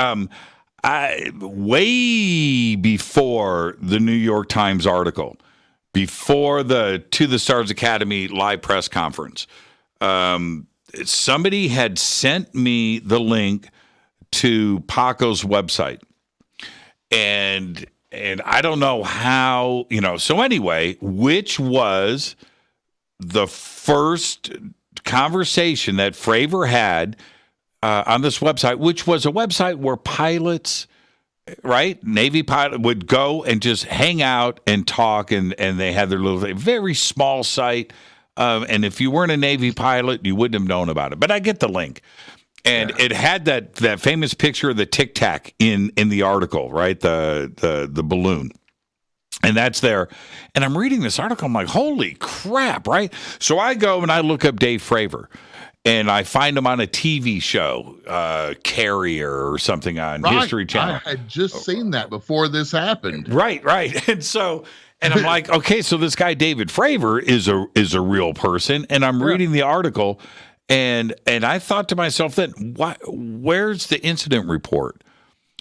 way before the New York Times article, before the To the Stars Academy live press conference, somebody had sent me the link to Paco's website. And I don't know how, so anyway, which was the first conversation that Fravor had on this website, which was a website where pilots, right, Navy pilot would go and just hang out and talk, and they had their little, very small site. And if you weren't a Navy pilot, you wouldn't have known about it. But I get the link. And it had that famous picture of the Tic Tac in the article, right? The balloon. And that's there. And I'm reading this article. I'm like, holy crap, right? So I go and I look up Dave Fravor. And I find him on a TV show, Carrier or something on History Channel. I had just seen that before this happened. Right. And I'm like, okay, so this guy David Fravor is a real person. And I'm reading the article. And I thought to myself then, where's the incident report?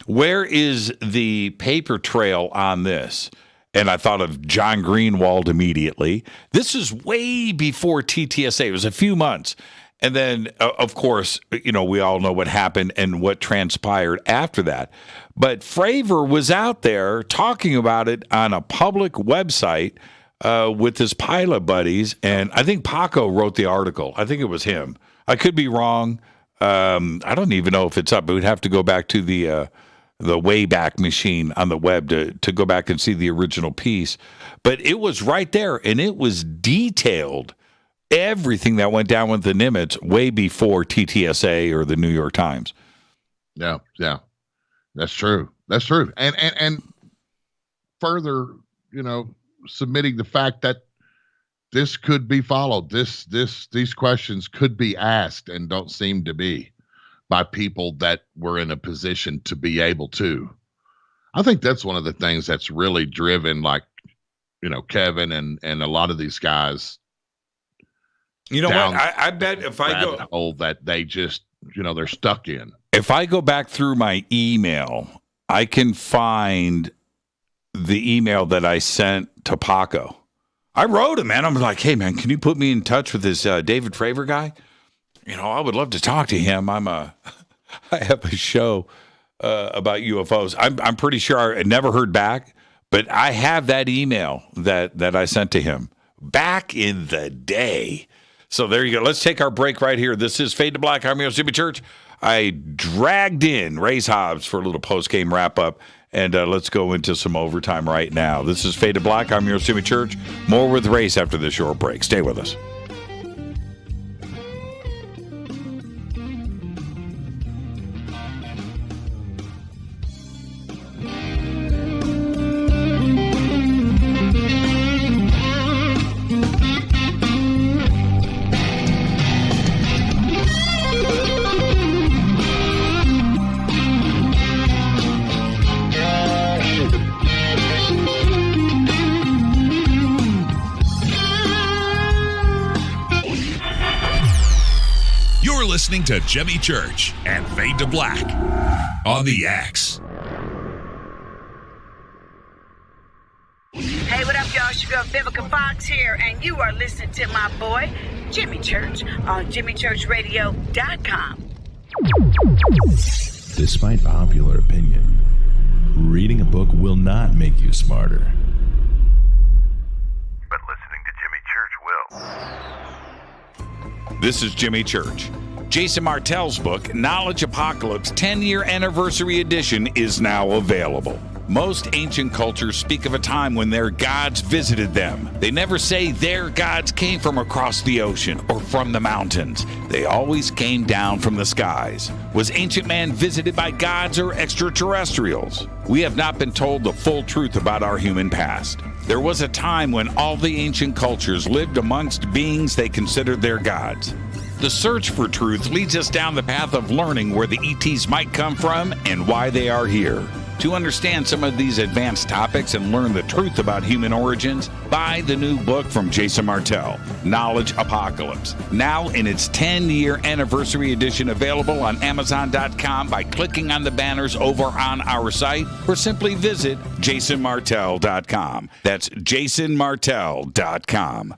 Where is the paper trail on this? And I thought of John Greenwald immediately. This is way before TTSA. It was a few months. And then, of course, we all know what happened and what transpired after that. But Fravor was out there talking about it on a public website with his pilot buddies, and I think Paco wrote the article. I think it was him. I could be wrong. I don't even know if it's up. We'd have to go back to the Wayback Machine on the web to go back and see the original piece. But it was right there, and it was detailed, everything that went down with the Nimitz way before TTSA or the New York Times. Yeah, that's true. And further, submitting the fact that this could be followed. These questions could be asked and don't seem to be by people that were in a position to be able to. I think that's one of the things that's really driven, Kevin and a lot of these guys. You know what? I bet if I go that they just, they're stuck in. If I go back through my email, I can find the email that I sent to Paco. I wrote him, man. I'm like, hey, man, can you put me in touch with this David Fravor guy? I would love to talk to him. I have a show about UFOs. I'm pretty sure I never heard back, but I have that email that I sent to him back in the day. So there you go. Let's take our break right here. This is Fade to Black. I'm your Jimmy Church. I dragged in Ray's Hobbs for a little post-game wrap-up, and let's go into some overtime right now. This is Fade to Black. I'm your Jimmy Church. More with Race after this short break. Stay with us. Listening to Jimmy Church and Fade to Black on the X. Hey, what up, y'all? It's your girl Vivica Fox here, and you are listening to my boy Jimmy Church on JimmyChurchRadio.com. Despite popular opinion, reading a book will not make you smarter. But listening to Jimmy Church will. This is Jimmy Church. Jason Martell's book, Knowledge Apocalypse 10-Year Anniversary Edition, is now available. Most ancient cultures speak of a time when their gods visited them. They never say their gods came from across the ocean or from the mountains. They always came down from the skies. Was ancient man visited by gods or extraterrestrials? We have not been told the full truth about our human past. There was a time when all the ancient cultures lived amongst beings they considered their gods. The search for truth leads us down the path of learning where the ETs might come from and why they are here. To understand some of these advanced topics and learn the truth about human origins, buy the new book from Jason Martell, Knowledge Apocalypse. Now in its 10-year anniversary edition, available on Amazon.com by clicking on the banners over on our site, or simply visit JasonMartell.com. That's JasonMartell.com.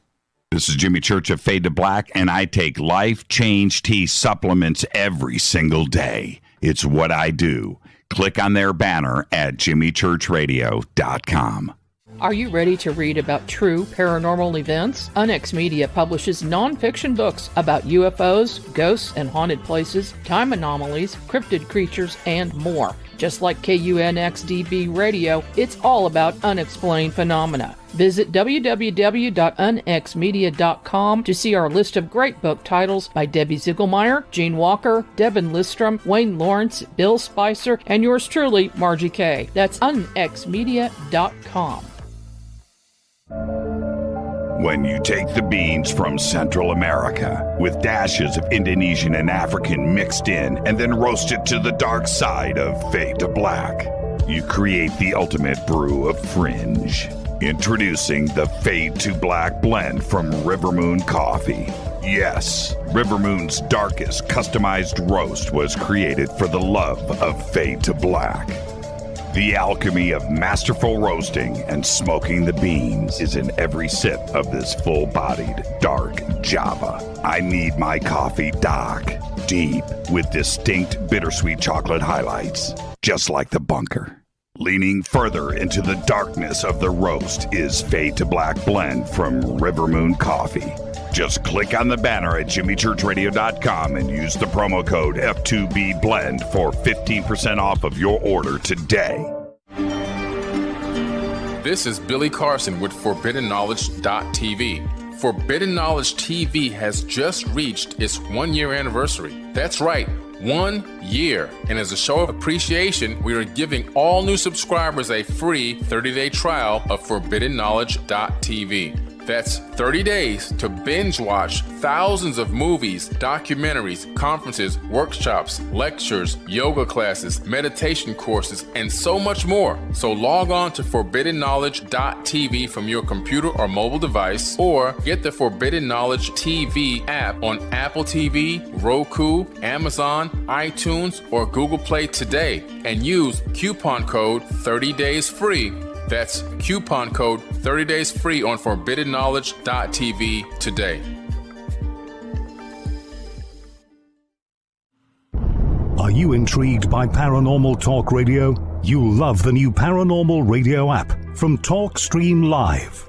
This is Jimmy Church of Fade to Black, and I take Life Change Tea supplements every single day. It's what I do. Click on their banner at jimmychurchradio.com. Are you ready to read about true paranormal events? Unex Media publishes nonfiction books about UFOs, ghosts and haunted places, time anomalies, cryptid creatures, and more. Just like KUNXDB Radio, it's all about unexplained phenomena. Visit www.unxmedia.com to see our list of great book titles by Debbie Ziegelmeyer, Gene Walker, Devin Listrom, Wayne Lawrence, Bill Spicer, and yours truly, Margie Kay. That's unxmedia.com. When you take the beans from Central America with dashes of Indonesian and African mixed in and then roast it to the dark side of Fade to Black, you create the ultimate brew of fringe. Introducing the Fade to Black blend from Rivermoon Coffee. Yes, Rivermoon's darkest customized roast was created for the love of Fade to Black. The alchemy of masterful roasting and smoking the beans is in every sip of this full-bodied, dark Java. I need my coffee dark, deep, with distinct bittersweet chocolate highlights, just like the bunker. Leaning further into the darkness of the roast is Fade to Black blend from Rivermoon Coffee. Just click on the banner at jimmychurchradio.com and use the promo code F2BBLEND for 15% off of your order today. This is Billy Carson with ForbiddenKnowledge.tv. Forbidden Knowledge TV has just reached its 1-year anniversary. That's right, 1 year. And as a show of appreciation, we are giving all new subscribers a free 30-day trial of ForbiddenKnowledge.tv. That's 30 days to binge watch thousands of movies, documentaries, conferences, workshops, lectures, yoga classes, meditation courses, and so much more. So log on to ForbiddenKnowledge.tv from your computer or mobile device, or get the Forbidden Knowledge TV app on Apple TV, Roku, Amazon, iTunes, or Google Play today, and use coupon code 30daysfree. That's coupon code 30 days free on ForbiddenKnowledge.tv today. Are you intrigued by Paranormal Talk Radio? You'll love the new Paranormal Radio app from TalkStream Live.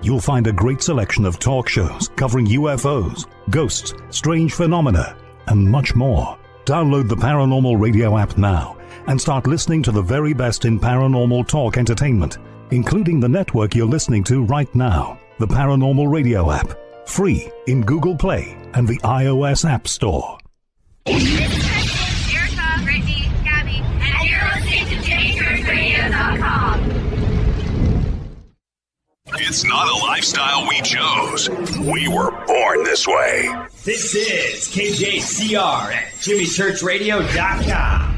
You'll find a great selection of talk shows covering UFOs, ghosts, strange phenomena, and much more. Download the Paranormal Radio app now and start listening to the very best in paranormal talk entertainment, including the network you're listening to right now, the Paranormal Radio app, free in Google Play and the iOS App Store. Erica, Brittany, Gabby, and you're listening to JamieChurchRadio.com. It's not a lifestyle we chose. We were born this way. This is KJCR at JimmyChurchRadio.com.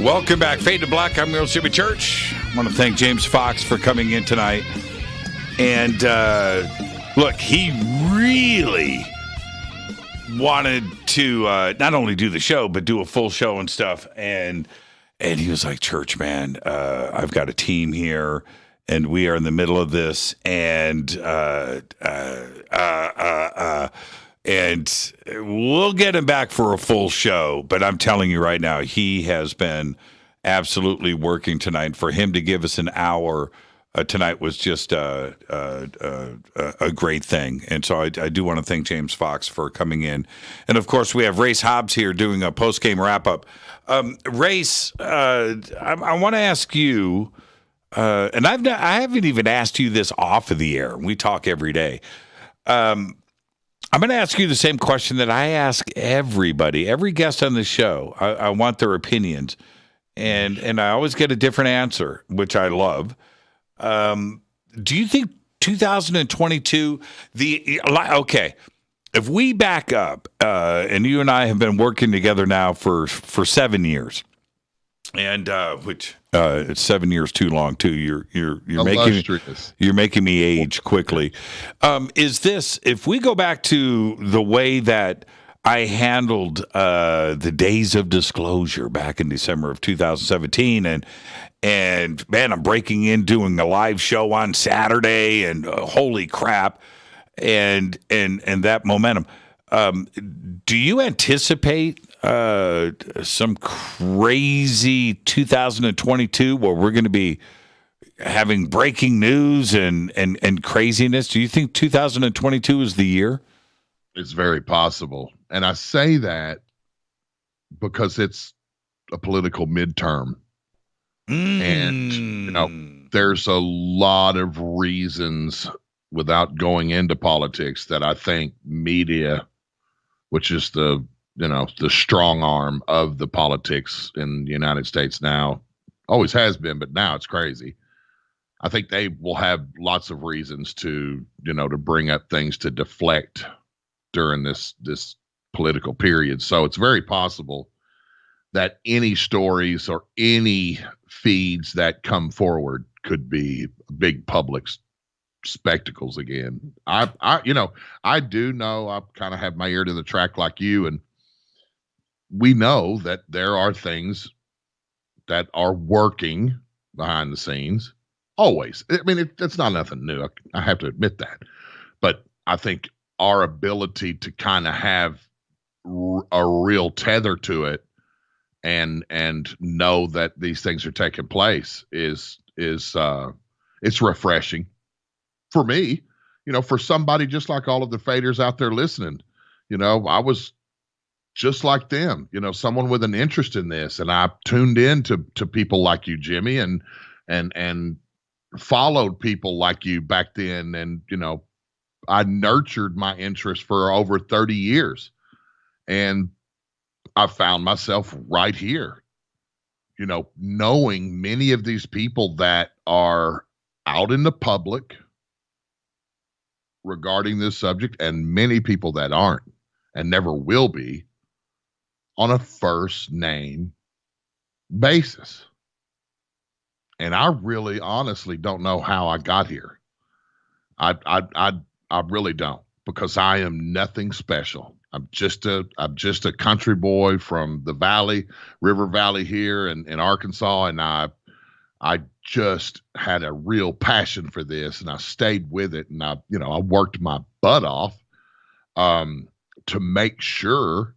Welcome back. Fade to Black. I'm your Jimmy Church. I want to thank James Fox for coming in tonight. And look, he really wanted to not only do the show, but do a full show and stuff. And he was like, Church, man, I've got a team here, and we are in the middle of this. And we'll get him back for a full show. But I'm telling you right now, he has been absolutely working tonight. For him to give us an hour tonight was just a great thing. And so I do want to thank James Fox for coming in. And, of course, we have Race Hobbs here doing a post-game wrap-up. Race, I want to ask you, and I haven't even asked you this off of the air. We talk every day. I'm going to ask you the same question that I ask everybody, every guest on the show. I want their opinions, and I always get a different answer, which I love. Do you think 2022, okay, if we back up, and you and I have been working together now for 7 years, and which it's 7 years too long too. You're making me age quickly. Is this, if we go back to the way that I handled the days of disclosure back in December of 2017, and man, I'm breaking in, doing a live show on Saturday, and holy crap, and that momentum. Do you anticipate some crazy 2022 where we're going to be having breaking news and craziness? Do you think 2022 is the year? It's very possible. And I say that because it's a political midterm. And, there's a lot of reasons, without going into politics, that I think media, which is the strong arm of the politics in the United States now, always has been, but now it's crazy. I think they will have lots of reasons to bring up things to deflect during this political period. So it's very possible that any stories or any feeds that come forward could be big public spectacles again. I do know, I kind of have my ear to the track like you, and we know that there are things that are working behind the scenes always. I mean, it's not nothing new. I have to admit that, but I think our ability to kind of have a real tether to it and know that these things are taking place is it's refreshing for me, for somebody just like all of the faders out there listening. I was just like them, someone with an interest in this, and I tuned in to people like you, Jimmy, and followed people like you back then, and I nurtured my interest for over 30 years, and I found myself right here, knowing many of these people that are out in the public regarding this subject, and many people that aren't and never will be, on a first name basis. And I really honestly don't know how I got here. I really don't, because I am nothing special. I'm just a country boy from the valley, River Valley here in Arkansas, and I just had a real passion for this, and I stayed with it, and I worked my butt off to make sure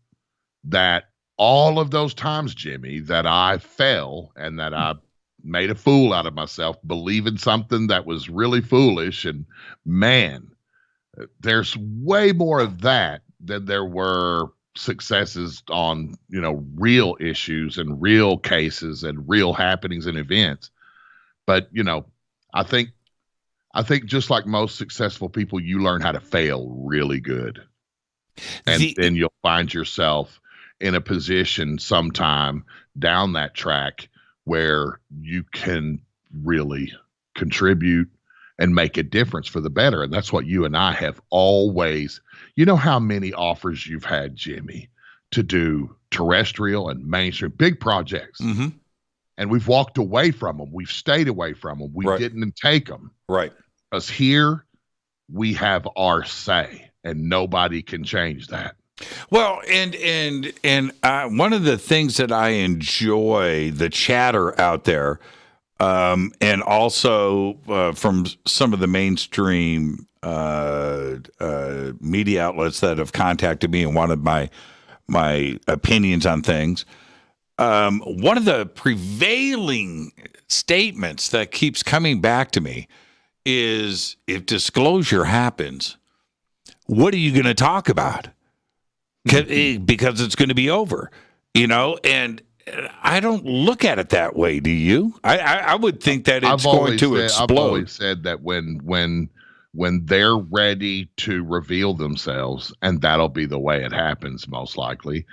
that all of those times, Jimmy, that I fell and that I made a fool out of myself, believing something that was really foolish, and man, there's way more of that than there were successes on, real issues and real cases and real happenings and events. But, I think just like most successful people, you learn how to fail really good. And then you'll find yourself in a position sometime down that track where you can really contribute and make a difference for the better. And that's what you and I have always, how many offers you've had, Jimmy, to do terrestrial and mainstream big projects. Mm-hmm. And we've walked away from them. We've stayed away from them. We didn't take them. Right. Because here we have our say, and nobody can change that. Well, and one of the things that I enjoy, the chatter out there, and also from some of the mainstream media outlets that have contacted me and wanted my opinions on things, one of the prevailing statements that keeps coming back to me is, if disclosure happens, what are you going to talk about? Because it's going to be over, and I don't look at it that way. Do you? I would think that it's going to explode. I've always said that when they're ready to reveal themselves, and that'll be the way it happens, most likely,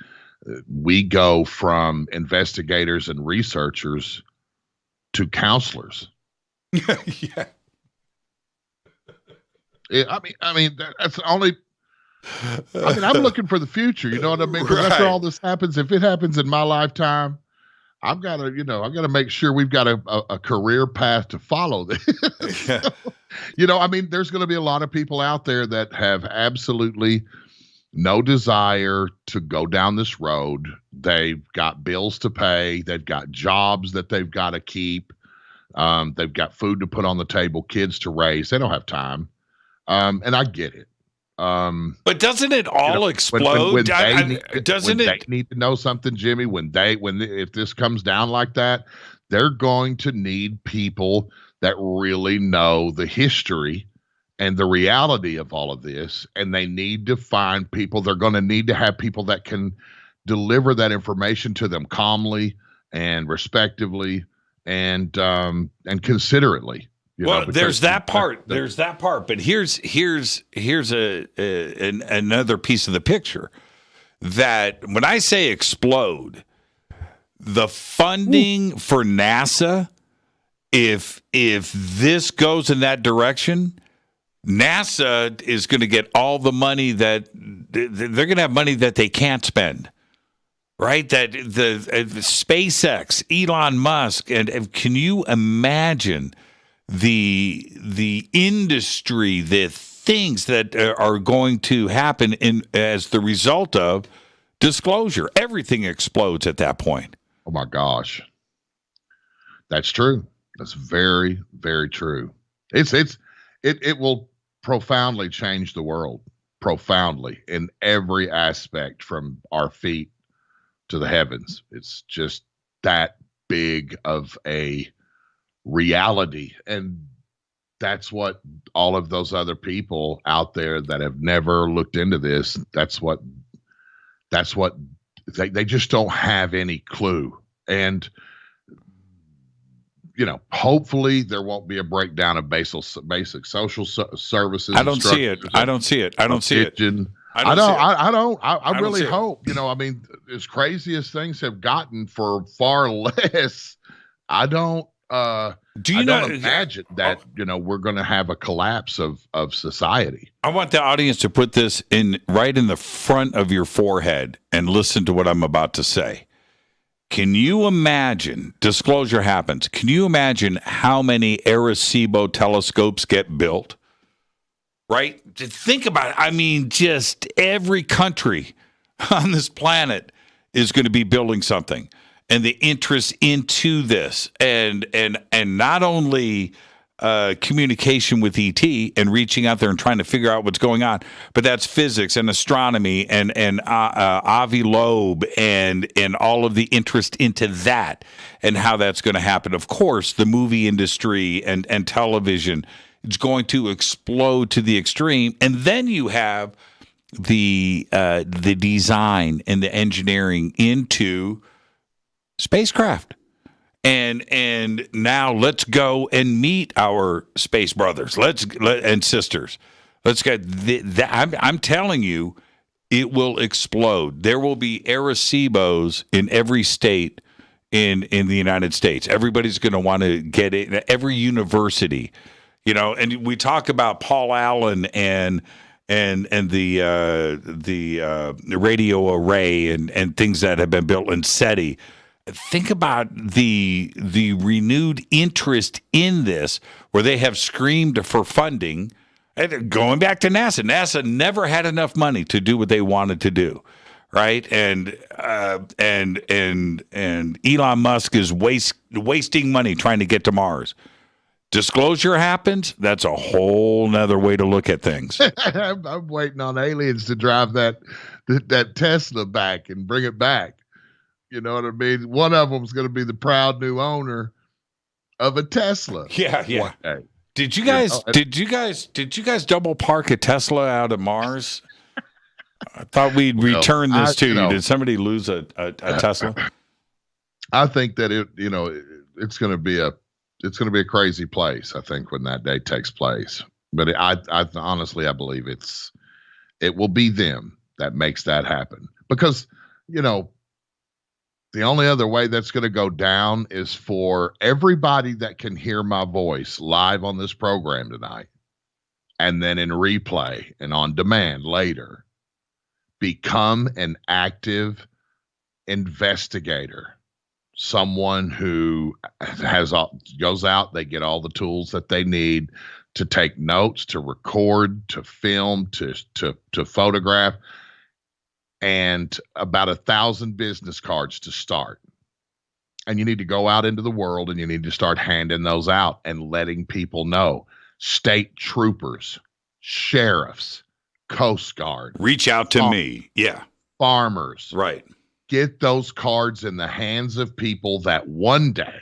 we go from investigators and researchers to counselors. Yeah. I mean, that's the only. I'm looking for the future. You know what I mean? Because after all this happens, if it happens in my lifetime, I've got to make sure we've got a career path to follow this. Yeah. There's going to be a lot of people out there that have absolutely no desire to go down this road. They've got bills to pay. They've got jobs that they've got to keep. They've got food to put on the table, kids to raise. They don't have time. And I get it. But doesn't it all explode? When they need to know something, Jimmy, if this comes down like that, they're going to need people that really know the history and the reality of all of this. And they need to find people. They're going to need to have people that can deliver that information to them calmly and respectively and considerately. There's that part. But here's another piece of the picture, that when I say explode, the funding for NASA, if this goes in that direction, NASA is going to get all the money that they're going to have money that they can't spend. Right? That the SpaceX, Elon Musk, and can you imagine the industry, the things that are going to happen as the result of disclosure? Everything explodes at that point. Oh my gosh. That's true. That's very, very true. It will profoundly change the world, profoundly, in every aspect, from our feet to the heavens. It's just that big of a reality. And that's what all of those other people out there that have never looked into this, that's what they just don't have any clue. And hopefully there won't be a breakdown of basic social services. I don't see it. I really hope, as crazy as things have gotten for far less, I don't imagine that, we're going to have a collapse of society. I want the audience to put this right in the front of your forehead and listen to what I'm about to say. Can you imagine, disclosure happens, can you imagine how many Arecibo telescopes get built? Right? Think about it. Just every country on this planet is going to be building something. And the interest into this, and not only communication with ET and reaching out there and trying to figure out what's going on, but that's physics and astronomy and Avi Loeb and all of the interest into that and how that's going to happen. Of course, the movie industry and television is going to explode to the extreme, and then you have the design and the engineering into spacecraft. And now let's go and meet our space brothers and sisters. Let's get I'm telling you, it will explode. There will be Arecibos in every state in the United States. Everybody's going to want to get it. Every university, and we talk about Paul Allen and the radio array and things that have been built in SETI. Think about the renewed interest in this, where they have screamed for funding. And going back to NASA, NASA never had enough money to do what they wanted to do, right? And Elon Musk is wasting money trying to get to Mars. Disclosure happens, that's a whole nother way to look at things. I'm waiting on aliens to drive that Tesla back and bring it back. You know what I mean? One of them is going to be the proud new owner of a Tesla. Yeah. One day. Did you guys double park a Tesla out of Mars? I thought we'd return this to you. Did somebody lose a Tesla? I think that it's going to be a crazy place. I think when that day takes place, but I honestly believe it will be them that makes that happen, because the only other way that's going to go down is for everybody that can hear my voice live on this program tonight, and then in replay and on demand later, become an active investigator. Someone who goes out, they get all the tools that they need to take notes, to record, to film, to photograph, and about 1,000 business cards to start. And you need to go out into the world and you need to start handing those out and letting people know. State troopers, sheriffs, Coast Guard. Reach out to me. Yeah. Farmers. Right. Get those cards in the hands of people that one day,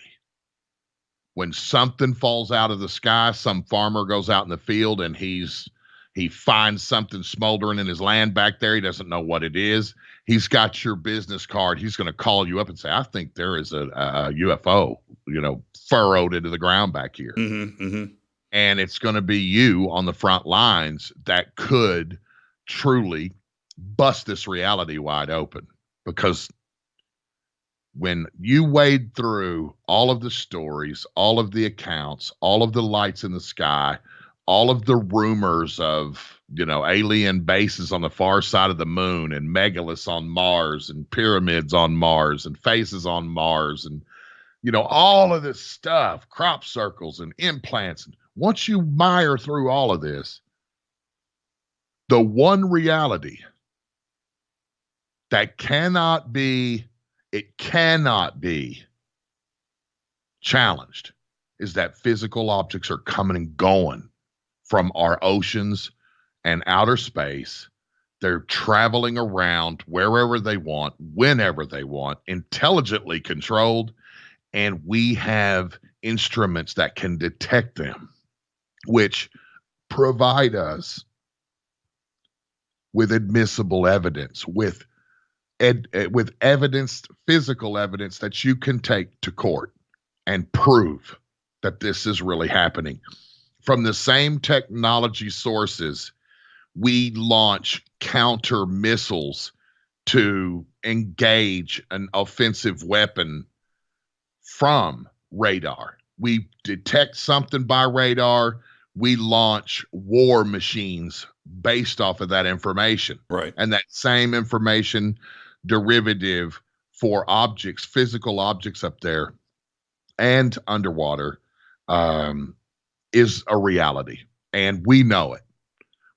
when something falls out of the sky, some farmer goes out in the field and he finds something smoldering in his land back there. He doesn't know what it is. He's got your business card. He's going to call you up and say, I think there is a UFO, furrowed into the ground back here. Mm-hmm, mm-hmm. And it's going to be you on the front lines that could truly bust this reality wide open. Because when you wade through all of the stories, all of the accounts, all of the lights in the sky, all of the rumors of, alien bases on the far side of the moon and megaliths on Mars and pyramids on Mars and faces on Mars and, all of this stuff, crop circles and implants. Once you mire through all of this, the one reality that cannot be challenged is that physical objects are coming and going from our oceans and outer space. They're traveling around wherever they want, whenever they want, intelligently controlled, and we have instruments that can detect them, which provide us with admissible evidence, with evidence, physical evidence that you can take to court and prove that this is really happening. From the same technology sources, we launch counter missiles to engage an offensive weapon from radar. We detect something by radar. We launch war machines based off of that information. Right. And that same information derivative for objects, physical objects up there and underwater, is a reality. And we know it.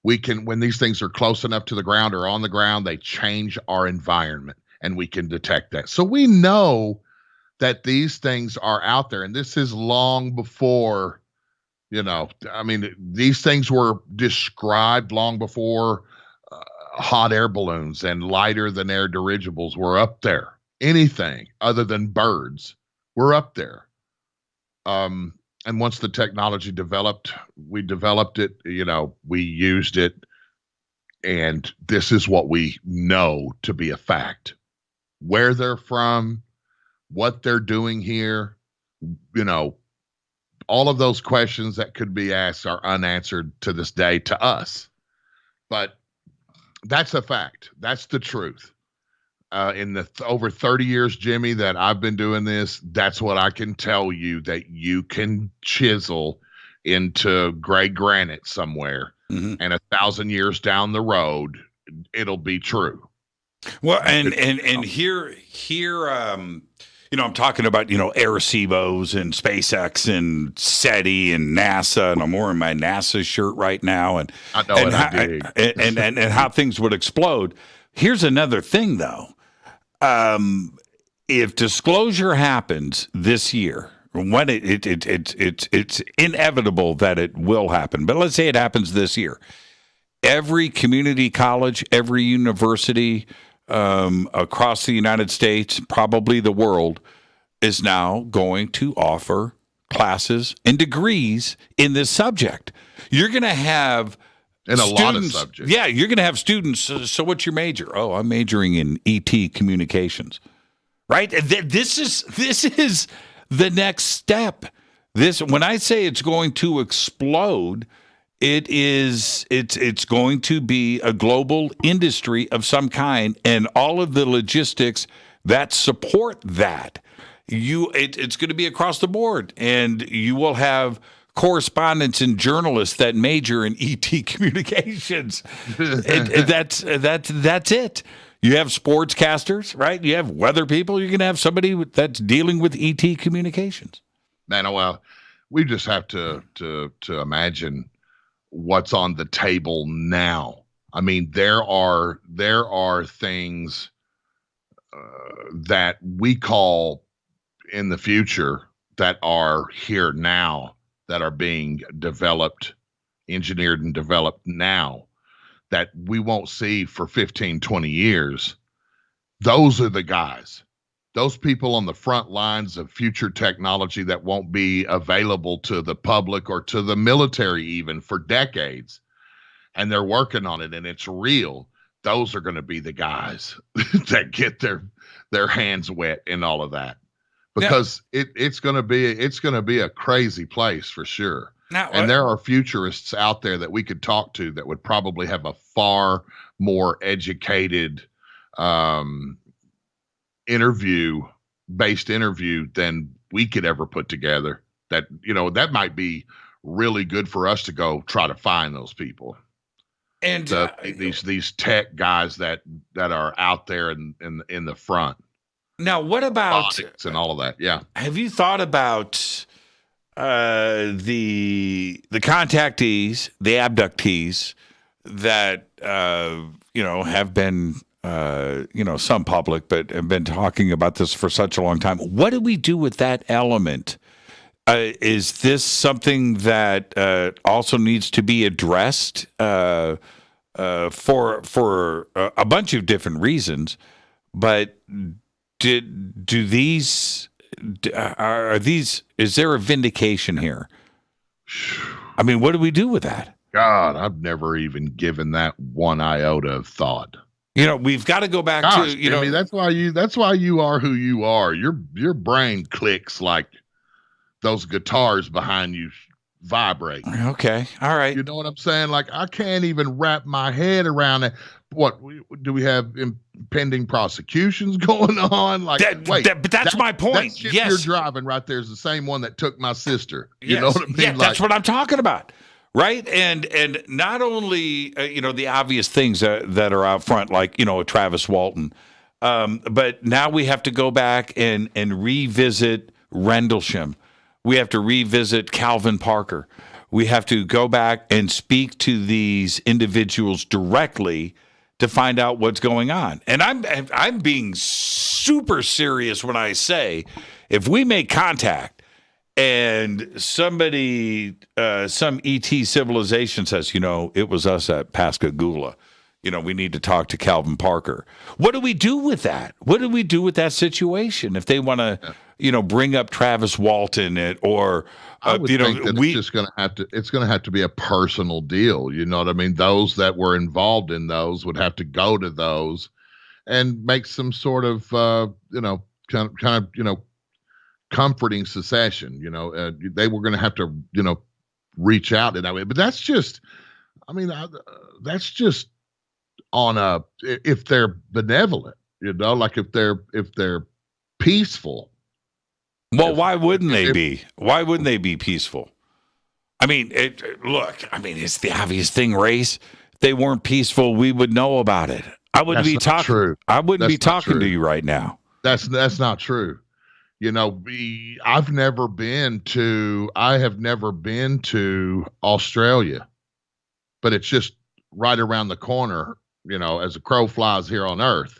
We can, when these things are close enough to the ground or on the ground, they change our environment and we can detect that. So we know that these things are out there. And this is long before, these things were described long before hot air balloons and lighter than air dirigibles were up there. Anything other than birds were up there. And once the technology developed, we developed it, we used it. And this is what we know to be a fact. Where they're from, what they're doing here, all of those questions that could be asked are unanswered to this day to us. But that's a fact. That's the truth. In the over 30 years, Jimmy, that I've been doing this, that's what I can tell you, that you can chisel into gray granite somewhere, and 1,000 years down the road, it'll be true. Well, and here, I'm talking about, Arecevos and SpaceX and SETI and NASA, and I'm wearing my NASA shirt right now, and I know and how things would explode. Here's another thing, though. If disclosure happens this year, when it's inevitable that it will happen, but let's say it happens this year, every community college, every university, across the United States, probably the world, is now going to offer classes and degrees in this subject. You're going to have in a lot of subjects. Yeah, you're going to have students. So what's your major? Oh, I'm majoring in ET communications. Right? This is the next step. When I say it's going to explode, it's going to be a global industry of some kind, and all of the logistics that support that. It's going to be across the board, and you will have correspondents and journalists that major in ET communications. That's it. You have sportscasters, right? You have weather people. You're going to have somebody that's dealing with ET communications. Man, well, we just have to imagine what's on the table now. I mean, there are things that we call in the future that are here now, that are being developed, engineered and developed now, that we won't see for 15, 20 years. Those are the guys. Those people on the front lines of future technology that won't be available to the public or to the military even for decades. And they're working on it, and it's real. Those are going to be the guys that get their hands wet in all of that. Because it's going to be a crazy place for sure. Now, and there are futurists out there that we could talk to that would probably have a far more educated interview than we could ever put together. That, that might be really good for us to go try to find those people. And these tech guys that are out there in the front. Now, what about and all of that? Yeah. Have you thought about the contactees, the abductees that have been some public, but have been talking about this for such a long time? What do we do with that element? Is this something that also needs to be addressed for a bunch of different reasons? But is there a vindication here? I mean, what do we do with that? God, I've never even given that one iota of thought. We've got to go back to, Jimmy, that's why you are who you are. Your brain clicks like those guitars behind you vibrate. Okay. All right. You know what I'm saying? Like, I can't even wrap my head around it. What do we have impending prosecutions going on? Like, but that's my point. That shit you're driving right there is the same one that took my sister. You know what I mean? Yeah, that's what I'm talking about. Right. And not only, the obvious things that are out front, like, a Travis Walton, but now we have to go back and revisit Rendlesham. We have to revisit Calvin Parker. We have to go back and speak to these individuals directly to find out what's going on. And I'm being super serious when I say, if we make contact and somebody, some ET civilization says, it was us at Pascagoula, we need to talk to Calvin Parker. What do we do with that? What do we do with that situation if they want to, bring up Travis Walton or I would think that it's just going to have to be a personal deal. You know what I mean? Those that were involved in those would have to go to those and make some sort of, comforting secession. They were going to have to, reach out in that way. But that's just on if they're benevolent, like if they're peaceful. Well, why wouldn't they be? Why wouldn't they be peaceful? I mean, it's the obvious thing, Race. If they weren't peaceful, we would know about it. I wouldn't be talking. I wouldn't be talking to you right now. That's not true. I have never been to Australia, but it's just right around the corner, as a crow flies here on Earth.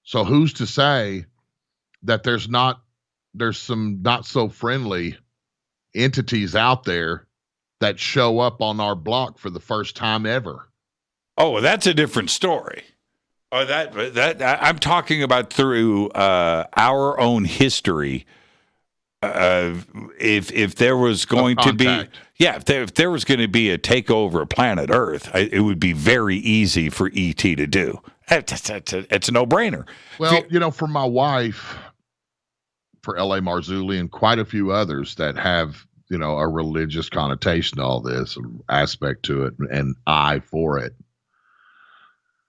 So who's to say that there's some not so friendly entities out there that show up on our block for the first time ever? Oh, that's a different story. Oh, that I'm talking about through our own history. If there was going to be, if there was going to be a takeover of planet Earth, it would be very easy for ET to do. It's a no-brainer. Well, for my wife, for L.A. Marzulli, and quite a few others that have, a religious connotation to all this aspect to it, and eye for it.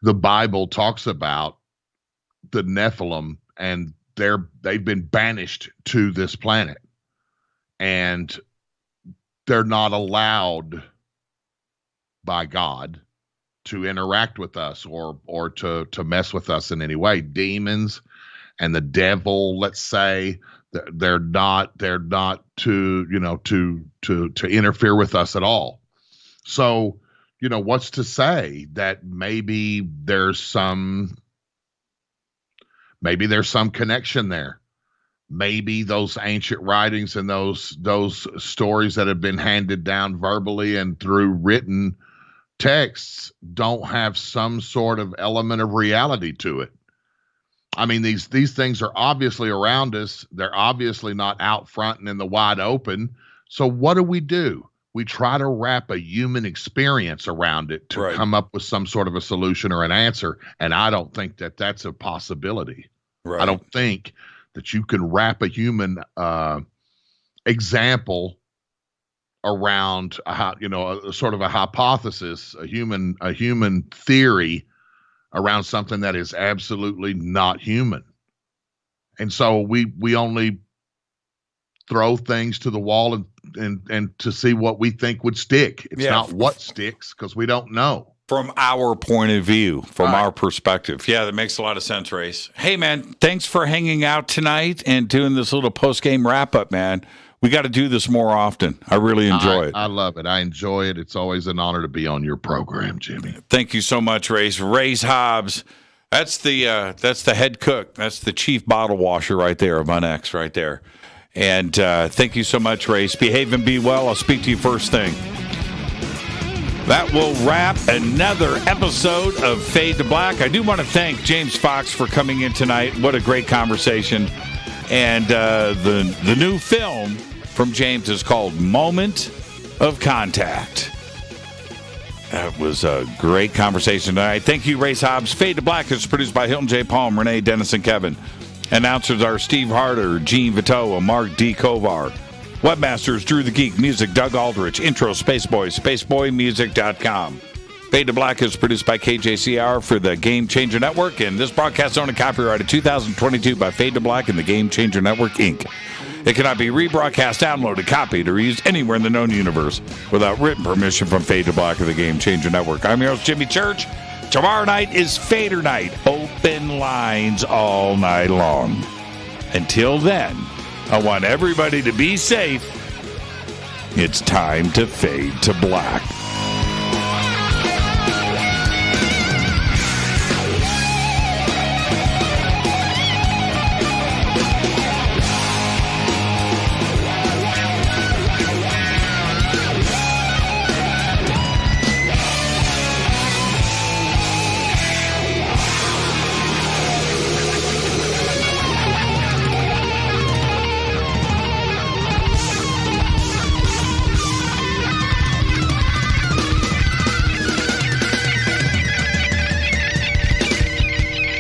The Bible talks about the Nephilim, and they've been banished to this planet, and they're not allowed by God to interact with us or to mess with us in any way. Demons and the devil, let's say, they're not to interfere with us at all. So, what's to say that maybe there's some connection there. Maybe those ancient writings and those stories that have been handed down verbally and through written texts don't have some sort of element of reality to it. I mean, these things are obviously around us. They're obviously not out front and in the wide open. So what do? We try to wrap a human experience around it to come up with some sort of a solution or an answer. And I don't think that that's a possibility. Right. I don't think that you can wrap a human example around a sort of a hypothesis, a human theory around something that is absolutely not human. And so we only throw things to the wall and to see what we think would stick. It's not what sticks, because we don't know. From our point of view, from our perspective. Yeah, that makes a lot of sense, Race. Hey, man, thanks for hanging out tonight and doing this little post-game wrap-up, man. We got to do this more often. I really enjoy it. I love it. I enjoy it. It's always an honor to be on your program, Jimmy. Thank you so much, Race. Race Hobbs. That's the head cook. That's the chief bottle washer right there of UNX right there. And thank you so much, Race. Behave and be well. I'll speak to you first thing. That will wrap another episode of Fade to Black. I do want to thank James Fox for coming in tonight. What a great conversation. And the new film from James is called Moment of Contact. That was a great conversation tonight. Thank you, Race Hobbs. Fade to Black is produced by Hilton J. Palm, Renee, Dennis, and Kevin. Announcers are Steve Harder, Gene Vitoa, Mark D. Kovar. Webmasters, Drew the Geek. Music, Doug Aldrich. Intro, Spaceboy, spaceboymusic.com. Fade to Black is produced by KJCR for the Game Changer Network, and this broadcast owned and copyrighted 2022 by Fade to Black and the Game Changer Network, Inc. It cannot be rebroadcast, downloaded, copied, or used anywhere in the known universe without written permission from Fade to Black or the Game Changer Network. I'm your host, Jimmy Church. Tomorrow night is Fader Night. Open lines all night long. Until then, I want everybody to be safe. It's time to fade to black.